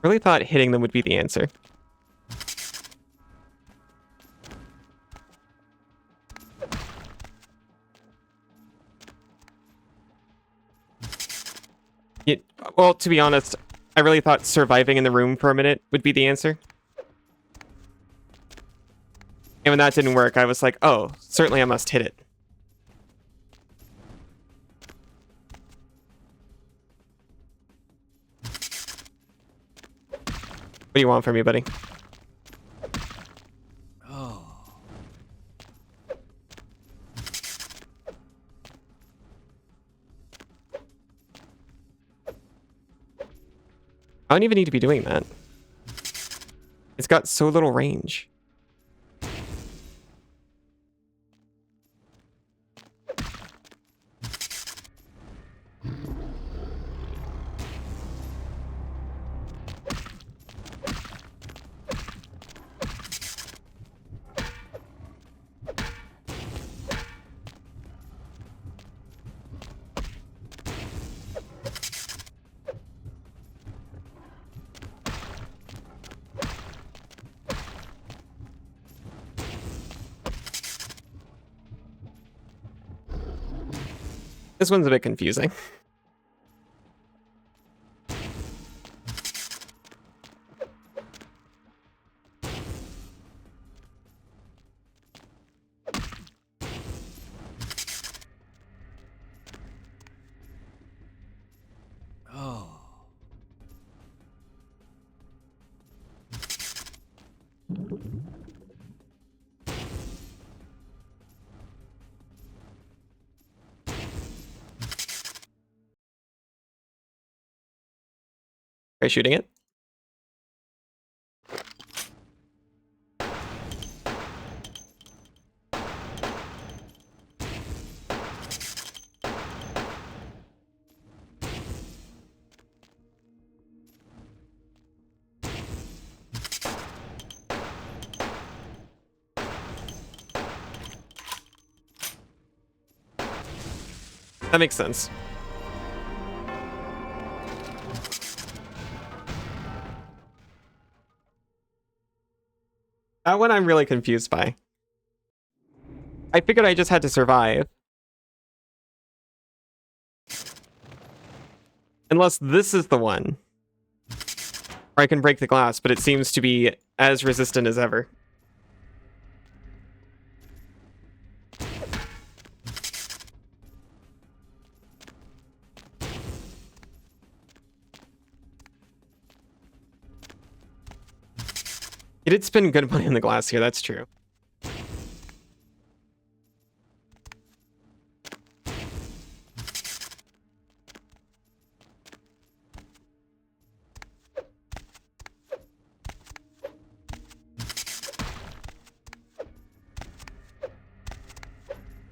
Really thought hitting them would be the answer. Well, to be honest, I really thought surviving in the room for a minute would be the answer. And when that didn't work, I was like, oh, certainly I must hit it. What do you want from me, buddy? I don't even need to be doing that. It's got so little range. This one's a bit confusing. Oh. Try shooting it. That makes sense. That one I'm really confused by. I figured I just had to survive. Unless this is the one. Where I can break the glass, but it seems to be as resistant as ever. He did spend good money on the glass here, that's true.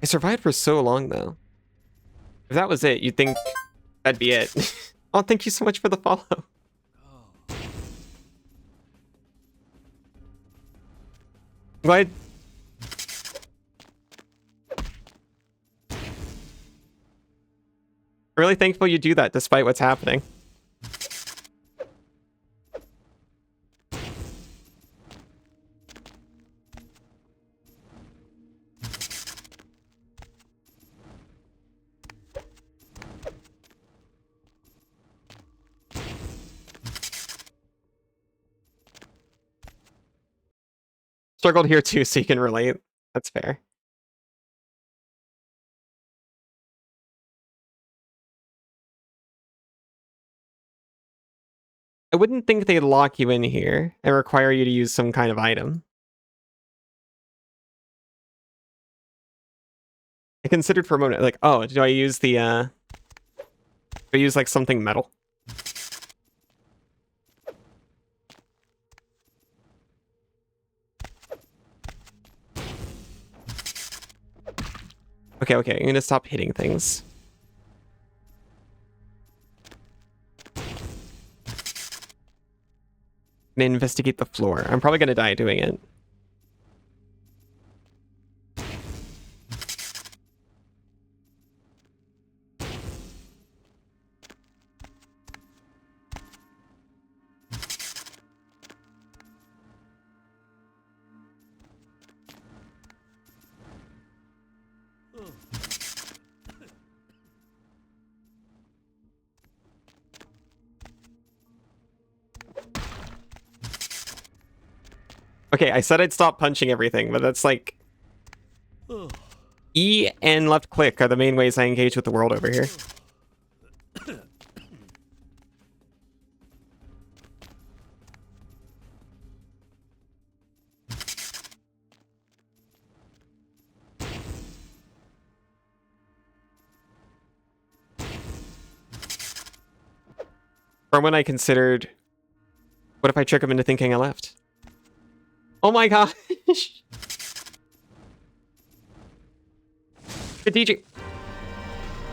I survived for so long, though. If that was it, you'd think that'd be it. Oh, thank you so much for the follow. Glad. Really thankful you do that despite what's happening. Struggled here too, so you can relate. That's fair. I wouldn't think they'd lock you in here and require you to use some kind of item. I considered for a moment, like, oh, do I use the, do I use, like, something metal? Okay, okay, I'm gonna stop hitting things. And investigate the floor. I'm probably gonna die doing it. Okay, I said I'd stop punching everything, but that's like... E and left click are the main ways I engage with the world over here. From when I considered What if I trick him into thinking I left? Oh my gosh! Fidiji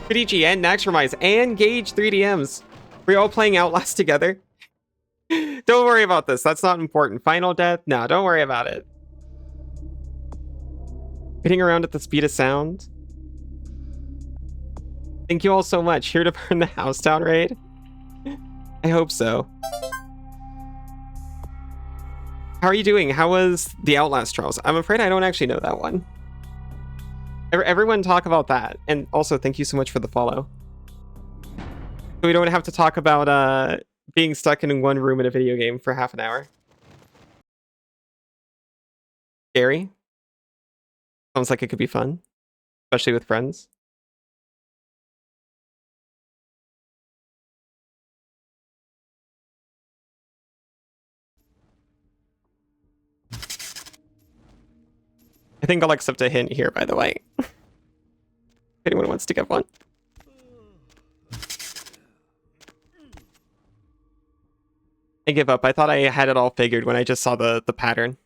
and Naxxramize and Gage 3DMs. We're all playing Outlast together. Don't worry about this. That's not important. Final death? No, don't worry about it. Hitting around at the speed of sound. Thank you all so much. Here to burn the house down raid? I hope so. How are you doing? How was the Outlast trials? I'm afraid I don't actually know that one. Everyone talk about that. And also, thank you so much for the follow. So we don't have to talk about being stuck in one room in a video game for half an hour. Scary. Sounds like it could be fun. Especially with friends. I think I'll accept a hint here, by the way. If anyone wants to give one. I give up. I thought I had it all figured when I just saw the pattern.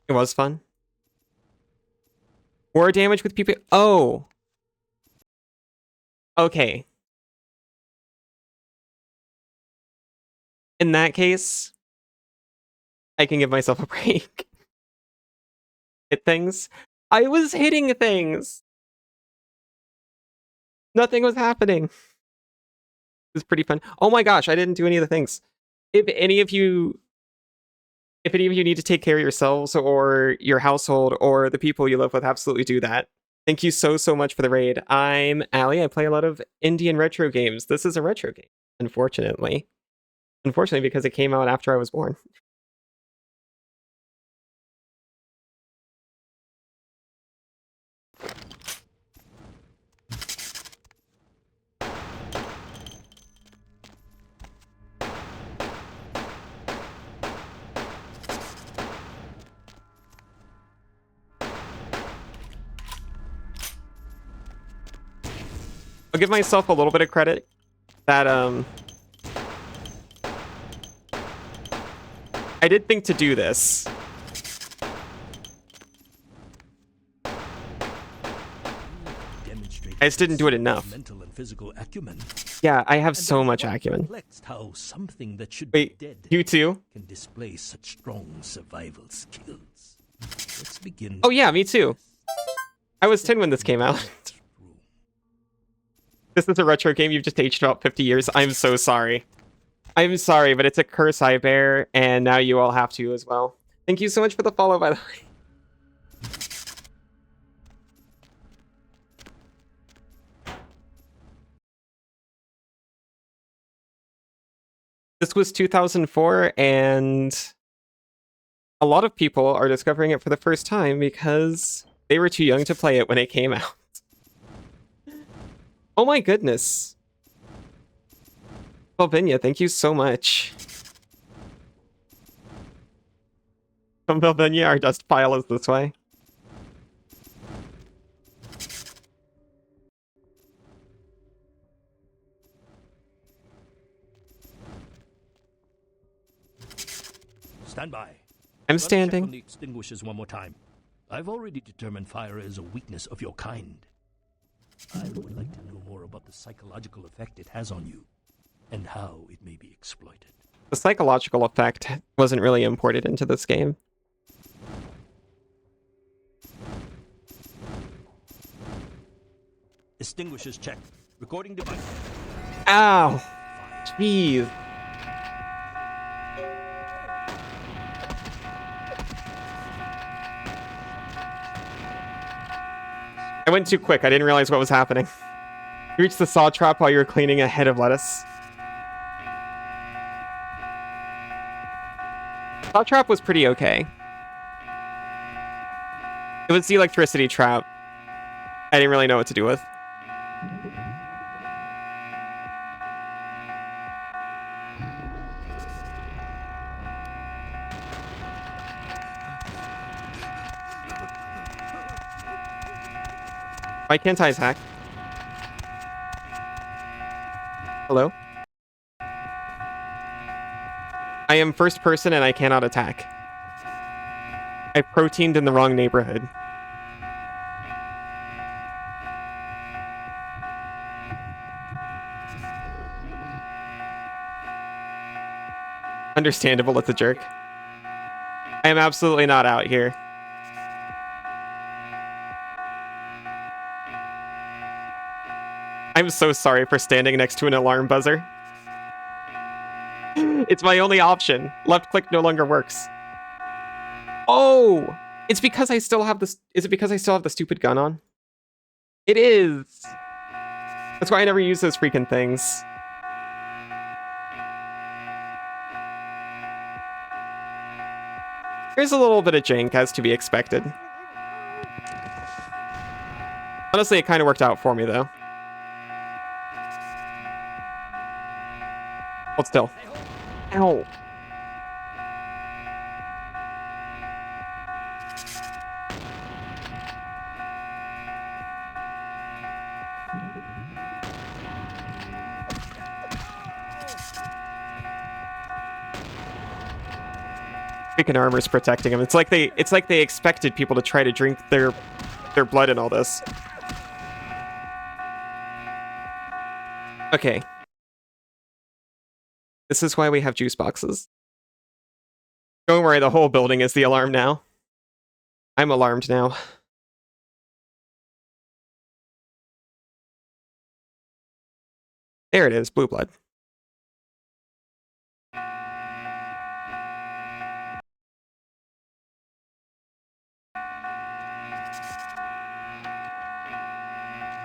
It was fun. More damage with people. Oh. Okay. In that case, I can give myself a break. Hit things. I was hitting things. Nothing was happening. It was pretty fun. Oh my gosh, I didn't do any of the things. If any of you need to take care of yourselves or your household or the people you live with, absolutely do that. Thank you so much for the raid. I'm Ali. I play a lot of indie and retro games. This is a retro game, unfortunately. Unfortunately, because it came out after I was born. I'll give myself a little bit of credit that I did think to do this. I just didn't do it enough. Mental and physical acumen. Yeah, I have so much acumen. How something that should Wait, be dead you too? can display such strong survival skills. Let's begin. Oh yeah, me too. I was 10 when this came out. This is a retro game you've just aged about 50 years. I'm so sorry. I'm sorry, but it's a curse I bear, and now you all have to as well. Thank you so much for the follow, by the way. This was 2004, and a lot of people are discovering it for the first time because they were too young to play it when it came out. Oh my goodness. Belvinia, thank you so much. From Belvinia, our dust pile is this way. Stand by. I'm standing. Check on the extinguishers one more time. I've already determined fire is a weakness of your kind. I would like to know more about the psychological effect it has on you, and how it may be exploited. The psychological effect wasn't really imported into this game. Extinguishers checked. Recording device. Ow! Jeez. I went too quick. I didn't realize what was happening. You reached the saw trap while you were cleaning a head of lettuce. Saw trap was pretty okay. It was the electricity trap. I didn't really know what to do with. Why can't I attack? I am first person and I cannot attack. I proteined in the wrong neighborhood. Understandable, it's a jerk. I am absolutely not out here. I'm so sorry for standing next to an alarm buzzer. It's my only option. Left click no longer works. Oh! It's because I still have this. Is it because I still have the stupid gun on? It is! That's why I never use those freaking things. Here's a little bit of jank, as to be expected. Honestly, it kind of worked out for me, though. Hold still. Ow. Freaking armor's protecting him. It's like they expected people to try to drink their blood and all this. Okay. This is why we have juice boxes. Don't worry, the whole building is the alarm now. I'm alarmed now. There it is, blue blood.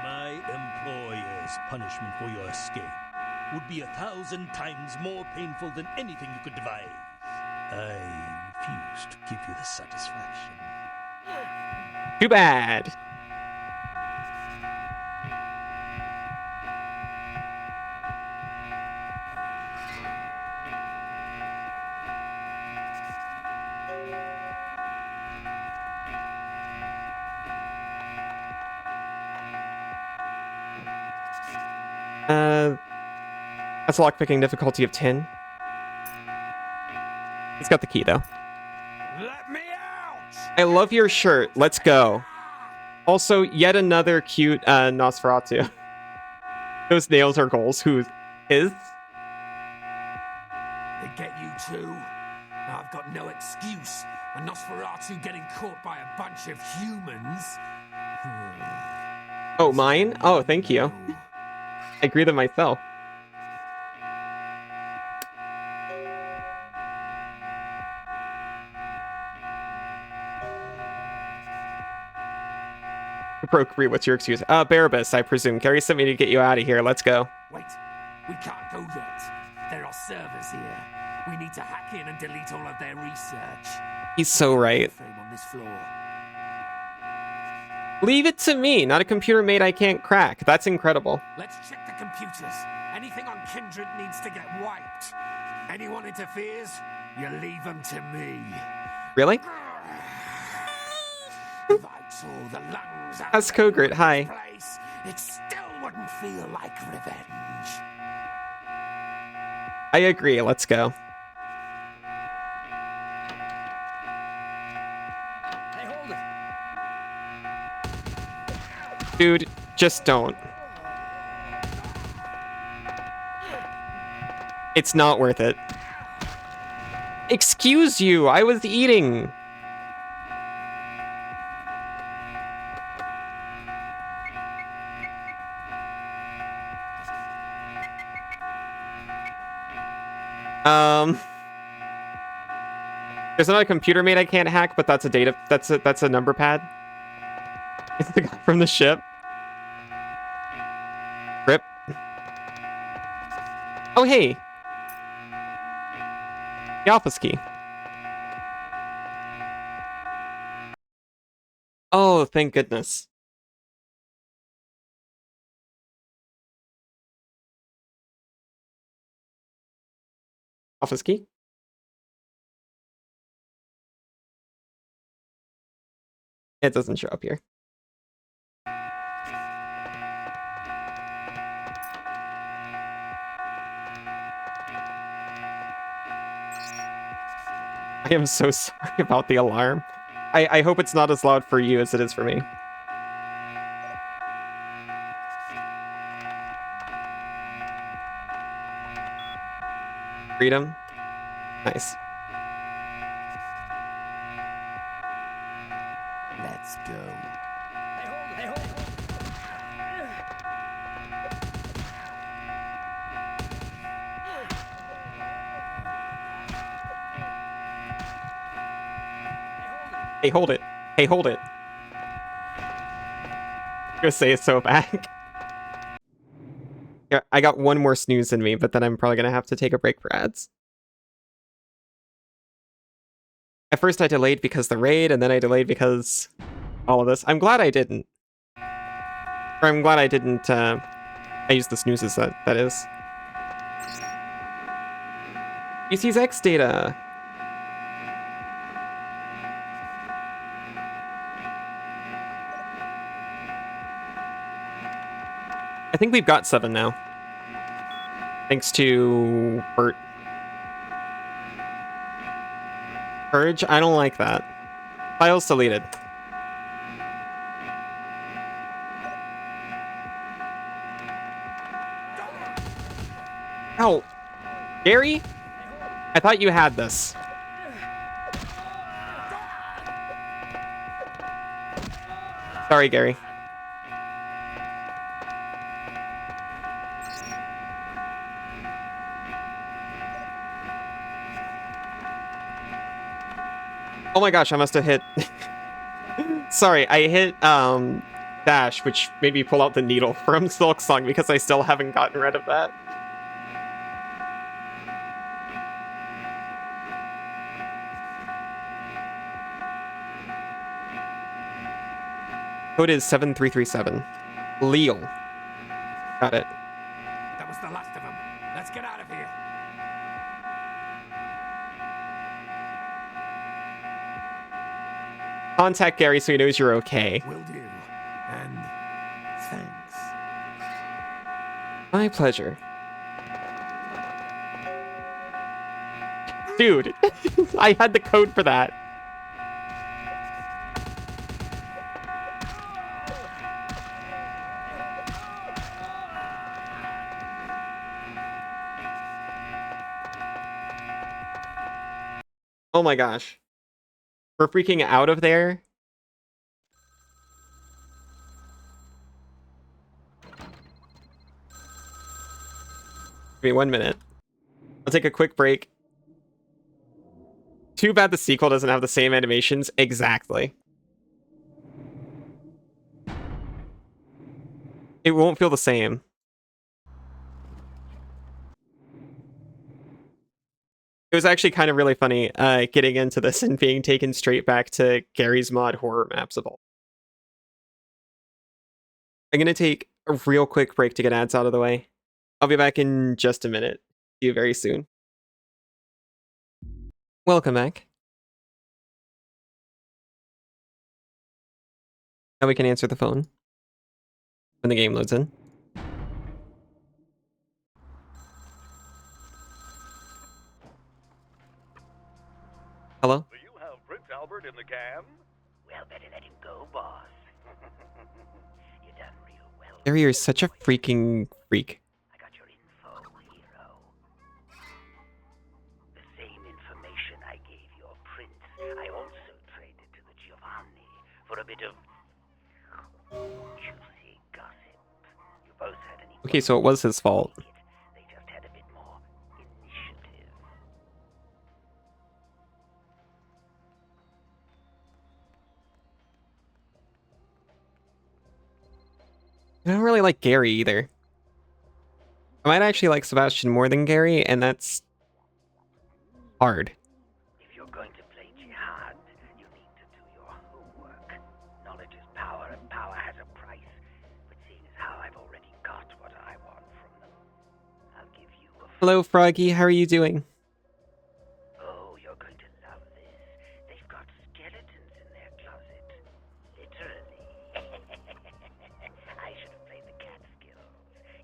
My employer's punishment for your escape would be 1,000 times more painful than anything you could devise. I refuse to give you the satisfaction. Too bad. That's a lockpicking difficulty of 10. He's got the key, though. Let me out! I love your shirt. Let's go. Also, yet another cute Nosferatu. Those nails are goals. Who is? They get you too. I've got no excuse. A Nosferatu getting caught by a bunch of humans. Oh, mine? Oh, thank you. I agree with myself. Procreate, what's your excuse? Barabbas, I presume. Gary sent me to get you out of here. Let's go. Wait, we can't go yet. There are servers here. We need to hack in and delete all of their research. He's so right. On this floor. Leave it to me, not a computer made I can't crack. That's incredible. Let's check the computers. Anything on Kindred needs to get wiped. Anyone interferes, you leave them to me. Really? All the lungs out That's Kogrit, hi. place, it still wouldn't feel like revenge. I agree, let's go. Hey, hold it. Dude, just don't. It's not worth it. Excuse you, I was eating. There's not a computer made I can't hack, but that's a data. That's a number pad. It's the guy from the ship. Rip. Oh hey. The office key. Oh, thank goodness. Office key. It doesn't show up here. I am so sorry about the alarm. I hope it's not as loud for you as it is for me. Freedom? Nice. Let's go. Hey, hold it. Hey, hold it. I'm gonna say it so back. Yeah, I got one more snooze in me, but then I'm probably gonna have to take a break for ads. At first I delayed because the raid, and then I delayed because all of this. I'm glad I didn't. Or I'm glad I didn't, I used the snoozes, that is. PC's X data. I think we've got 7 now. Thanks to Bert. Purge? I don't like that. Files deleted. Ow! Gary? I thought you had this. Sorry, Gary. Oh my gosh, I must have hit... Sorry, I hit, dash, which made me pull out the needle from Silksong because I still haven't gotten rid of that. Code is 7337. Leal. Got it. That was the last of them. Let's get out of here. Contact Gary so he knows you're okay. Will do. And thanks. My pleasure. Dude, I had the code for that. Oh my gosh. We're freaking out of there. Give me 1 minute. I'll take a quick break. Too bad the sequel doesn't have the same animations. Exactly. It won't feel the same. It was actually kind of really funny getting into this and being taken straight back to Gary's mod horror maps of all. I'm going to take a real quick break to get ads out of the way. I'll be back in just a minute. See you very soon. Welcome back. Now we can answer the phone when the game loads in. Hello? Do you have Prince Albert in the can? Well, better let him go, boss. You done real well. Gary, you're such a freaking freak. I got your info, hero. The same information I gave your prince, I also traded to the Giovanni for a bit of juicy gossip. You both had an Okay, so it was his fault. They just had a bit more initiative. I don't really like Gary either. I might actually like Sebastian more than Gary, and that's hard. If you're going to play jihad, you need to do your homework. Knowledge is power, and power has a price. But seeing as how I've already got what I want from them, I'll give you a... Hello, Froggy. How are you doing? Oh, you're going to love this. They've got skeletons in their closet. Literally. I should have played the cat skills.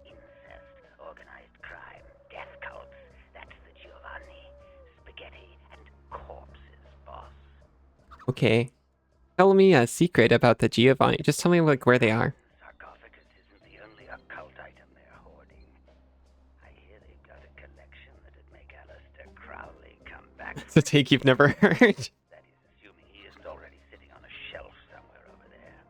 Incest, organized crime, death cults. That's the Giovanni. Spaghetti and corpses. Okay. Tell me a secret about the Giovanni. Just tell me like where they are. Sarcophagus isn't the only occult item they're hoarding. I hear they've got a collection that'd make Aleister Crowley come back. It's a take you've never heard. That is, assuming he isn't already sitting on a shelf somewhere over there.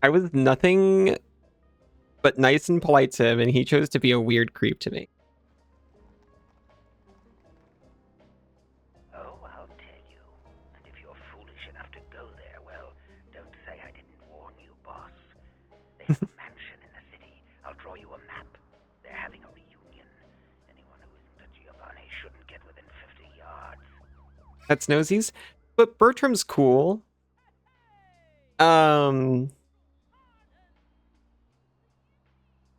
I was nothing but nice and polite to him, and he chose to be a weird creep to me. Oh, I'll tell you. And if you're foolish enough to go there, well, don't say I didn't warn you, boss. They have a mansion in the city. I'll draw you a map. They're having a reunion. Anyone who isn't a Giovanni shouldn't get within 50 yards. That's nosies. But Bertram's cool.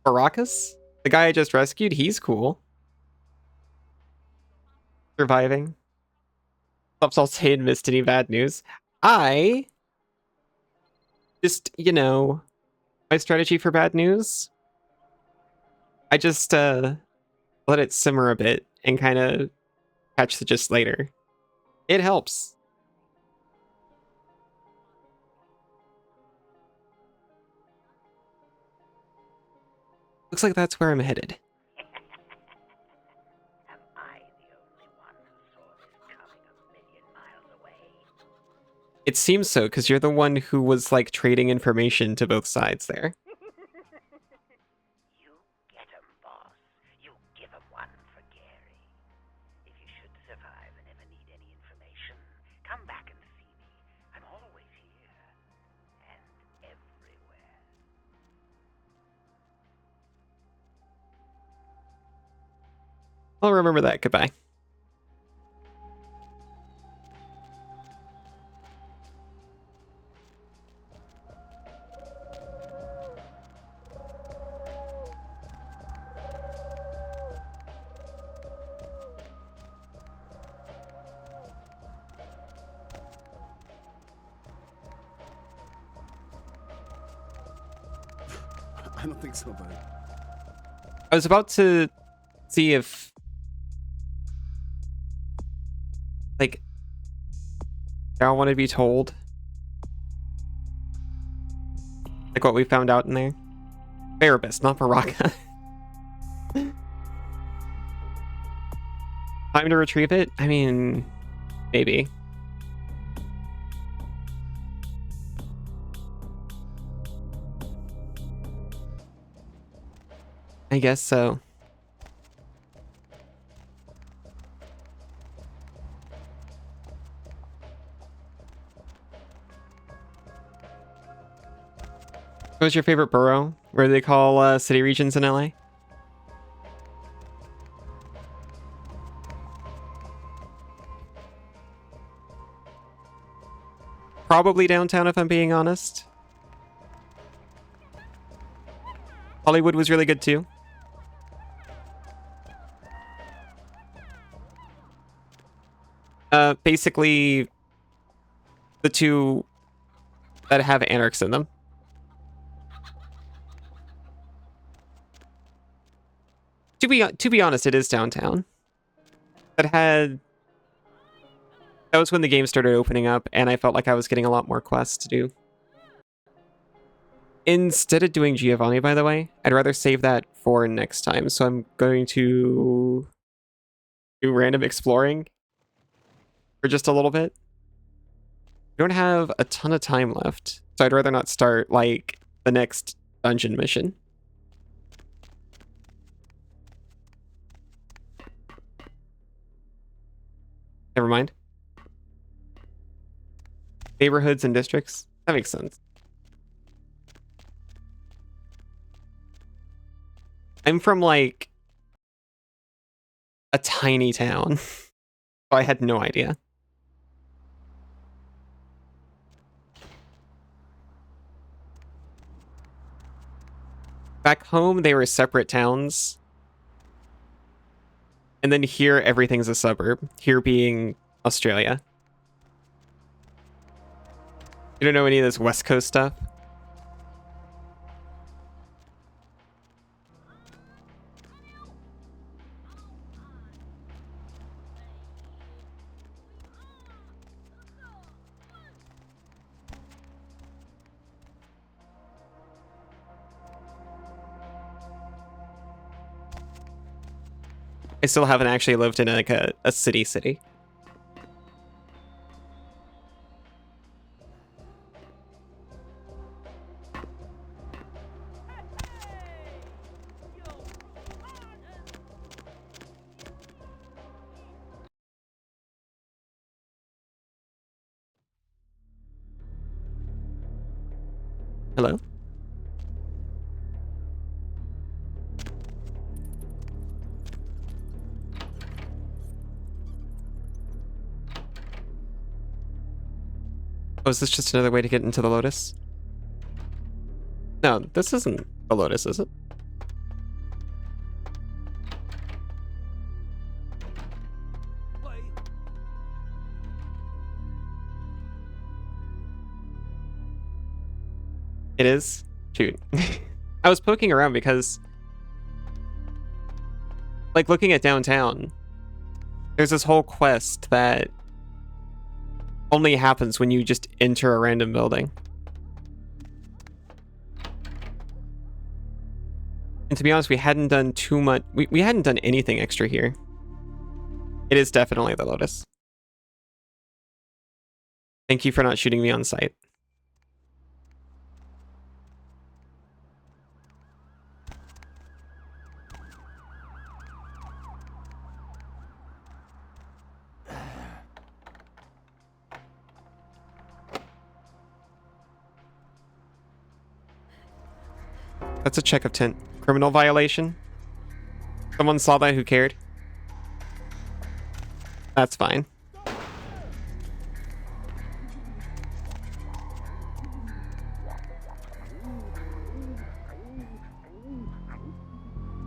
Baracus? The guy I just rescued, he's cool. Surviving. Stops all say and missed any bad news. I just, you know, my strategy for bad news, I just let it simmer a bit and kind of catch the gist later. It helps. Looks like that's where I'm headed. Am I the only one who saw this coming a million miles away? It seems so, because you're the one who was, like, trading information to both sides there. You get 'em, boss. You give 'em one for Gary. If you should survive and ever need any information, come back and see me. I'm always here. And everywhere. I'll remember that. Goodbye. I don't think so, buddy. I was about to see if, like, I want to be told, like, what we found out in there. Erebus, not Baraka. Time to retrieve it? I mean, maybe. I guess so. What was your favorite borough? Where do they call city regions in LA? Probably downtown, if I'm being honest. Hollywood was really good too. Basically, the two that have anarchs in them. To be honest, it is downtown. That was when the game started opening up, and I felt like I was getting a lot more quests to do. Instead of doing Giovanni, by the way, I'd rather save that for next time. So I'm going to do random exploring for just a little bit. I don't have a ton of time left, so I'd rather not start, like, the next dungeon mission. Never mind. Neighborhoods and districts? That makes sense. I'm from, like, a tiny town. So I had no idea. Back home, they were separate towns. And then here, everything's a suburb. Here being Australia. You don't know any of this West Coast stuff? I still haven't actually lived in like a city. Hello? Oh, is this just another way to get into the Lotus? No, this isn't the Lotus, is it? It is? Shoot. I was poking around because, like, looking at downtown, there's this whole quest that only happens when you just enter a random building. And to be honest, we hadn't done too much. We hadn't done anything extra here. It is definitely the Lotus. Thank you for not shooting me on sight. That's a check of tint. Criminal violation? Someone saw that, who cared? That's fine.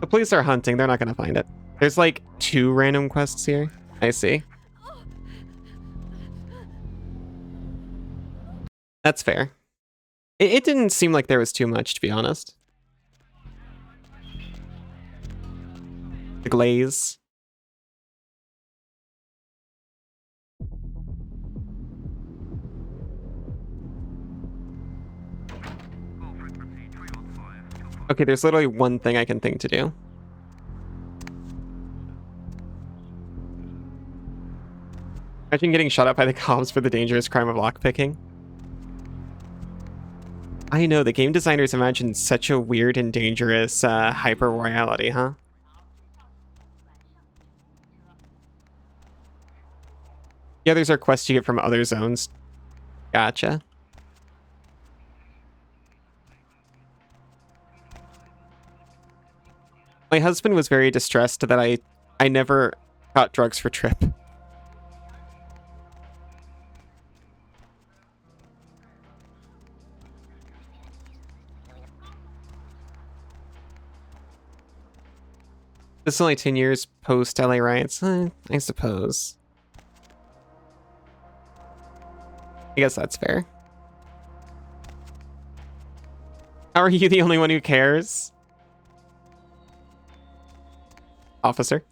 The police are hunting, they're not gonna find it. There's like 2 random quests here. I see. That's fair. It didn't seem like there was too much, to be honest. The glaze. Okay, there's literally one thing I can think to do. Imagine getting shot up by the cops for the dangerous crime of lockpicking. I know, the game designers imagined such a weird and dangerous hyper-royality, huh? The others are quests you get from other zones. Gotcha. My husband was very distressed that I never got drugs for Trip. This is only 10 years post LA riots. I suppose. I guess that's fair. How are you the only one who cares? Officer?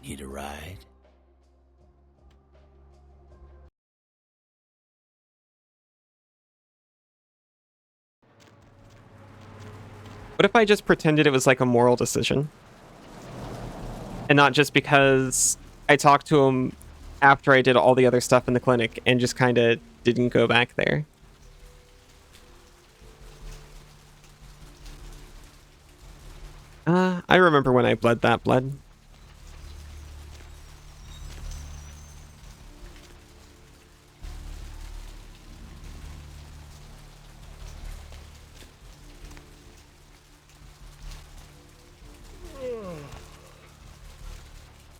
Need a ride? What if I just pretended it was like a moral decision? And not just because I talked to him after I did all the other stuff in the clinic and just kind of didn't go back there. I remember when I bled that blood.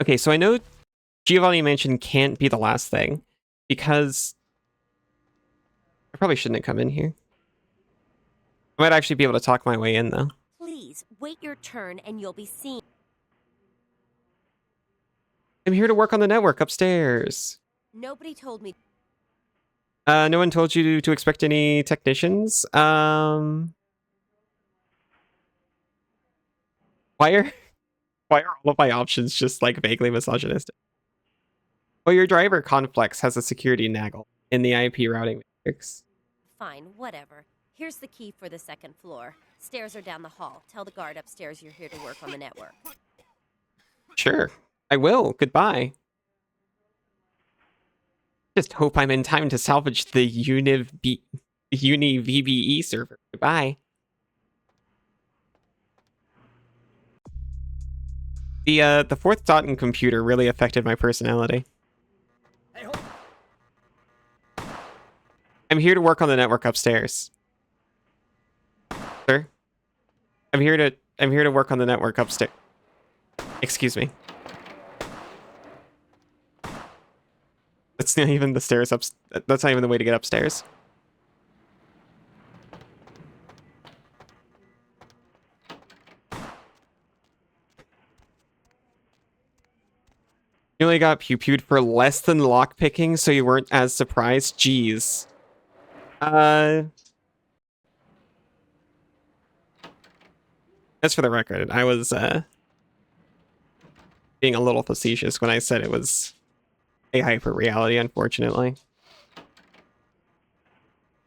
Okay, so I know Giovanni Mansion can't be the last thing because I probably shouldn't have come in here. I might actually be able to talk my way in though. Please, wait your turn and you'll be seen. I'm here to work on the network upstairs. Nobody told me. No one told you to expect any technicians? Why are all of my options just like vaguely misogynistic? Oh, your driver Conflex has a security naggle in the IP routing matrix. Fine, whatever. Here's the key for the second floor. Stairs are down the hall. Tell the guard upstairs you're here to work on the network. Sure, I will. Goodbye. Just hope I'm in time to salvage the Uni VBE server. Goodbye. The fourth dot in computer really affected my personality. I'm here to work on the network upstairs. Sir? I'm here to work on the network upstairs. Excuse me. That's not even the stairs up. That's not even the way to get upstairs. You only got pew-pewed for less than lockpicking, so you weren't as surprised? Jeez. As for the record, I was, being a little facetious when I said it was a hyper-reality, unfortunately.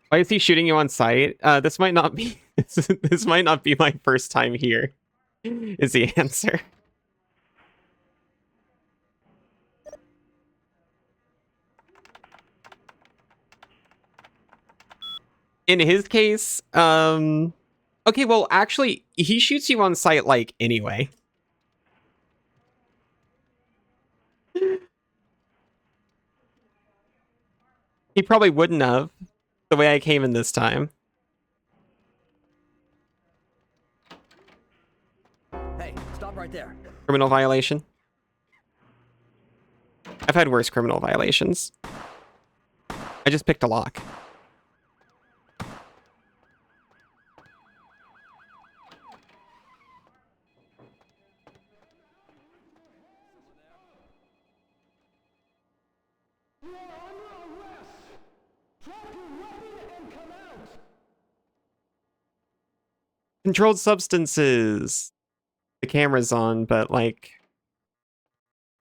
Why is he shooting you on sight? This might not be... this might not be my first time here, is the answer. In his case, okay, well, actually, he shoots you on sight, like, anyway. He probably wouldn't have, the way I came in this time. Hey, stop right there. Criminal violation. I've had worse criminal violations. I just picked a lock. Controlled substances. The camera's on, but like,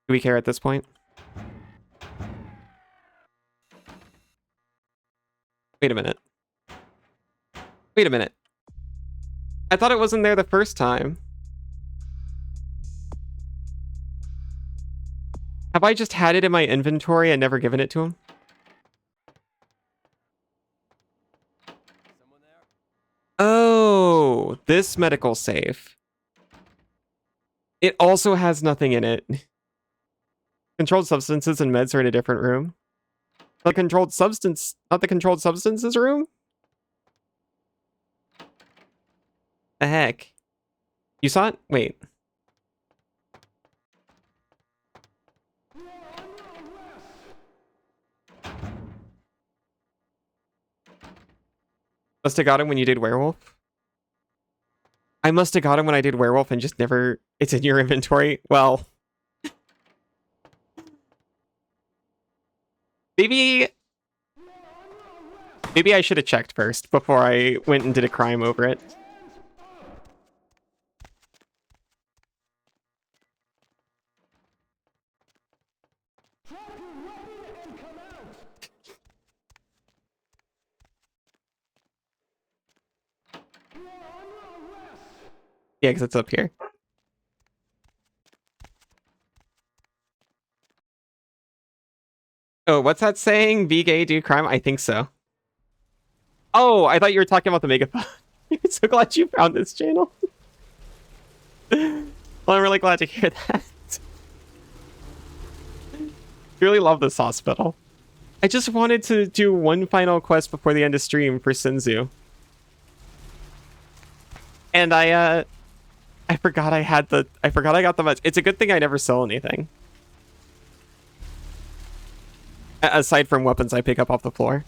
do we care at this point? Wait a minute. Wait a minute. I thought it wasn't there the first time. Have I just had it in my inventory and never given it to him? Oh, this medical safe. It also has nothing in it. Controlled substances and meds are in a different room. The controlled substance, not the controlled substances room? The heck? You saw it? Wait. Must have got him when you did werewolf? I must have got him when I did werewolf and just never... It's in your inventory? Well... Maybe I should have checked first before I went and did a crime over it. Yeah, because it's up here. Oh, what's that saying? Be gay, do crime? I think so. Oh, I thought you were talking about the megaphone. I'm so glad you found this channel. Well, I'm really glad to hear that. Really love this hospital. I just wanted to do one final quest before the end of stream for Sinzu. And I forgot I got the much. It's a good thing I never sell anything. Aside from weapons I pick up off the floor.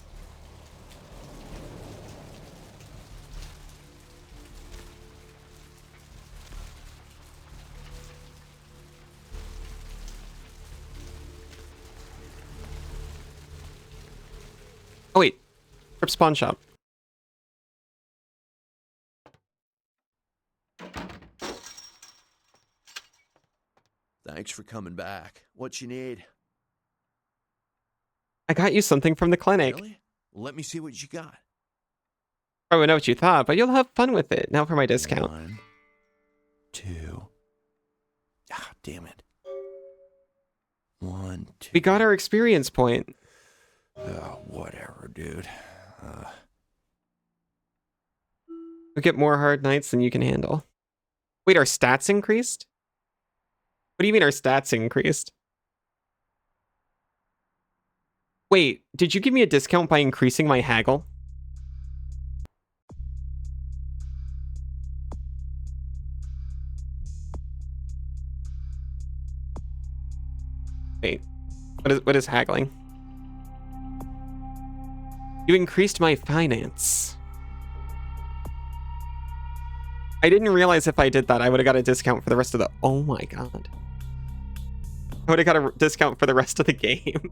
Oh wait, Trip's Pawn Shop. Thanks for coming back. What you need? I got you something from the clinic. Really? Well, let me see what you got. Probably know what you thought, but you'll have fun with it. Now for my discount. 1, 2. Ah, damn it. 1, 2. We got our experience point. Whatever, dude. We get more hard nights than you can handle. Wait, our stats increased? What do you mean our stats increased? Wait, did you give me a discount by increasing my haggle? Wait, what is haggling? You increased my finance. I didn't realize if I did that, I would have got a discount for the rest of the... Oh my god. I would have got a discount for the rest of the game.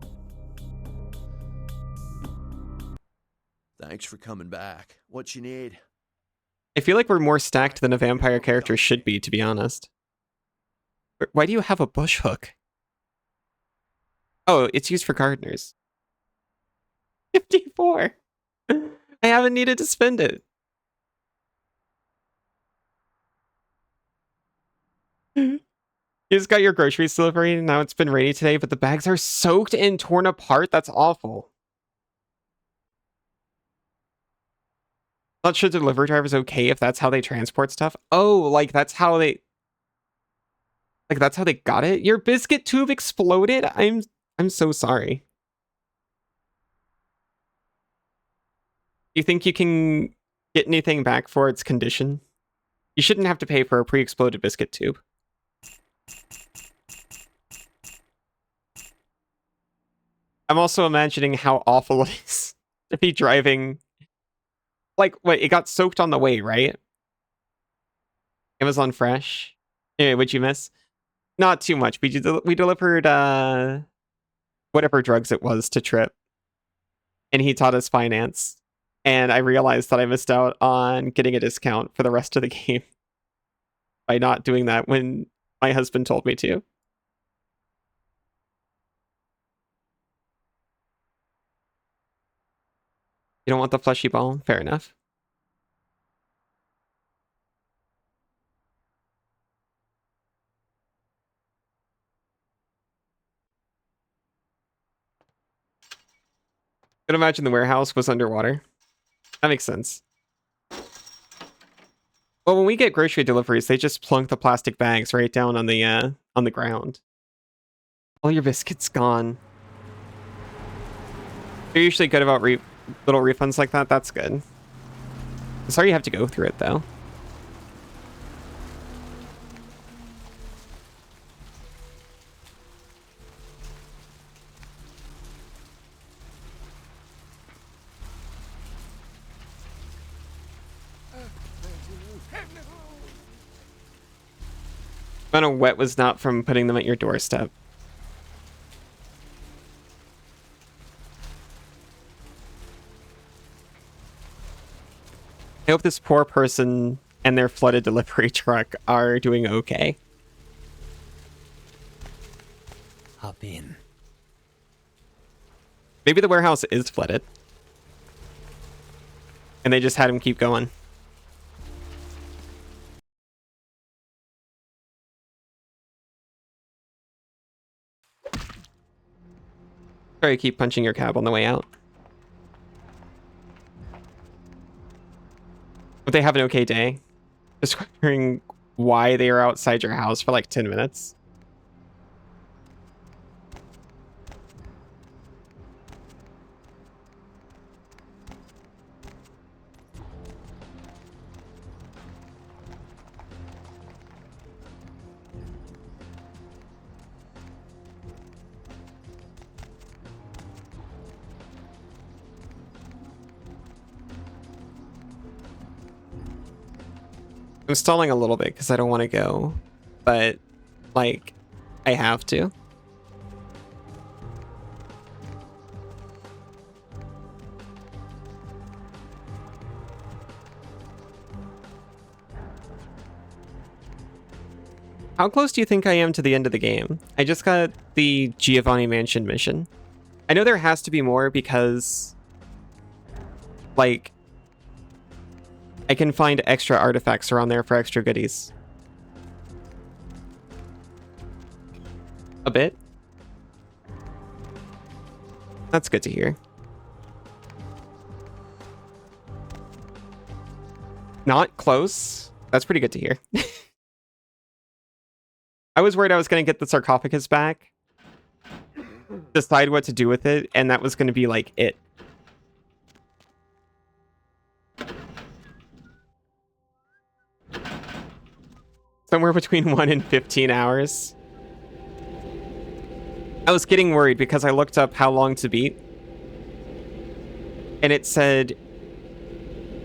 Thanks for coming back. What you need? I feel like we're more stacked than a vampire character should be, to be honest. Why do you have a bush hook? Oh, it's used for gardeners. 54. I haven't needed to spend it. You just got your groceries delivery and now it's been rainy today, but the bags are soaked and torn apart. That's awful. Not sure the delivery driver's okay if that's how they transport stuff. Oh, like that's how they... Like that's how they got it? Your biscuit tube exploded? I'm so sorry. You think you can get anything back for its condition? You shouldn't have to pay for a pre-exploded biscuit tube. I'm also imagining how awful it is to be driving. Like, wait, it got soaked on the way, right? Amazon Fresh. Anyway, what'd you miss? Not too much. We delivered whatever drugs it was to Trip, and he taught us finance. And I realized that I missed out on getting a discount for the rest of the game by not doing that when my husband told me to. You don't want the fleshy ball? Fair enough. I could imagine the warehouse was underwater. That makes sense. Well, when we get grocery deliveries, they just plunk the plastic bags right down on the ground. All your biscuits gone. They're usually good about little refunds like that. That's good. I'm sorry you have to go through it, though. Amount of wet was not from putting them at your doorstep. I hope this poor person and their flooded delivery truck are doing okay. Hop in. Maybe the warehouse is flooded. And they just had him keep going. Sorry, keep punching your cab on the way out. But they have an okay day. Just wondering why they are outside your house for like 10 minutes. I'm stalling a little bit because I don't want to go, but like I have to. How close do you think I am to the end of the game? I just got the Giovanni Mansion mission. I know there has to be more because, like, I can find extra artifacts around there for extra goodies. A bit? That's good to hear. Not close. That's pretty good to hear. I was worried I was going to get the sarcophagus back, decide what to do with it, and that was going to be like it. Somewhere between 1 and 15 hours. I was getting worried because I looked up how long to beat, and it said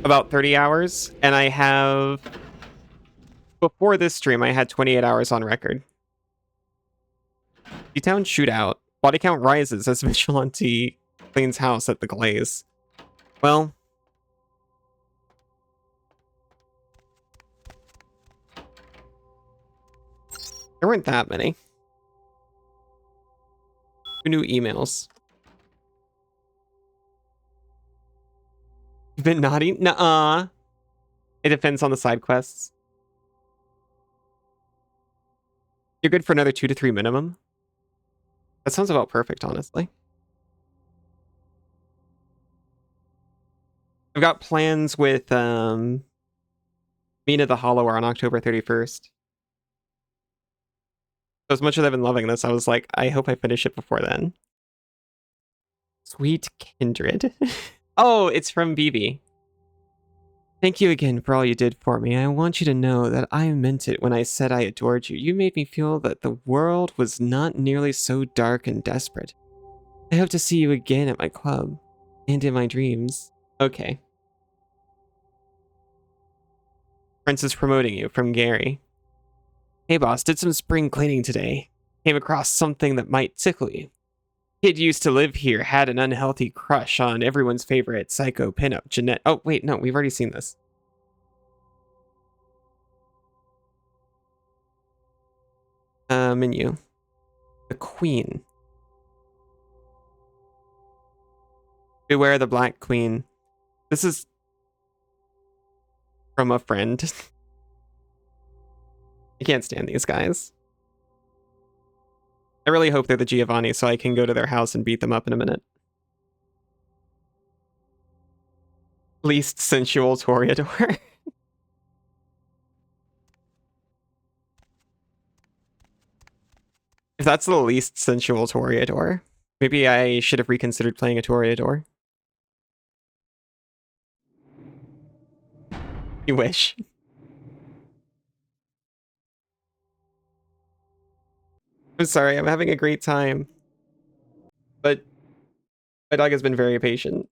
about 30 hours, and I have... Before this stream, I had 28 hours on record. VtM shootout. Body count rises as Vigilante cleans house at the Glaze. Well... There weren't that many. 2 new emails. You've been naughty? Nuh-uh. It depends on the side quests. You're good for another 2 to 3 minimum? That sounds about perfect, honestly. I've got plans with Mina the Hollower on October 31st. So as much as I've been loving this, I was like, I hope I finish it before then. Sweet Kindred. Oh, it's from BB. Thank you again for all you did for me. I want you to know that I meant it when I said I adored you. You made me feel that the world was not nearly so dark and desperate. I hope to see you again at my club. And in my dreams. Okay. Prince is promoting you from Gary. Hey boss, did some spring cleaning today. Came across something that might tickle you. Kid used to live here, had an unhealthy crush on everyone's favorite psycho pinup, Jeanette. Oh, wait, no, we've already seen this. Menu. The Queen. Beware the Black Queen. This is from a friend. I can't stand these guys. I really hope they're the Giovanni so I can go to their house and beat them up in a minute. Least sensual Toreador. If that's the least sensual Toreador, maybe I should have reconsidered playing a Toreador. You wish. I'm sorry, I'm having a great time. But my dog has been very patient.